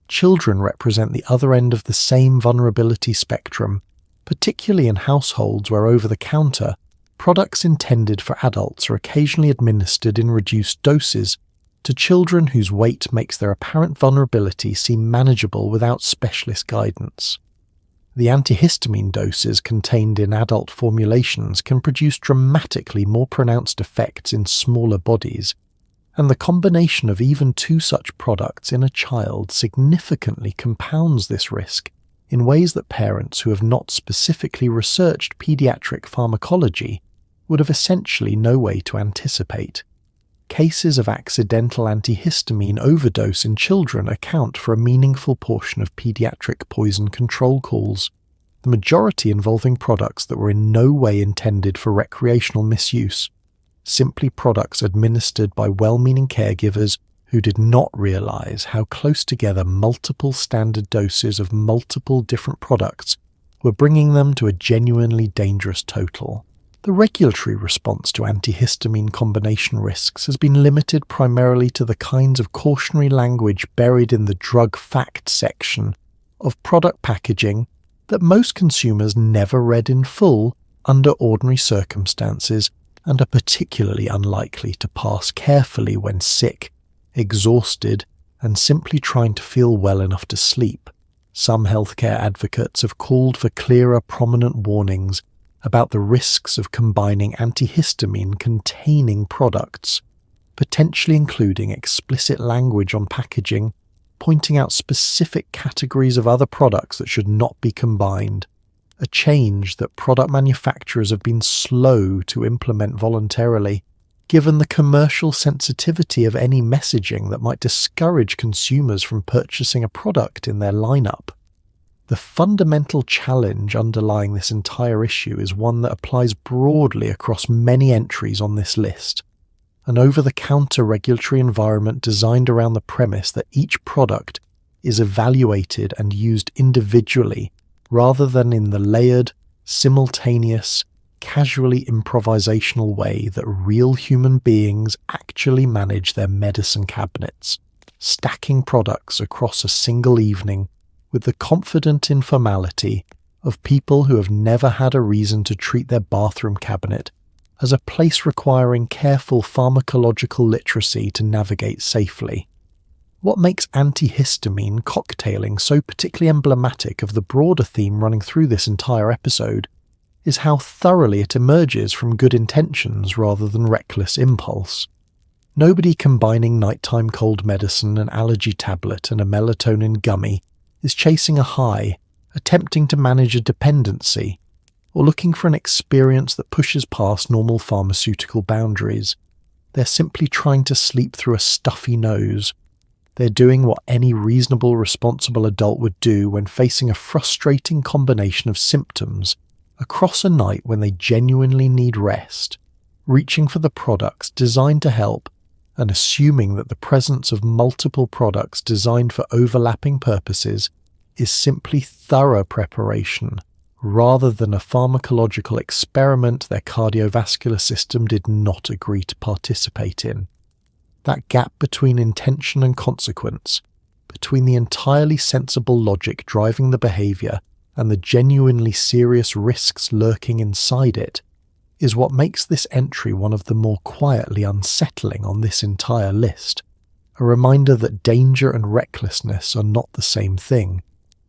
Children represent the other end of the same vulnerability spectrum, particularly in households where over-the-counter products intended for adults are occasionally administered in reduced doses to children whose weight makes their apparent vulnerability seem manageable without specialist guidance. The antihistamine doses contained in adult formulations can produce dramatically more pronounced effects in smaller bodies, and the combination of even two such products in a child significantly compounds this risk in ways that parents who have not specifically researched pediatric pharmacology would have essentially no way to anticipate. Cases of accidental antihistamine overdose in children account for a meaningful portion of pediatric poison control calls, the majority involving products that were in no way intended for recreational misuse, simply products administered by well-meaning caregivers who did not realize how close together multiple standard doses of multiple different products were bringing them to a genuinely dangerous total. The regulatory response to antihistamine combination risks has been limited primarily to the kinds of cautionary language buried in the drug fact section of product packaging that most consumers never read in full under ordinary circumstances and are particularly unlikely to pass carefully when sick, exhausted, and simply trying to feel well enough to sleep. Some healthcare advocates have called for clearer, prominent warnings about the risks of combining antihistamine-containing products, potentially including explicit language on packaging, pointing out specific categories of other products that should not be combined, a change that product manufacturers have been slow to implement voluntarily, given the commercial sensitivity of any messaging that might discourage consumers from purchasing a product in their lineup. The fundamental challenge underlying this entire issue is one that applies broadly across many entries on this list, an over-the-counter regulatory environment designed around the premise that each product is evaluated and used individually rather than in the layered, simultaneous, casually improvisational way that real human beings actually manage their medicine cabinets, stacking products across a single evening with the confident informality of people who have never had a reason to treat their bathroom cabinet as a place requiring careful pharmacological literacy to navigate safely. What makes antihistamine cocktailing so particularly emblematic of the broader theme running through this entire episode is how thoroughly it emerges from good intentions rather than reckless impulse. Nobody combining nighttime cold medicine, an allergy tablet, and a melatonin gummy is chasing a high, attempting to manage a dependency, or looking for an experience that pushes past normal pharmaceutical boundaries. They're simply trying to sleep through a stuffy nose. They're doing what any reasonable, responsible adult would do when facing a frustrating combination of symptoms across a night when they genuinely need rest, reaching for the products designed to help and assuming that the presence of multiple products designed for overlapping purposes is simply thorough preparation rather than a pharmacological experiment their cardiovascular system did not agree to participate in. That gap between intention and consequence, between the entirely sensible logic driving the behaviour and the genuinely serious risks lurking inside it, is what makes this entry one of the more quietly unsettling on this entire list, a reminder that danger and recklessness are not the same thing,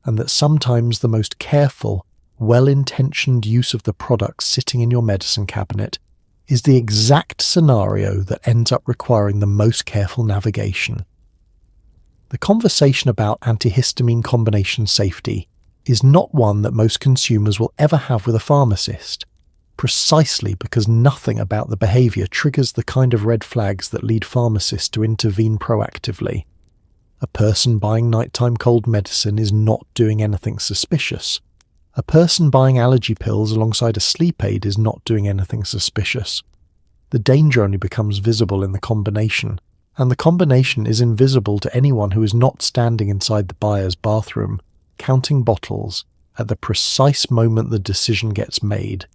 and that sometimes the most careful, well-intentioned use of the products sitting in your medicine cabinet is the exact scenario that ends up requiring the most careful navigation. The conversation about antihistamine combination safety is not one that most consumers will ever have with a pharmacist, precisely because nothing about the behaviour triggers the kind of red flags that lead pharmacists to intervene proactively. A person buying nighttime cold medicine is not doing anything suspicious. A person buying allergy pills alongside a sleep aid is not doing anything suspicious. The danger only becomes visible in the combination, and the combination is invisible to anyone who is not standing inside the buyer's bathroom, counting bottles, at the precise moment the decision gets made.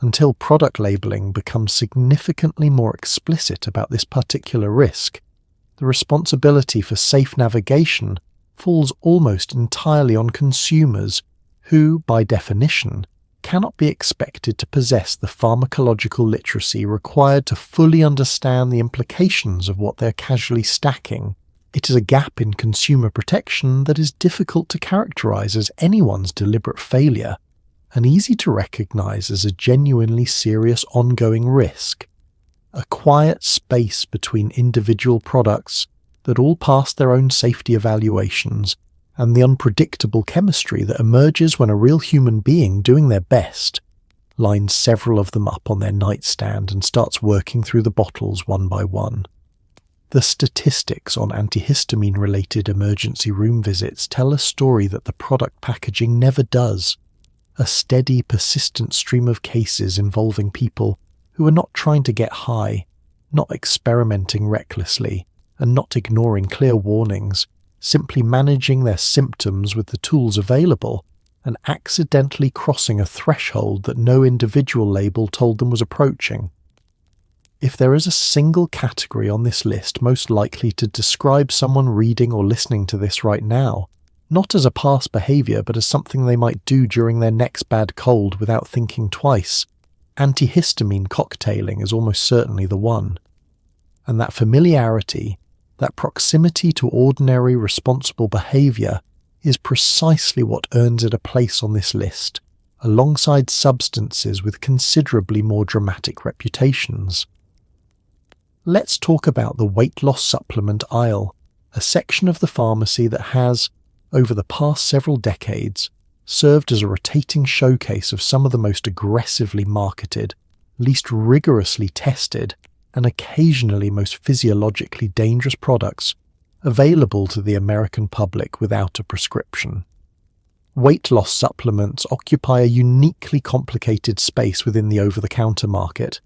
Until product labelling becomes significantly more explicit about this particular risk, the responsibility for safe navigation falls almost entirely on consumers who, by definition, cannot be expected to possess the pharmacological literacy required to fully understand the implications of what they're casually stacking. It is a gap in consumer protection that is difficult to characterize as anyone's deliberate failure, and easy to recognize as a genuinely serious ongoing risk. A quiet space between individual products that all pass their own safety evaluations, and the unpredictable chemistry that emerges when a real human being doing their best lines several of them up on their nightstand and starts working through the bottles one by one. The statistics on antihistamine-related emergency room visits tell a story that the product packaging never does. A steady, persistent stream of cases involving people who are not trying to get high, not experimenting recklessly, and not ignoring clear warnings, simply managing their symptoms with the tools available and accidentally crossing a threshold that no individual label told them was approaching. If there is a single category on this list most likely to describe someone reading or listening to this right now, not as a past behaviour but as something they might do during their next bad cold without thinking twice, antihistamine cocktailing is almost certainly the one. And that familiarity, that proximity to ordinary responsible behaviour, is precisely what earns it a place on this list, alongside substances with considerably more dramatic reputations. Let's talk about the weight loss supplement aisle, a section of the pharmacy that has, over the past several decades, served as a rotating showcase of some of the most aggressively marketed, least rigorously tested, and occasionally most physiologically dangerous products available to the American public without a prescription. Weight loss supplements occupy a uniquely complicated space within the over-the-counter market.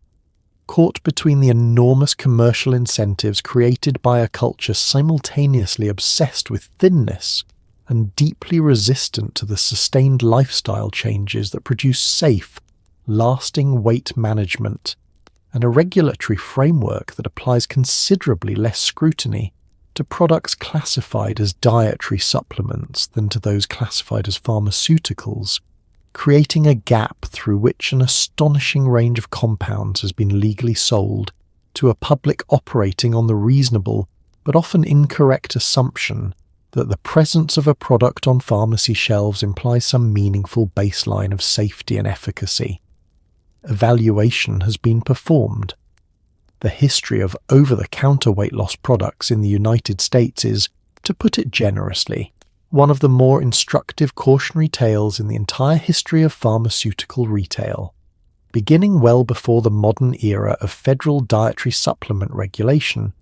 caught between the enormous commercial incentives created by a culture simultaneously obsessed with thinness and deeply resistant to the sustained lifestyle changes that produce safe, lasting weight management, and a regulatory framework that applies considerably less scrutiny to products classified as dietary supplements than to those classified as pharmaceuticals, creating a gap through which an astonishing range of compounds has been legally sold to a public operating on the reasonable but often incorrect assumption that the presence of a product on pharmacy shelves implies some meaningful baseline of safety and efficacy. Evaluation has been performed. The history of over-the-counter weight loss products in the United States is, to put it generously, one of the more instructive cautionary tales in the entire history of pharmaceutical retail. Beginning well before the modern era of federal dietary supplement regulation,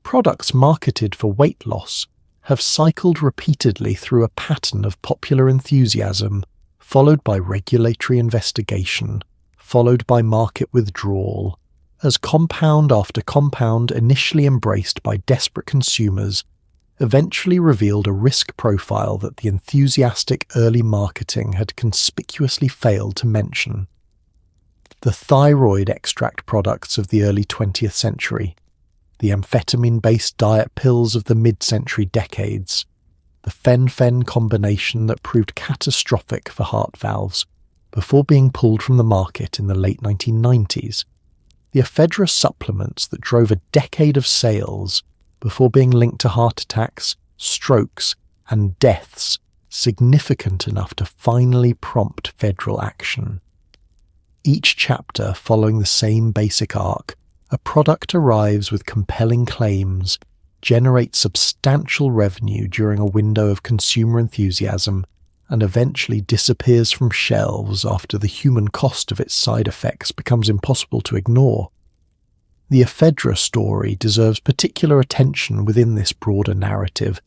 products marketed for weight loss have cycled repeatedly through a pattern of popular enthusiasm, followed by regulatory investigation, followed by market withdrawal, as compound after compound initially embraced by desperate consumers eventually revealed a risk profile that the enthusiastic early marketing had conspicuously failed to mention. The thyroid extract products of the early 20th century, the amphetamine-based diet pills of the mid-century decades, the fen-phen combination that proved catastrophic for heart valves before being pulled from the market in the late 1990s, the ephedra supplements that drove a decade of sales before being linked to heart attacks, strokes, and deaths significant enough to finally prompt federal action. Each chapter following the same basic arc, a product arrives with compelling claims, generates substantial revenue during a window of consumer enthusiasm, and eventually disappears from shelves after the human cost of its side effects becomes impossible to ignore. The ephedra story deserves particular attention within this broader narrative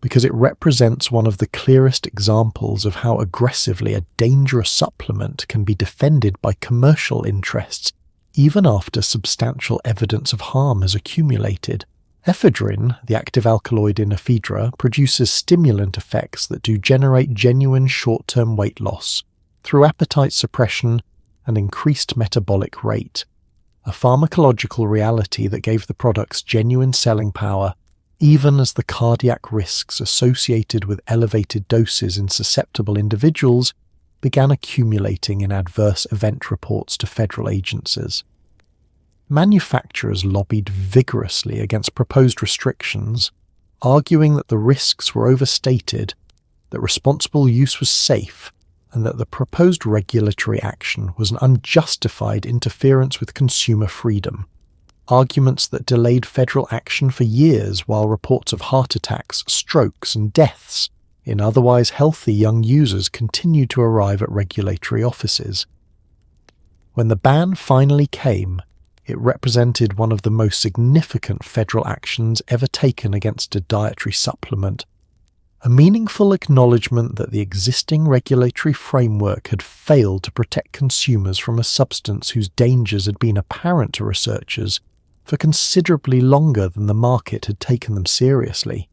because it represents one of the clearest examples of how aggressively a dangerous supplement can be defended by commercial interests even after substantial evidence of harm has accumulated. Ephedrine, the active alkaloid in ephedra, produces stimulant effects that do generate genuine short-term weight loss through appetite suppression and increased metabolic rate, a pharmacological reality that gave the products genuine selling power even as the cardiac risks associated with elevated doses in susceptible individuals began accumulating in adverse event reports to federal agencies. Manufacturers lobbied vigorously against proposed restrictions, arguing that the risks were overstated, that responsible use was safe, and that the proposed regulatory action was an unjustified interference with consumer freedom. Arguments that delayed federal action for years while reports of heart attacks, strokes, and deaths in otherwise healthy young users continued to arrive at regulatory offices. When the ban finally came, it represented one of the most significant federal actions ever taken against a dietary supplement, a meaningful acknowledgement that the existing regulatory framework had failed to protect consumers from a substance whose dangers had been apparent to researchers for considerably longer than the market had taken them seriously.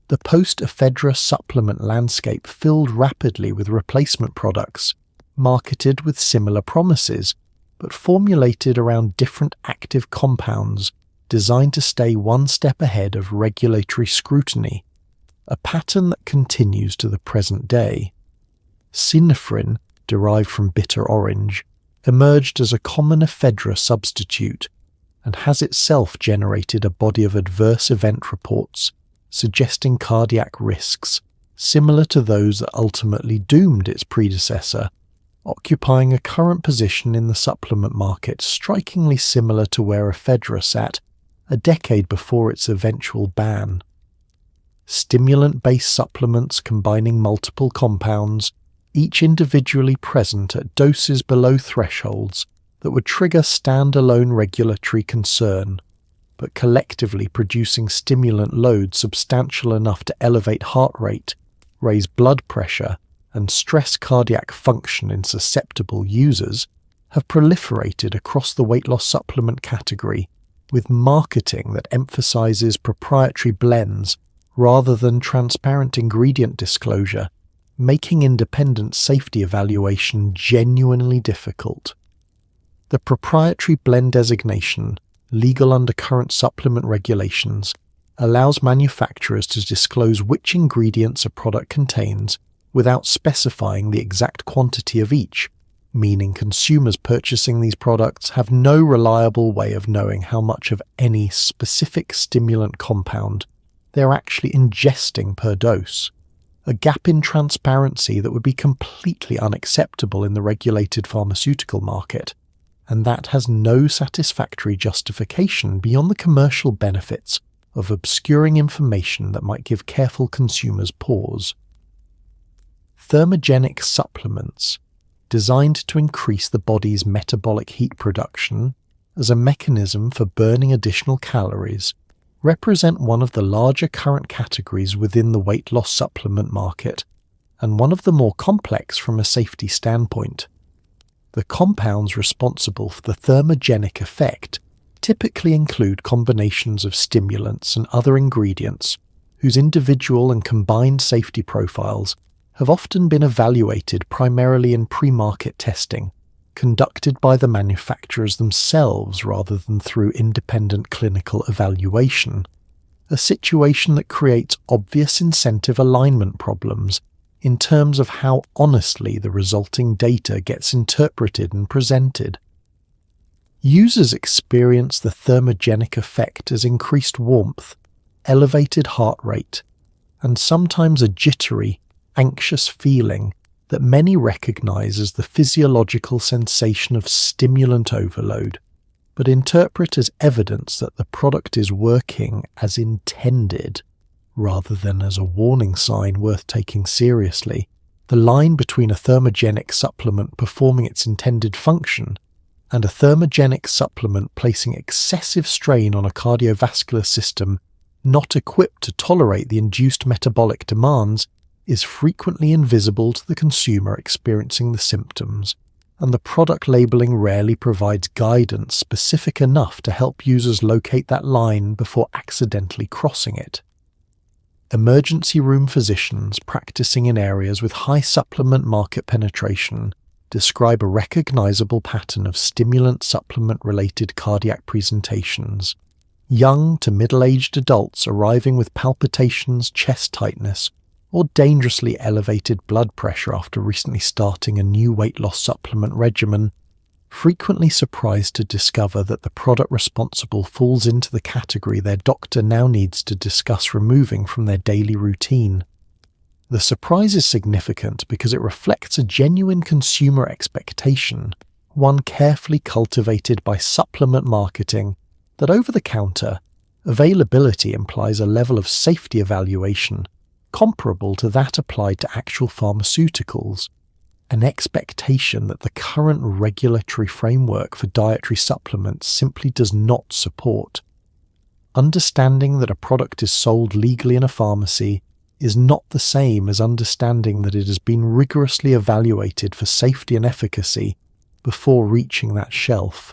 The post-ephedra supplement landscape filled rapidly with replacement products, marketed with similar promises, but formulated around different active compounds designed to stay one step ahead of regulatory scrutiny, a pattern that continues to the present day. Synephrine, derived from bitter orange, emerged as a common ephedra substitute and has itself generated a body of adverse event reports suggesting cardiac risks similar to those that ultimately doomed its predecessor, occupying a current position in the supplement market strikingly similar to where ephedra sat a decade before its eventual ban. Stimulant-based supplements combining multiple compounds, each individually present at doses below thresholds that would trigger standalone regulatory concern, but collectively producing stimulant loads substantial enough to elevate heart rate, raise blood pressure, and stress cardiac function in susceptible users, have proliferated across the weight loss supplement category, with marketing that emphasizes proprietary blends rather than transparent ingredient disclosure, making independent safety evaluation genuinely difficult. The proprietary blend designation, legal under current supplement regulations, allows manufacturers to disclose which ingredients a product contains without specifying the exact quantity of each, meaning consumers purchasing these products have no reliable way of knowing how much of any specific stimulant compound they're actually ingesting per dose, a gap in transparency that would be completely unacceptable in the regulated pharmaceutical market, and that has no satisfactory justification beyond the commercial benefits of obscuring information that might give careful consumers pause. Thermogenic supplements, designed to increase the body's metabolic heat production as a mechanism for burning additional calories, represent one of the larger current categories within the weight loss supplement market, and one of the more complex from a safety standpoint. The compounds responsible for the thermogenic effect typically include combinations of stimulants and other ingredients whose individual and combined safety profiles have often been evaluated primarily in pre-market testing, conducted by the manufacturers themselves rather than through independent clinical evaluation, a situation that creates obvious incentive alignment problems in terms of how honestly the resulting data gets interpreted and presented. Users experience the thermogenic effect as increased warmth, elevated heart rate, and sometimes a jittery, anxious feeling that many recognize as the physiological sensation of stimulant overload, but interpret as evidence that the product is working as intended, rather than as a warning sign worth taking seriously. The line between a thermogenic supplement performing its intended function and a thermogenic supplement placing excessive strain on a cardiovascular system not equipped to tolerate the induced metabolic demands is frequently invisible to the consumer experiencing the symptoms, and the product labeling rarely provides guidance specific enough to help users locate that line before accidentally crossing it. Emergency room physicians practicing in areas with high supplement market penetration describe a recognizable pattern of stimulant-supplement-related cardiac presentations. Young to middle-aged adults arriving with palpitations, chest tightness, or dangerously elevated blood pressure after recently starting a new weight loss supplement regimen, frequently surprised to discover that the product responsible falls into the category their doctor now needs to discuss removing from their daily routine. The surprise is significant because it reflects a genuine consumer expectation, one carefully cultivated by supplement marketing, that over the counter, availability implies a level of safety evaluation comparable to that applied to actual pharmaceuticals, an expectation that the current regulatory framework for dietary supplements simply does not support. Understanding that a product is sold legally in a pharmacy is not the same as understanding that it has been rigorously evaluated for safety and efficacy before reaching that shelf,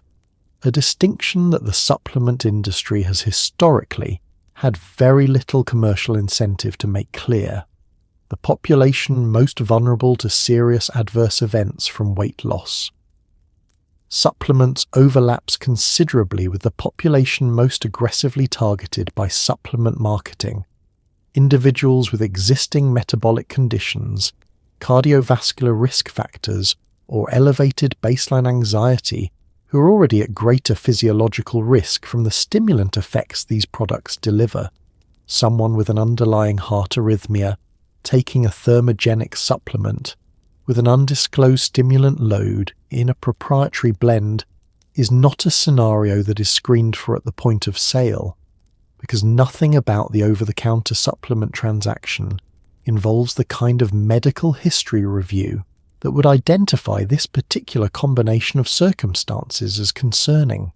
a distinction that the supplement industry has historically had very little commercial incentive to make clear. The population most vulnerable to serious adverse events from weight loss. Supplements overlaps considerably with the population most aggressively targeted by supplement marketing, individuals with existing metabolic conditions, cardiovascular risk factors, or elevated baseline anxiety who are already at greater physiological risk from the stimulant effects these products deliver. Someone with an underlying heart arrhythmia taking a thermogenic supplement with an undisclosed stimulant load in a proprietary blend is not a scenario that is screened for at the point of sale, because nothing about the over-the-counter supplement transaction involves the kind of medical history review that would identify this particular combination of circumstances as concerning.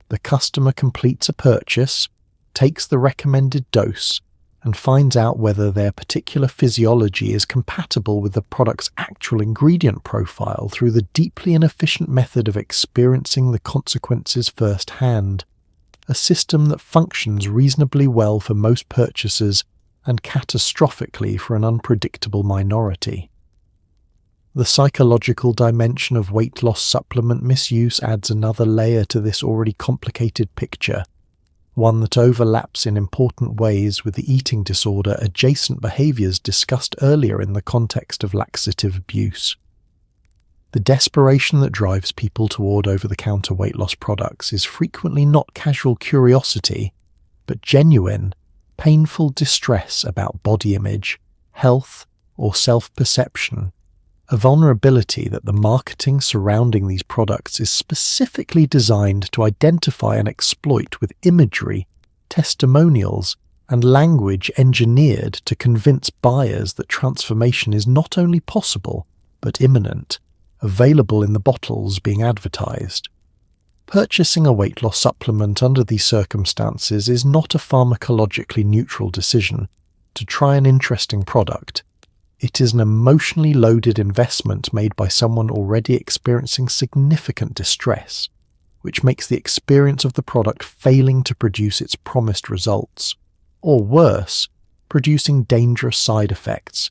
The customer completes a purchase, takes the recommended dose, and finds out whether their particular physiology is compatible with the product's actual ingredient profile through the deeply inefficient method of experiencing the consequences firsthand, a system that functions reasonably well for most purchasers and catastrophically for an unpredictable minority. The psychological dimension of weight loss supplement misuse adds another layer to this already complicated picture, one that overlaps in important ways with the eating disorder adjacent behaviors discussed earlier in the context of laxative abuse. The desperation that drives people toward over-the-counter weight loss products is frequently not casual curiosity, but genuine, painful distress about body image, health, or self-perception, a vulnerability that the marketing surrounding these products is specifically designed to identify and exploit with imagery, testimonials, and language engineered to convince buyers that transformation is not only possible, but imminent, available in the bottles being advertised. Purchasing a weight loss supplement under these circumstances is not a pharmacologically neutral decision to try an interesting product. It is an emotionally loaded investment made by someone already experiencing significant distress, which makes the experience of the product failing to produce its promised results, or worse, producing dangerous side effects,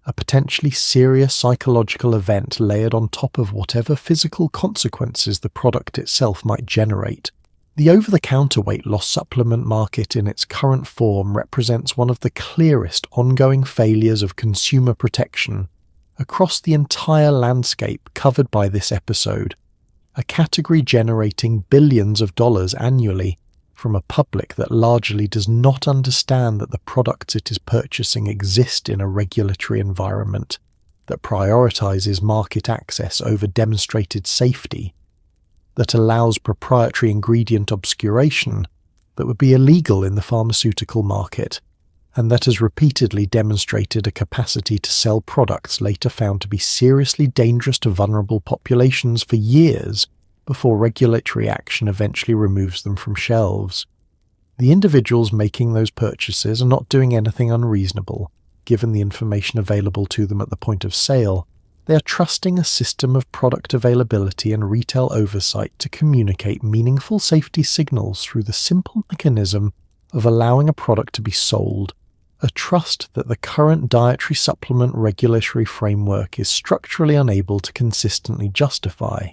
a potentially serious psychological event layered on top of whatever physical consequences the product itself might generate. The over-the-counter weight loss supplement market in its current form represents one of the clearest ongoing failures of consumer protection across the entire landscape covered by this episode, a category generating billions of dollars annually from a public that largely does not understand that the products it is purchasing exist in a regulatory environment that prioritizes market access over demonstrated safety, that allows proprietary ingredient obscuration that would be illegal in the pharmaceutical market, and that has repeatedly demonstrated a capacity to sell products later found to be seriously dangerous to vulnerable populations for years before regulatory action eventually removes them from shelves. The individuals making those purchases are not doing anything unreasonable, given the information available to them at the point of sale. They are trusting a system of product availability and retail oversight to communicate meaningful safety signals through the simple mechanism of allowing a product to be sold, a trust that the current dietary supplement regulatory framework is structurally unable to consistently justify.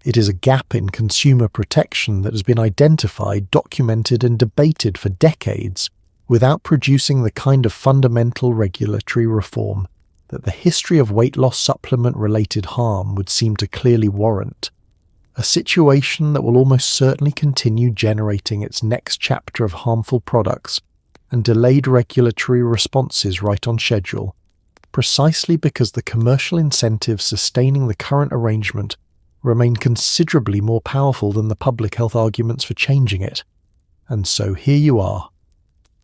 It is a gap in consumer protection that has been identified, documented, and debated for decades without producing the kind of fundamental regulatory reform that the history of weight loss supplement-related harm would seem to clearly warrant, a situation that will almost certainly continue generating its next chapter of harmful products and delayed regulatory responses right on schedule, precisely because the commercial incentives sustaining the current arrangement remain considerably more powerful than the public health arguments for changing it. And so here you are,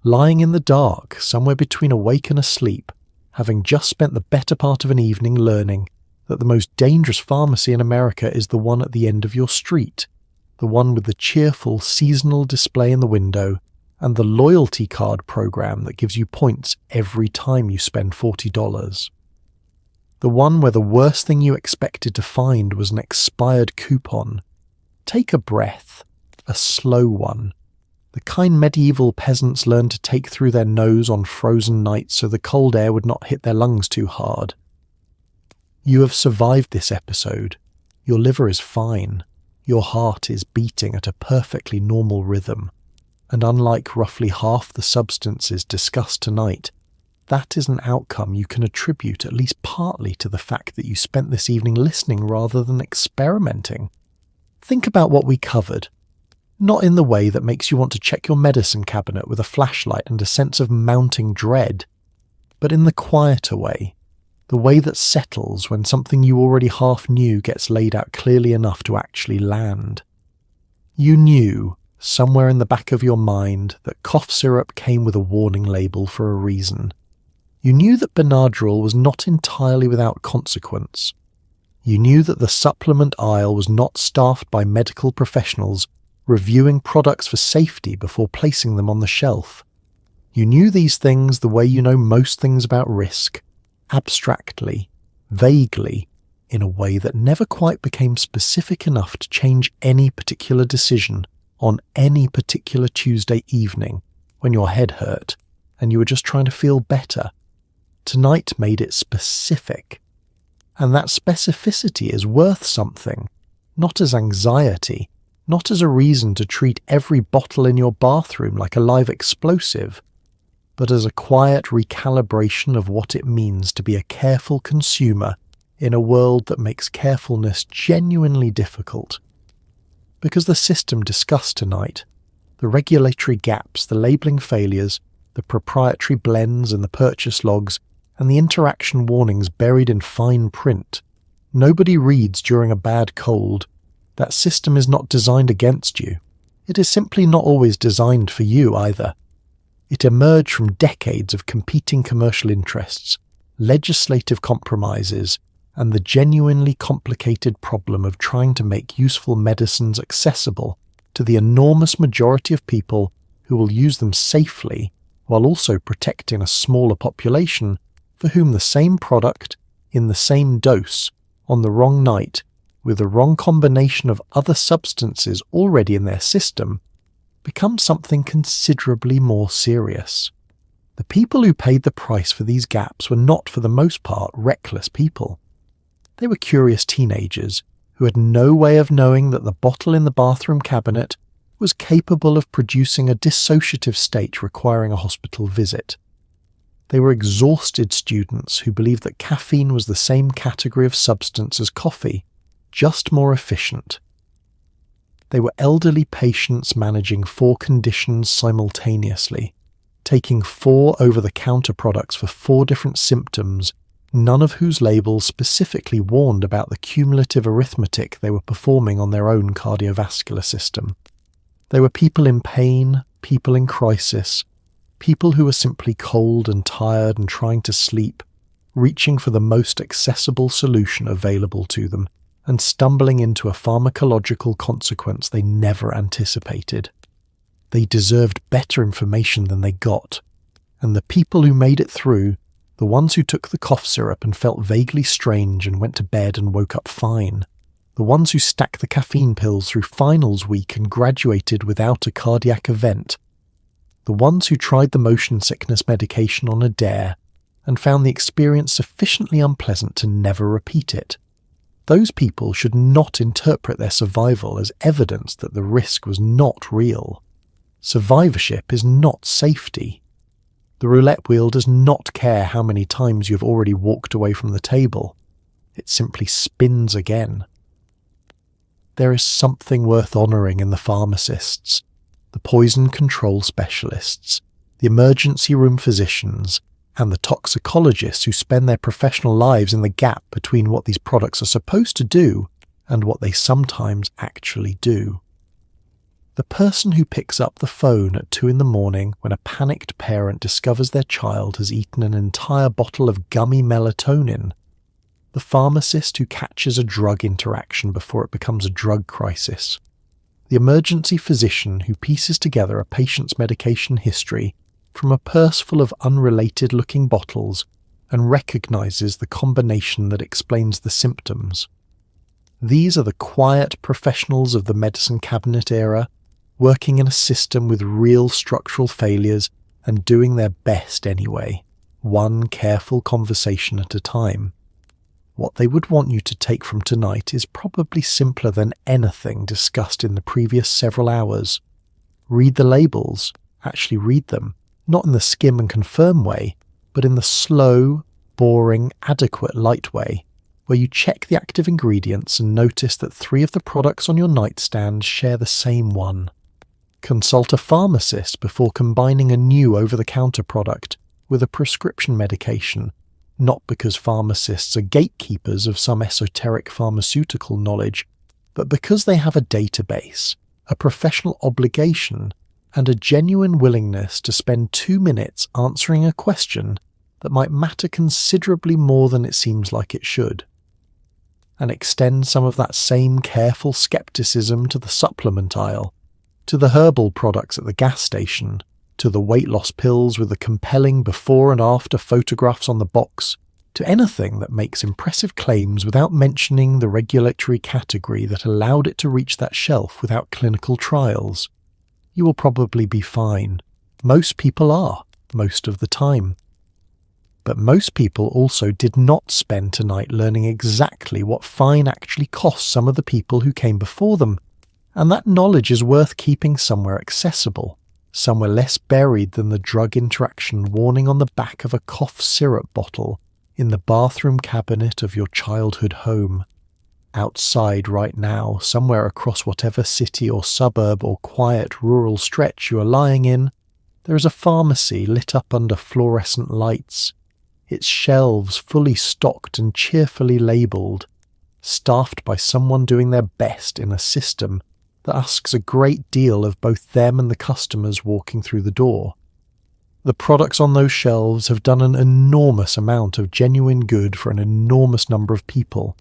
lying in the dark, somewhere between awake and asleep, having just spent the better part of an evening learning that the most dangerous pharmacy in America is the one at the end of your street, the one with the cheerful seasonal display in the window and the loyalty card program that gives you points every time you spend $40. The one where the worst thing you expected to find was an expired coupon. Take a breath, a slow one. The kind medieval peasants learned to take through their nose on frozen nights so the cold air would not hit their lungs too hard. You have survived this episode. Your liver is fine. Your heart is beating at a perfectly normal rhythm. And unlike roughly half the substances discussed tonight, that is an outcome you can attribute at least partly to the fact that you spent this evening listening rather than experimenting. Think about what we covered. Not in the way that makes you want to check your medicine cabinet with a flashlight and a sense of mounting dread, but in the quieter way, the way that settles when something you already half knew gets laid out clearly enough to actually land. You knew, somewhere in the back of your mind, that cough syrup came with a warning label for a reason. You knew that Benadryl was not entirely without consequence. You knew that the supplement aisle was not staffed by medical professionals reviewing products for safety before placing them on the shelf. You knew these things the way you know most things about risk, abstractly, vaguely, in a way that never quite became specific enough to change any particular decision on any particular Tuesday evening when your head hurt and you were just trying to feel better. Tonight made it specific. And that specificity is worth something, not as anxiety, not as a reason to treat every bottle in your bathroom like a live explosive, but as a quiet recalibration of what it means to be a careful consumer in a world that makes carefulness genuinely difficult. Because the system discussed tonight, the regulatory gaps, the labelling failures, the proprietary blends and the purchase logs, and the interaction warnings buried in fine print, nobody reads during a bad cold. That system is not designed against you. It is simply not always designed for you either. It emerged from decades of competing commercial interests, legislative compromises, and the genuinely complicated problem of trying to make useful medicines accessible to the enormous majority of people who will use them safely while also protecting a smaller population for whom the same product, in the same dose, on the wrong night, with the wrong combination of other substances already in their system, becomes something considerably more serious. The people who paid the price for these gaps were not, for the most part, reckless people. They were curious teenagers who had no way of knowing that the bottle in the bathroom cabinet was capable of producing a dissociative state requiring a hospital visit. They were exhausted students who believed that caffeine was the same category of substance as coffee, just more efficient. They were elderly patients managing 4 conditions simultaneously, taking 4 over-the-counter products for 4 different symptoms, none of whose labels specifically warned about the cumulative arithmetic they were performing on their own cardiovascular system. They were people in pain, people in crisis, people who were simply cold and tired and trying to sleep, reaching for the most accessible solution available to them, and stumbling into a pharmacological consequence they never anticipated. They deserved better information than they got, and the people who made it through, the ones who took the cough syrup and felt vaguely strange and went to bed and woke up fine, the ones who stacked the caffeine pills through finals week and graduated without a cardiac event, the ones who tried the motion sickness medication on a dare and found the experience sufficiently unpleasant to never repeat it. Those people should not interpret their survival as evidence that the risk was not real. Survivorship is not safety. The roulette wheel does not care how many times you have already walked away from the table. It simply spins again. There is something worth honouring in the pharmacists, the poison control specialists, the emergency room physicians, and the toxicologists who spend their professional lives in the gap between what these products are supposed to do and what they sometimes actually do. The person who picks up the phone at 2 a.m. when a panicked parent discovers their child has eaten an entire bottle of gummy melatonin. The pharmacist who catches a drug interaction before it becomes a drug crisis. The emergency physician who pieces together a patient's medication history from a purse full of unrelated-looking bottles and recognizes the combination that explains the symptoms. These are the quiet professionals of the medicine cabinet era, working in a system with real structural failures and doing their best anyway, one careful conversation at a time. What they would want you to take from tonight is probably simpler than anything discussed in the previous several hours. Read the labels, actually read them, not in the skim and confirm way, but in the slow, boring, adequate light way, where you check the active ingredients and notice that 3 of the products on your nightstand share the same one. Consult a pharmacist before combining a new over-the-counter product with a prescription medication, not because pharmacists are gatekeepers of some esoteric pharmaceutical knowledge, but because they have a database, a professional obligation, and a genuine willingness to spend 2 minutes answering a question that might matter considerably more than it seems like it should. And extend some of that same careful skepticism to the supplement aisle, to the herbal products at the gas station, to to the weight loss pills with the compelling before and after photographs on the box, to anything that makes impressive claims without mentioning the regulatory category that allowed it to reach that shelf without clinical trials, you will probably be fine. Most people are, most of the time. But most people also did not spend tonight learning exactly what fine actually cost some of the people who came before them, and that knowledge is worth keeping somewhere accessible, somewhere less buried than the drug interaction warning on the back of a cough syrup bottle in the bathroom cabinet of your childhood home. Outside right now, somewhere across whatever city or suburb or quiet rural stretch you are lying in, there is a pharmacy lit up under fluorescent lights, its shelves fully stocked and cheerfully labelled, staffed by someone doing their best in a system that asks a great deal of both them and the customers walking through the door. The products on those shelves have done an enormous amount of genuine good for an enormous number of people.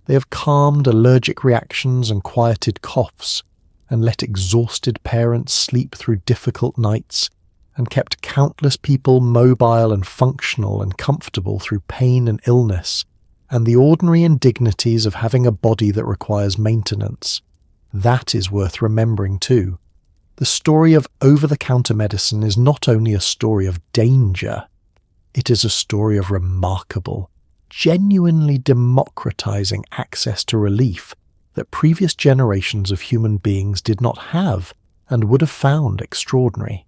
They have calmed allergic reactions and quieted coughs, and let exhausted parents sleep through difficult nights, and kept countless people mobile and functional and comfortable through pain and illness, and the ordinary indignities of having a body that requires maintenance. That is worth remembering too. The story of over-the-counter medicine is not only a story of danger, it is a story of remarkable, genuinely democratizing access to relief that previous generations of human beings did not have and would have found extraordinary.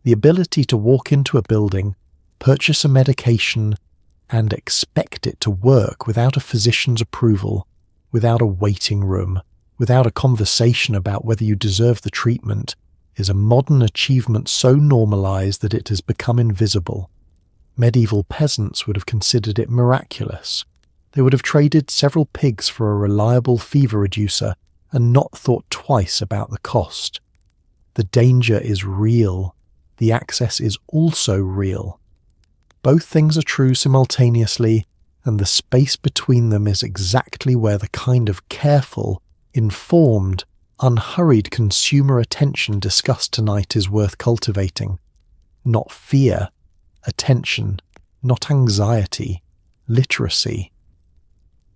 The ability to walk into a building, purchase a medication, and expect it to work without a physician's approval, without a waiting room, without a conversation about whether you deserve the treatment, is a modern achievement so normalized that it has become invisible. Medieval peasants would have considered it miraculous. They would have traded several pigs for a reliable fever reducer and not thought twice about the cost. The danger is real. The access is also real. Both things are true simultaneously, and the space between them is exactly where the kind of careful, informed, unhurried consumer attention discussed tonight is worth cultivating. Not fear, attention, not anxiety, literacy.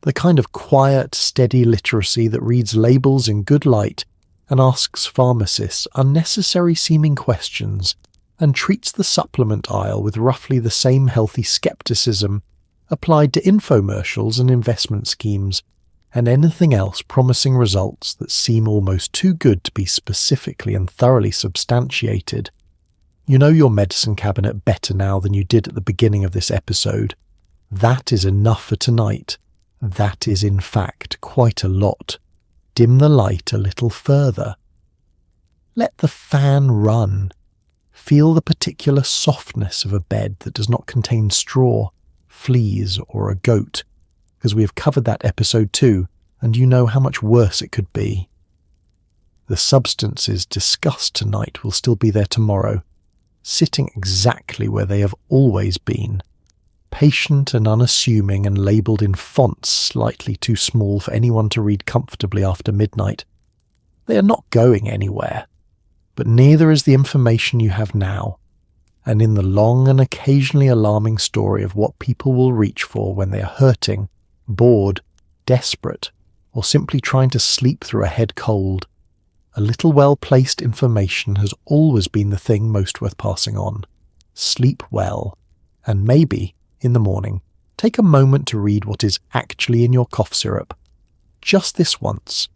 The kind of quiet, steady literacy that reads labels in good light and asks pharmacists unnecessary-seeming questions and treats the supplement aisle with roughly the same healthy skepticism applied to infomercials and investment schemes and anything else promising results that seem almost too good to be specifically and thoroughly substantiated. You know your medicine cabinet better now than you did at the beginning of this episode. That is enough for tonight. That is in fact quite a lot. Dim the light a little further. Let the fan run. Feel the particular softness of a bed that does not contain straw, fleas, or a goat, because we have covered that episode too, and you know how much worse it could be. The substances discussed tonight will still be there tomorrow, sitting exactly where they have always been, patient and unassuming and labelled in fonts slightly too small for anyone to read comfortably after midnight. They are not going anywhere, but neither is the information you have now, and in the long and occasionally alarming story of what people will reach for when they are hurting, bored, desperate, or simply trying to sleep through a head cold, a little well-placed information has always been the thing most worth passing on. Sleep well, and maybe, in the morning, take a moment to read what is actually in your cough syrup. Just this once,